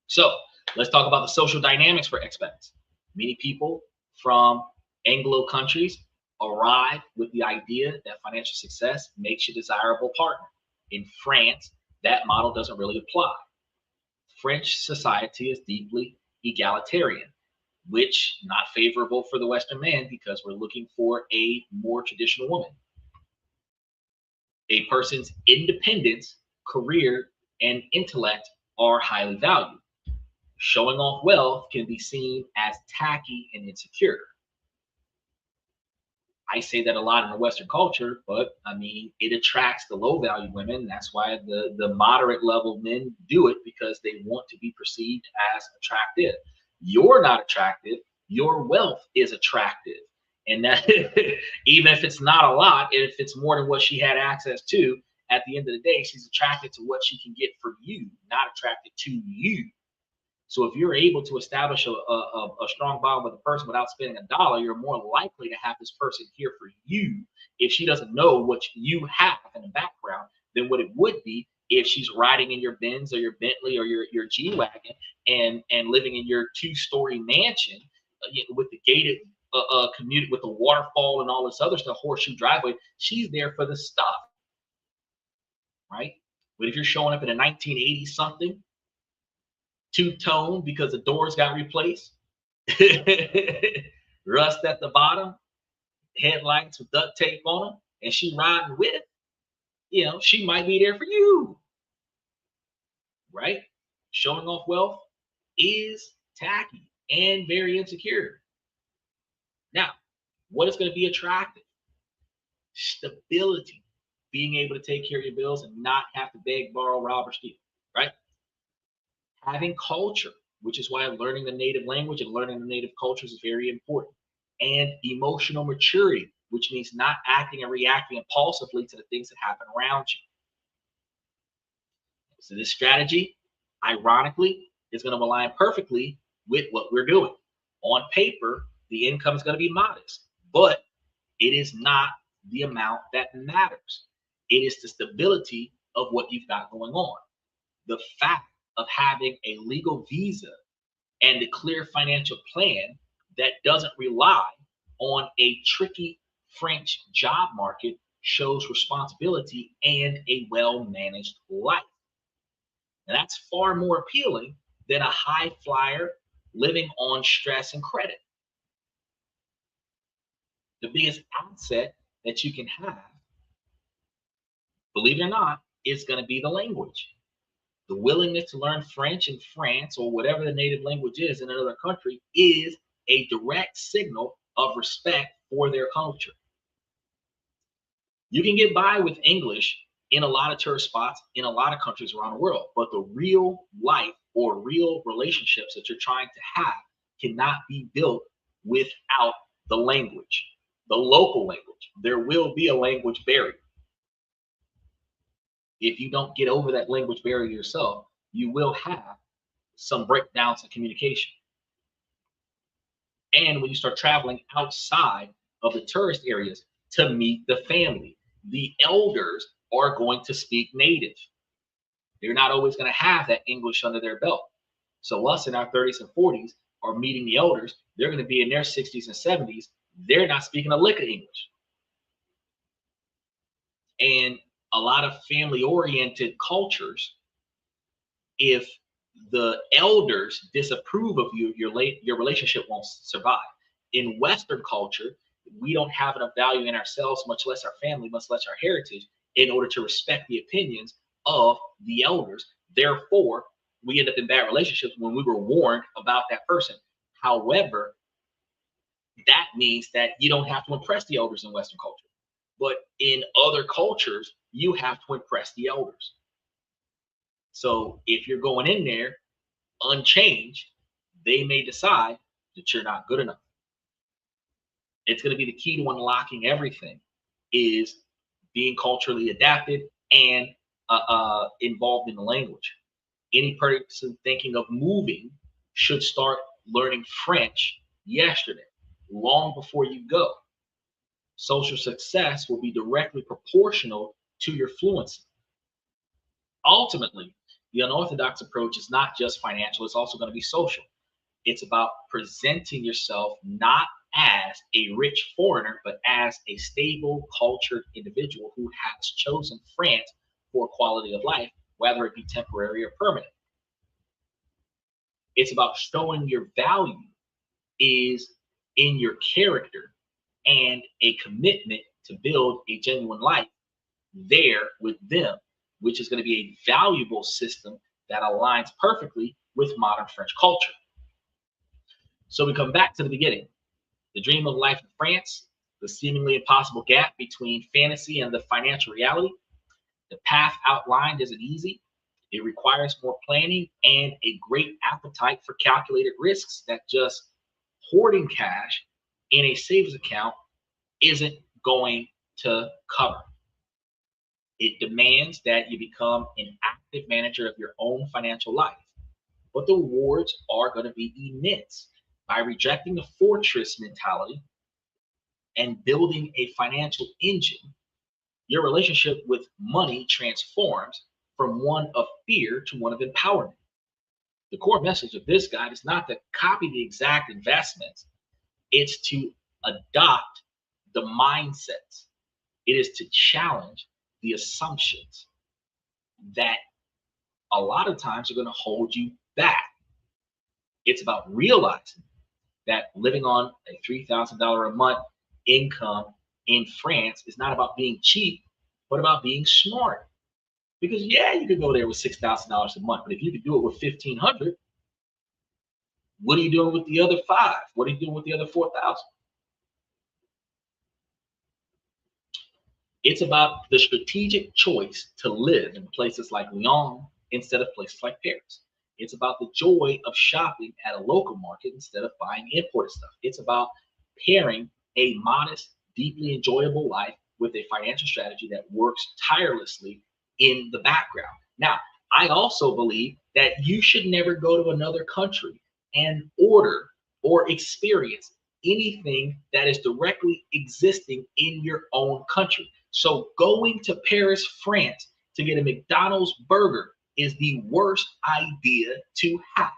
So let's talk about the social dynamics for expats. Many people from Anglo countries arrive with the idea that financial success makes you a desirable partner. In France, that model doesn't really apply. French society is deeply egalitarian, which not favorable for the Western man because we're looking for a more traditional woman. A person's independence, career, and intellect are highly valued. Showing off wealth can be seen as tacky and insecure. I say that a lot in the Western culture, but I mean, it attracts the low value women. That's why the moderate level men do it, because they want to be perceived as attractive. You're not attractive. Your wealth is attractive. And that even if it's not a lot, if it's more than what she had access to, at the end of the day, she's attracted to what she can get from you, not attracted to you. So if you're able to establish a strong bond with a person without spending a dollar, you're more likely to have this person here for you if she doesn't know what you have in the background than what it would be if she's riding in your Benz or your Bentley or your G-Wagon and living in your 2-story mansion with the gated commute with the waterfall and all this other stuff, horseshoe driveway. She's there for the stuff, right? But if you're showing up in a 1980 something, 2-tone because the doors got replaced, rust at the bottom, headlights with duct tape on them, and she riding with, she might be there for you, right? Showing off wealth is tacky and very insecure. Now, what is going to be attractive? Stability, being able to take care of your bills and not have to beg, borrow, rob, or steal, right? Having culture, which is why learning the native language and learning the native cultures is very important. And emotional maturity, which means not acting and reacting impulsively to the things that happen around you. So this strategy, ironically, is going to align perfectly with what we're doing. On paper, the income is going to be modest, but it is not the amount that matters. It is the stability of what you've got going on. The fact of having a legal visa and a clear financial plan that doesn't rely on a tricky French job market shows responsibility and a well-managed life. And that's far more appealing than a high flyer living on stress and credit. The biggest asset that you can have, believe it or not, is going to be the language. The willingness to learn French in France or whatever the native language is in another country is a direct signal of respect for their culture. You can get by with English in a lot of tourist spots in a lot of countries around the world, but the real life or real relationships that you're trying to have cannot be built without the language, the local language. There will be a language barrier. If you don't get over that language barrier yourself, you will have some breakdowns in communication. And when you start traveling outside of the tourist areas to meet the family, the elders are going to speak native. They're not always going to have that English under their belt. So us in our 30s and 40s are meeting the elders. They're going to be in their 60s and 70s. They're not speaking a lick of English. And a lot of family-oriented cultures, if the elders disapprove of you, your relationship won't survive. In Western culture, we don't have enough value in ourselves, much less our family, much less our heritage, in order to respect the opinions of the elders. Therefore, we end up in bad relationships when we were warned about that person. However, that means that you don't have to impress the elders in Western culture. But in other cultures, you have to impress the elders. So if you're going in there unchanged, they may decide that you're not good enough. It's going to be the key to unlocking everything, is being culturally adapted and involved in the language. Any person thinking of moving should start learning French yesterday, long before you go. Social success will be directly proportional to your fluency. Ultimately, the unorthodox approach is not just financial, it's also going to be social. It's about presenting yourself not as a rich foreigner, but as a stable, cultured individual who has chosen France for quality of life, whether it be temporary or permanent. It's about showing your value is in your character and a commitment to build a genuine life there with them, which is going to be a valuable system that aligns perfectly with modern French culture. So we come back to the beginning. The dream of life in France, the seemingly impossible gap between fantasy and the financial reality. The path outlined isn't easy. It requires more planning and a great appetite for calculated risks that just hoarding cash in a savings account isn't going to cover. It demands that you become an active manager of your own financial life. But the rewards are going to be immense. By rejecting the fortress mentality and building a financial engine, your relationship with money transforms from one of fear to one of empowerment. The core message of this guide is not to copy the exact investments, it's to adopt the mindsets. It is to challenge the assumptions that a lot of times are going to hold you back. It's about realizing that living on a $3,000 a month income in France is not about being cheap, but about being smart. Because yeah, you could go there with $6,000 a month, but if you could do it with $1,500, what are you doing with the other five? What are you doing with the other 4,000? It's about the strategic choice to live in places like Lyon instead of places like Paris. It's about the joy of shopping at a local market instead of buying imported stuff. It's about pairing a modest, deeply enjoyable life with a financial strategy that works tirelessly in the background. Now, I also believe that you should never go to another country and order or experience anything that is directly existing in your own country. So going to Paris, France to get a McDonald's burger is the worst idea to have.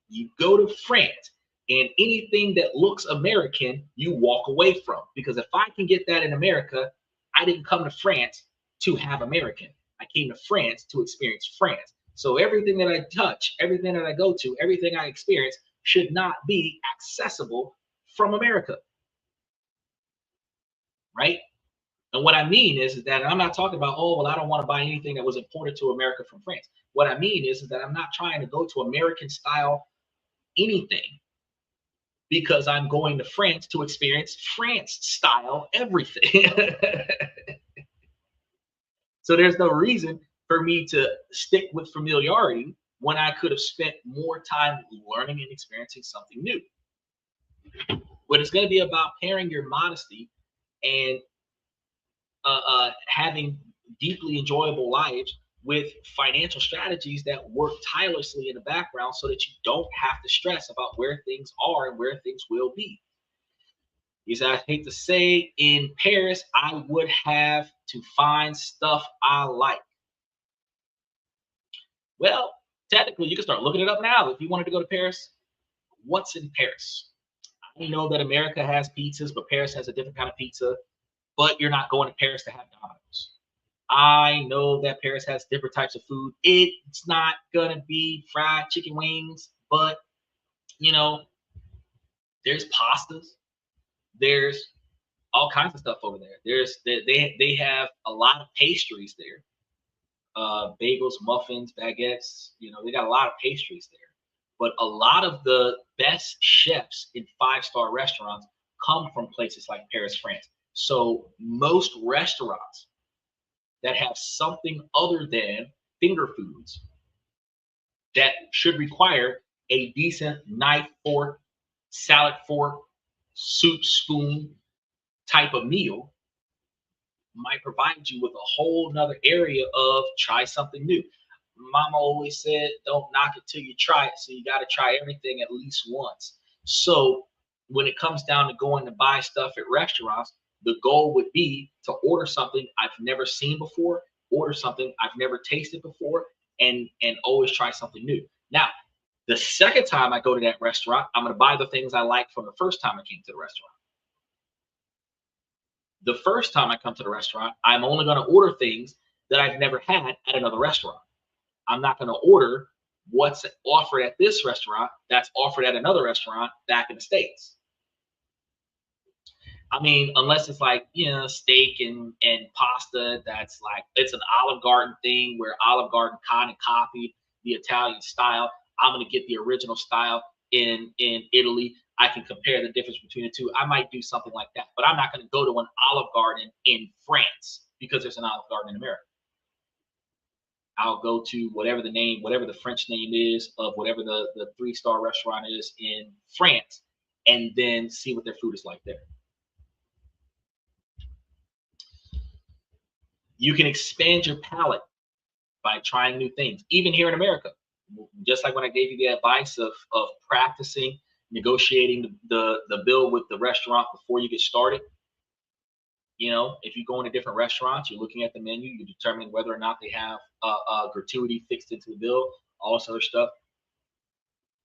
You go to France and anything that looks American, you walk away from. Because if I can get that in America, I didn't come to France to have American. I came to France to experience France. So everything that I touch, everything that I go to, everything I experience should not be accessible from America. Right? And what I mean is that I'm not talking about, oh, well, I don't want to buy anything that was imported to America from France. What I mean is that I'm not trying to go to American style anything because I'm going to France to experience France style everything. So there's no reason for me to stick with familiarity when I could have spent more time learning and experiencing something new. But it's going to be about pairing your modesty and having deeply enjoyable lives with financial strategies that work tirelessly in the background so that you don't have to stress about where things are and where things will be. Because I hate to say, in Paris, I would have to find stuff I like. Well, technically, you can start looking it up now. If you wanted to go to Paris, what's in Paris? I know that America has pizzas, but Paris has a different kind of pizza. But you're not going to Paris to have Domino's. I know that Paris has different types of food. It's not gonna be fried chicken wings, but you know, there's pastas, there's all kinds of stuff over there. They have a lot of pastries there, bagels, muffins, baguettes. You know, they got a lot of pastries there. But a lot of the best chefs in five-star restaurants come from places like Paris, France. So most restaurants that have something other than finger foods that should require a decent knife, fork, salad fork, soup spoon type of meal might provide you with a whole nother area of try something new. Mama always said, don't knock it till you try it. So you got to try everything at least once. So when it comes down to going to buy stuff at restaurants, the goal would be to order something I've never seen before, order something I've never tasted before, and always try something new. Now, the second time I go to that restaurant, I'm going to buy the things I like from the first time I came to the restaurant. The first time I come to the restaurant, I'm only going to order things that I've never had at another restaurant. I'm not going to order what's offered at this restaurant that's offered at another restaurant back in the States. I mean, unless it's like, you know, steak and pasta, that's like, it's an Olive Garden thing where Olive Garden kind of copied the Italian style. I'm going to get the original style in Italy. I can compare the difference between the two. I might do something like that, but I'm not going to go to an Olive Garden in France because there's an Olive Garden in America. I'll go to whatever the name, whatever the French name is of whatever the three-star restaurant is in France, and then see what their food is like there. You can expand your palate by trying new things, even here in America. Just like when I gave you the advice of practicing negotiating the bill with the restaurant before you get started. You know, if you go into different restaurants, you're looking at the menu, you're determining whether or not they have gratuity fixed into the bill, all this other stuff.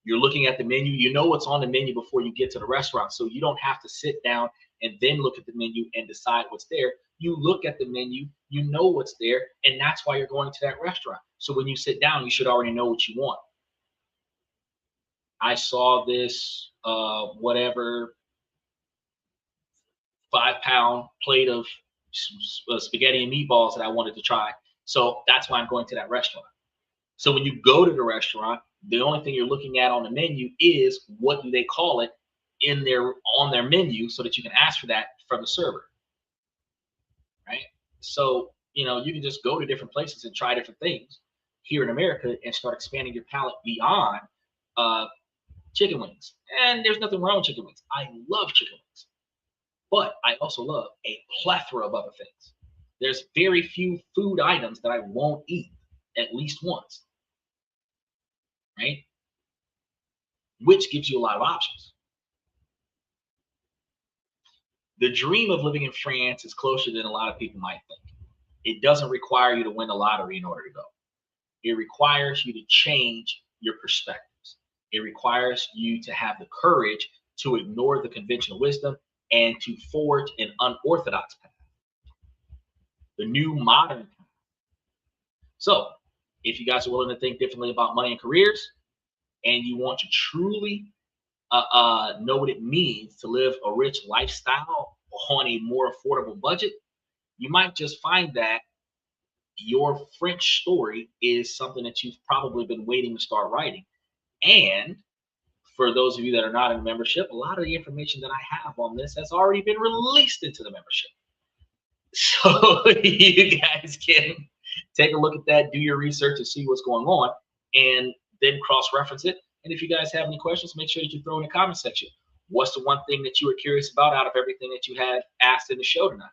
You're looking at the menu, you know what's on the menu before you get to the restaurant. So you don't have to sit down and then look at the menu and decide what's there. You look at the menu, you know what's there, and that's why you're going to that restaurant. So when you sit down, you should already know what you want. I saw this whatever 5-pound plate of spaghetti and meatballs that I wanted to try. So that's why I'm going to that restaurant. So when you go to the restaurant, the only thing you're looking at on the menu is what do they call it on their menu so that you can ask for that from the server. Right? So, you know, you can just go to different places and try different things here in America and start expanding your palate beyond chicken wings. And there's nothing wrong with chicken wings. I love chicken wings. But I also love a plethora of other things. There's very few food items that I won't eat at least once. Right? Which gives you a lot of options. The dream of living in France is closer than a lot of people might think. It doesn't require you to win the lottery in order to go. It requires you to change your perspectives. It requires you to have the courage to ignore the conventional wisdom and to forge an unorthodox path, the new modern path. So, if you guys are willing to think differently about money and careers, and you want to truly know what it means to live a rich lifestyle on a more affordable budget, you might just find that your French story is something that you've probably been waiting to start writing. And for those of you that are not in membership, a lot of the information that I have on this has already been released into the membership. So you guys can take a look at that, do your research and see what's going on, and then cross-reference it. And if you guys have any questions, make sure that you throw in the comment section. What's the one thing that you were curious about out of everything that you had asked in the show tonight?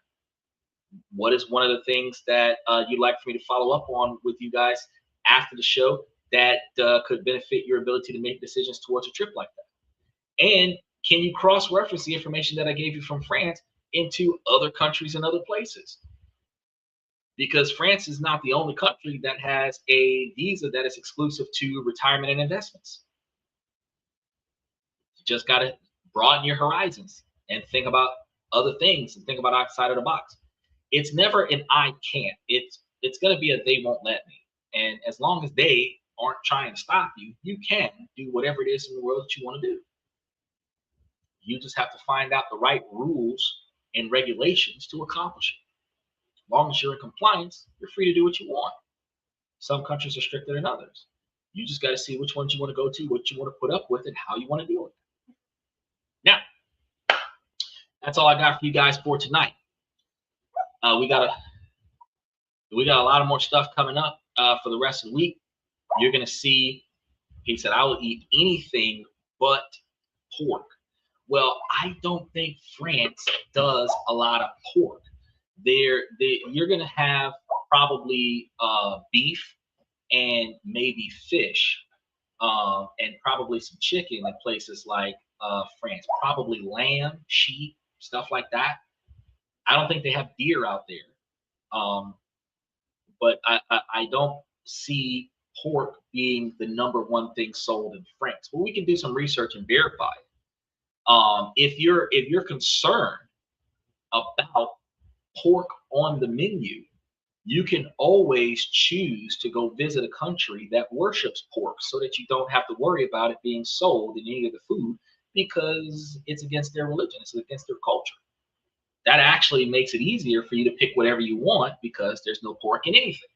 What is one of the things that you'd like for me to follow up on with you guys after the show that could benefit your ability to make decisions towards a trip like that? And can you cross-reference the information that I gave you from France into other countries and other places? Because France is not the only country that has a visa that is exclusive to retirement and investments. You just got to broaden your horizons and think about other things and think about outside of the box. It's never an I can't. It's going to be a they won't let me. And as long as they aren't trying to stop you, you can do whatever it is in the world that you want to do. You just have to find out the right rules and regulations to accomplish it. As long as you're in compliance, you're free to do what you want. Some countries are stricter than others. You just got to see which ones you want to go to, what you want to put up with, and how you want to deal with it. Now, that's all I got for you guys for tonight. We got a lot of more stuff coming up for the rest of the week. You're going to see, he said, I will eat anything but pork. Well, I don't think France does a lot of pork. You're going to have probably beef and maybe fish and probably some chicken in places like France. Probably lamb, sheep, stuff like that. I don't think they have deer out there. But I don't see pork being the number one thing sold in France. But we can do some research and verify it. If you're concerned about pork on the menu, you can always choose to go visit a country that worships pork so that you don't have to worry about it being sold in any of the food because it's against their religion, it's against their culture. That actually makes it easier for you to pick whatever you want because there's no pork in anything.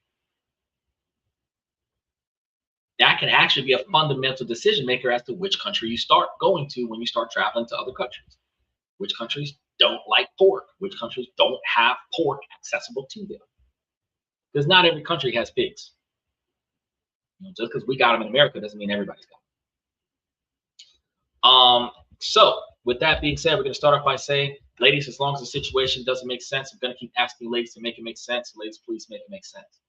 That can actually be a fundamental decision maker as to which country you start going to when you start traveling to other countries. Which countries don't like pork? Which countries don't have pork accessible to them? Because not every country has pigs. Just because we got them in America doesn't mean everybody's got them. So with that being said, we're going to start off by saying, ladies, as long as the situation doesn't make sense, I'm going to keep asking you ladies to make it make sense. Ladies, please make it make sense.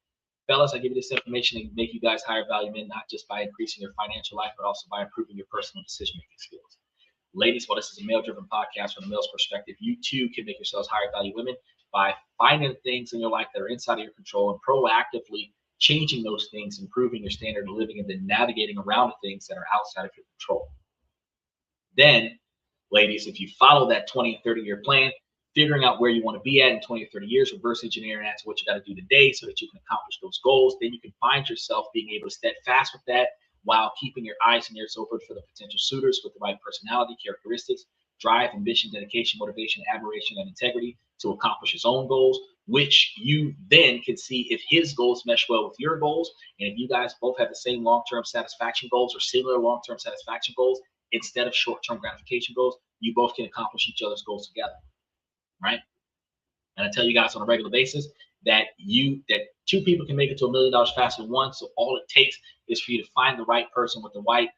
Fellas, I give you this information to make you guys higher value men, not just by increasing your financial life, but also by improving your personal decision-making skills. Ladies, while this is a male-driven podcast from a male's perspective, you too can make yourselves higher value women by finding things in your life that are inside of your control and proactively changing those things, improving your standard of living, and then navigating around the things that are outside of your control. Then, ladies, if you follow that 20 and 30-year plan, figuring out where you want to be at in 20 or 30 years, reverse engineering that to what you got to do today so that you can accomplish those goals, then you can find yourself being able to steadfast with that while keeping your eyes and ears open for the potential suitors with the right personality, characteristics, drive, ambition, dedication, motivation, admiration, and integrity to accomplish his own goals, which you then can see if his goals mesh well with your goals. And if you guys both have the same long-term satisfaction goals or similar long-term satisfaction goals instead of short-term gratification goals, you both can accomplish each other's goals together. Right? And I tell you guys on a regular basis that two people can make it to $1 million faster than one. So all it takes is for you to find the right person with the right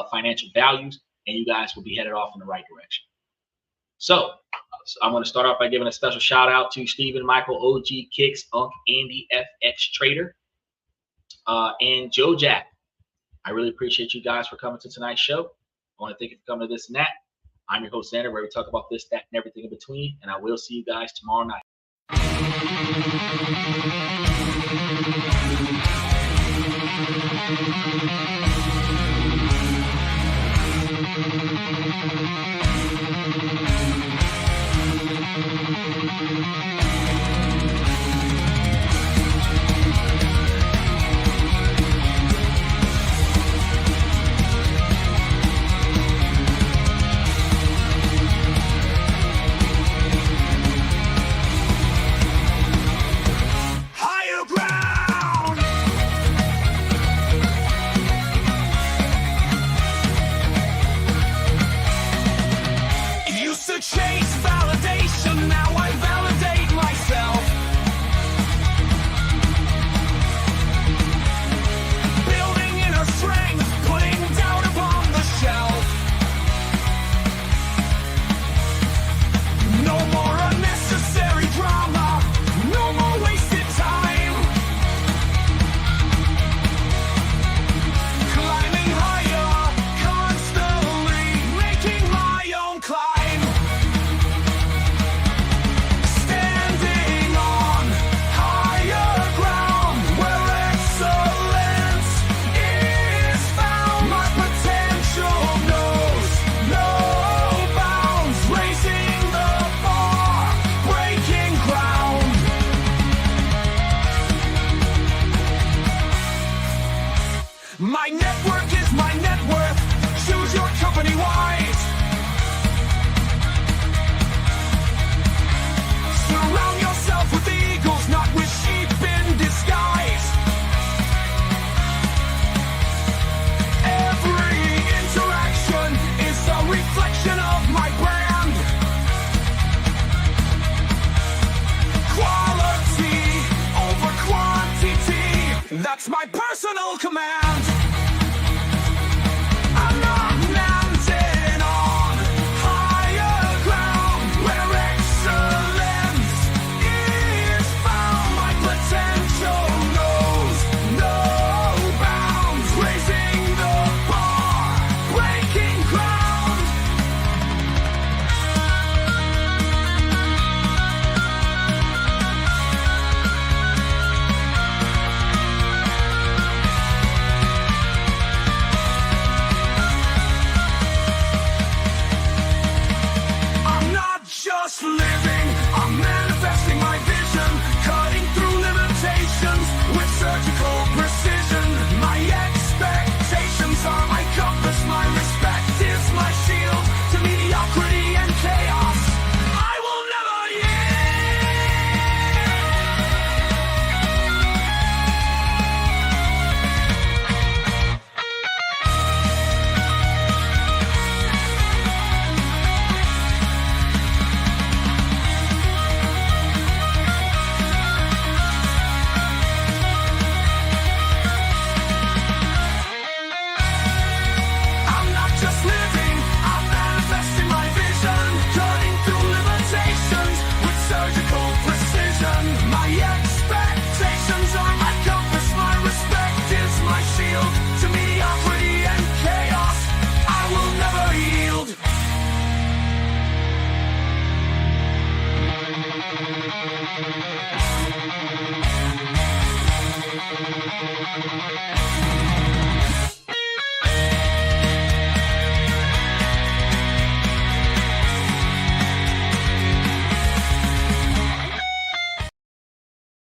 financial values, and you guys will be headed off in the right direction. So I'm going to start off by giving a special shout out to Stephen, Michael, OG, Kicks, Unk, Andy, FX Trader, and Joe Jack. I really appreciate you guys for coming to tonight's show. I want to thank you for coming to this and that. I'm your host, Xander, where we talk about this, that, and everything in between. And I will see you guys tomorrow night. Higher ground! Used to chase validation, now I validate That's my personal command. I'm not mounted on higher ground where excellence is found. My potential knows no bounds, raising the bar, breaking ground. I'm not just living, I'm manifesting my vision, cutting through limitations with surgical precision. My expectations are my compass, my respect is my shield to mediocrity and chaos. I will never I'm not just living, I'm manifesting my vision, cutting through limitations with surgical precision. My expectations are my compass, my respect is my shield to mediocrity and chaos. I will never yield.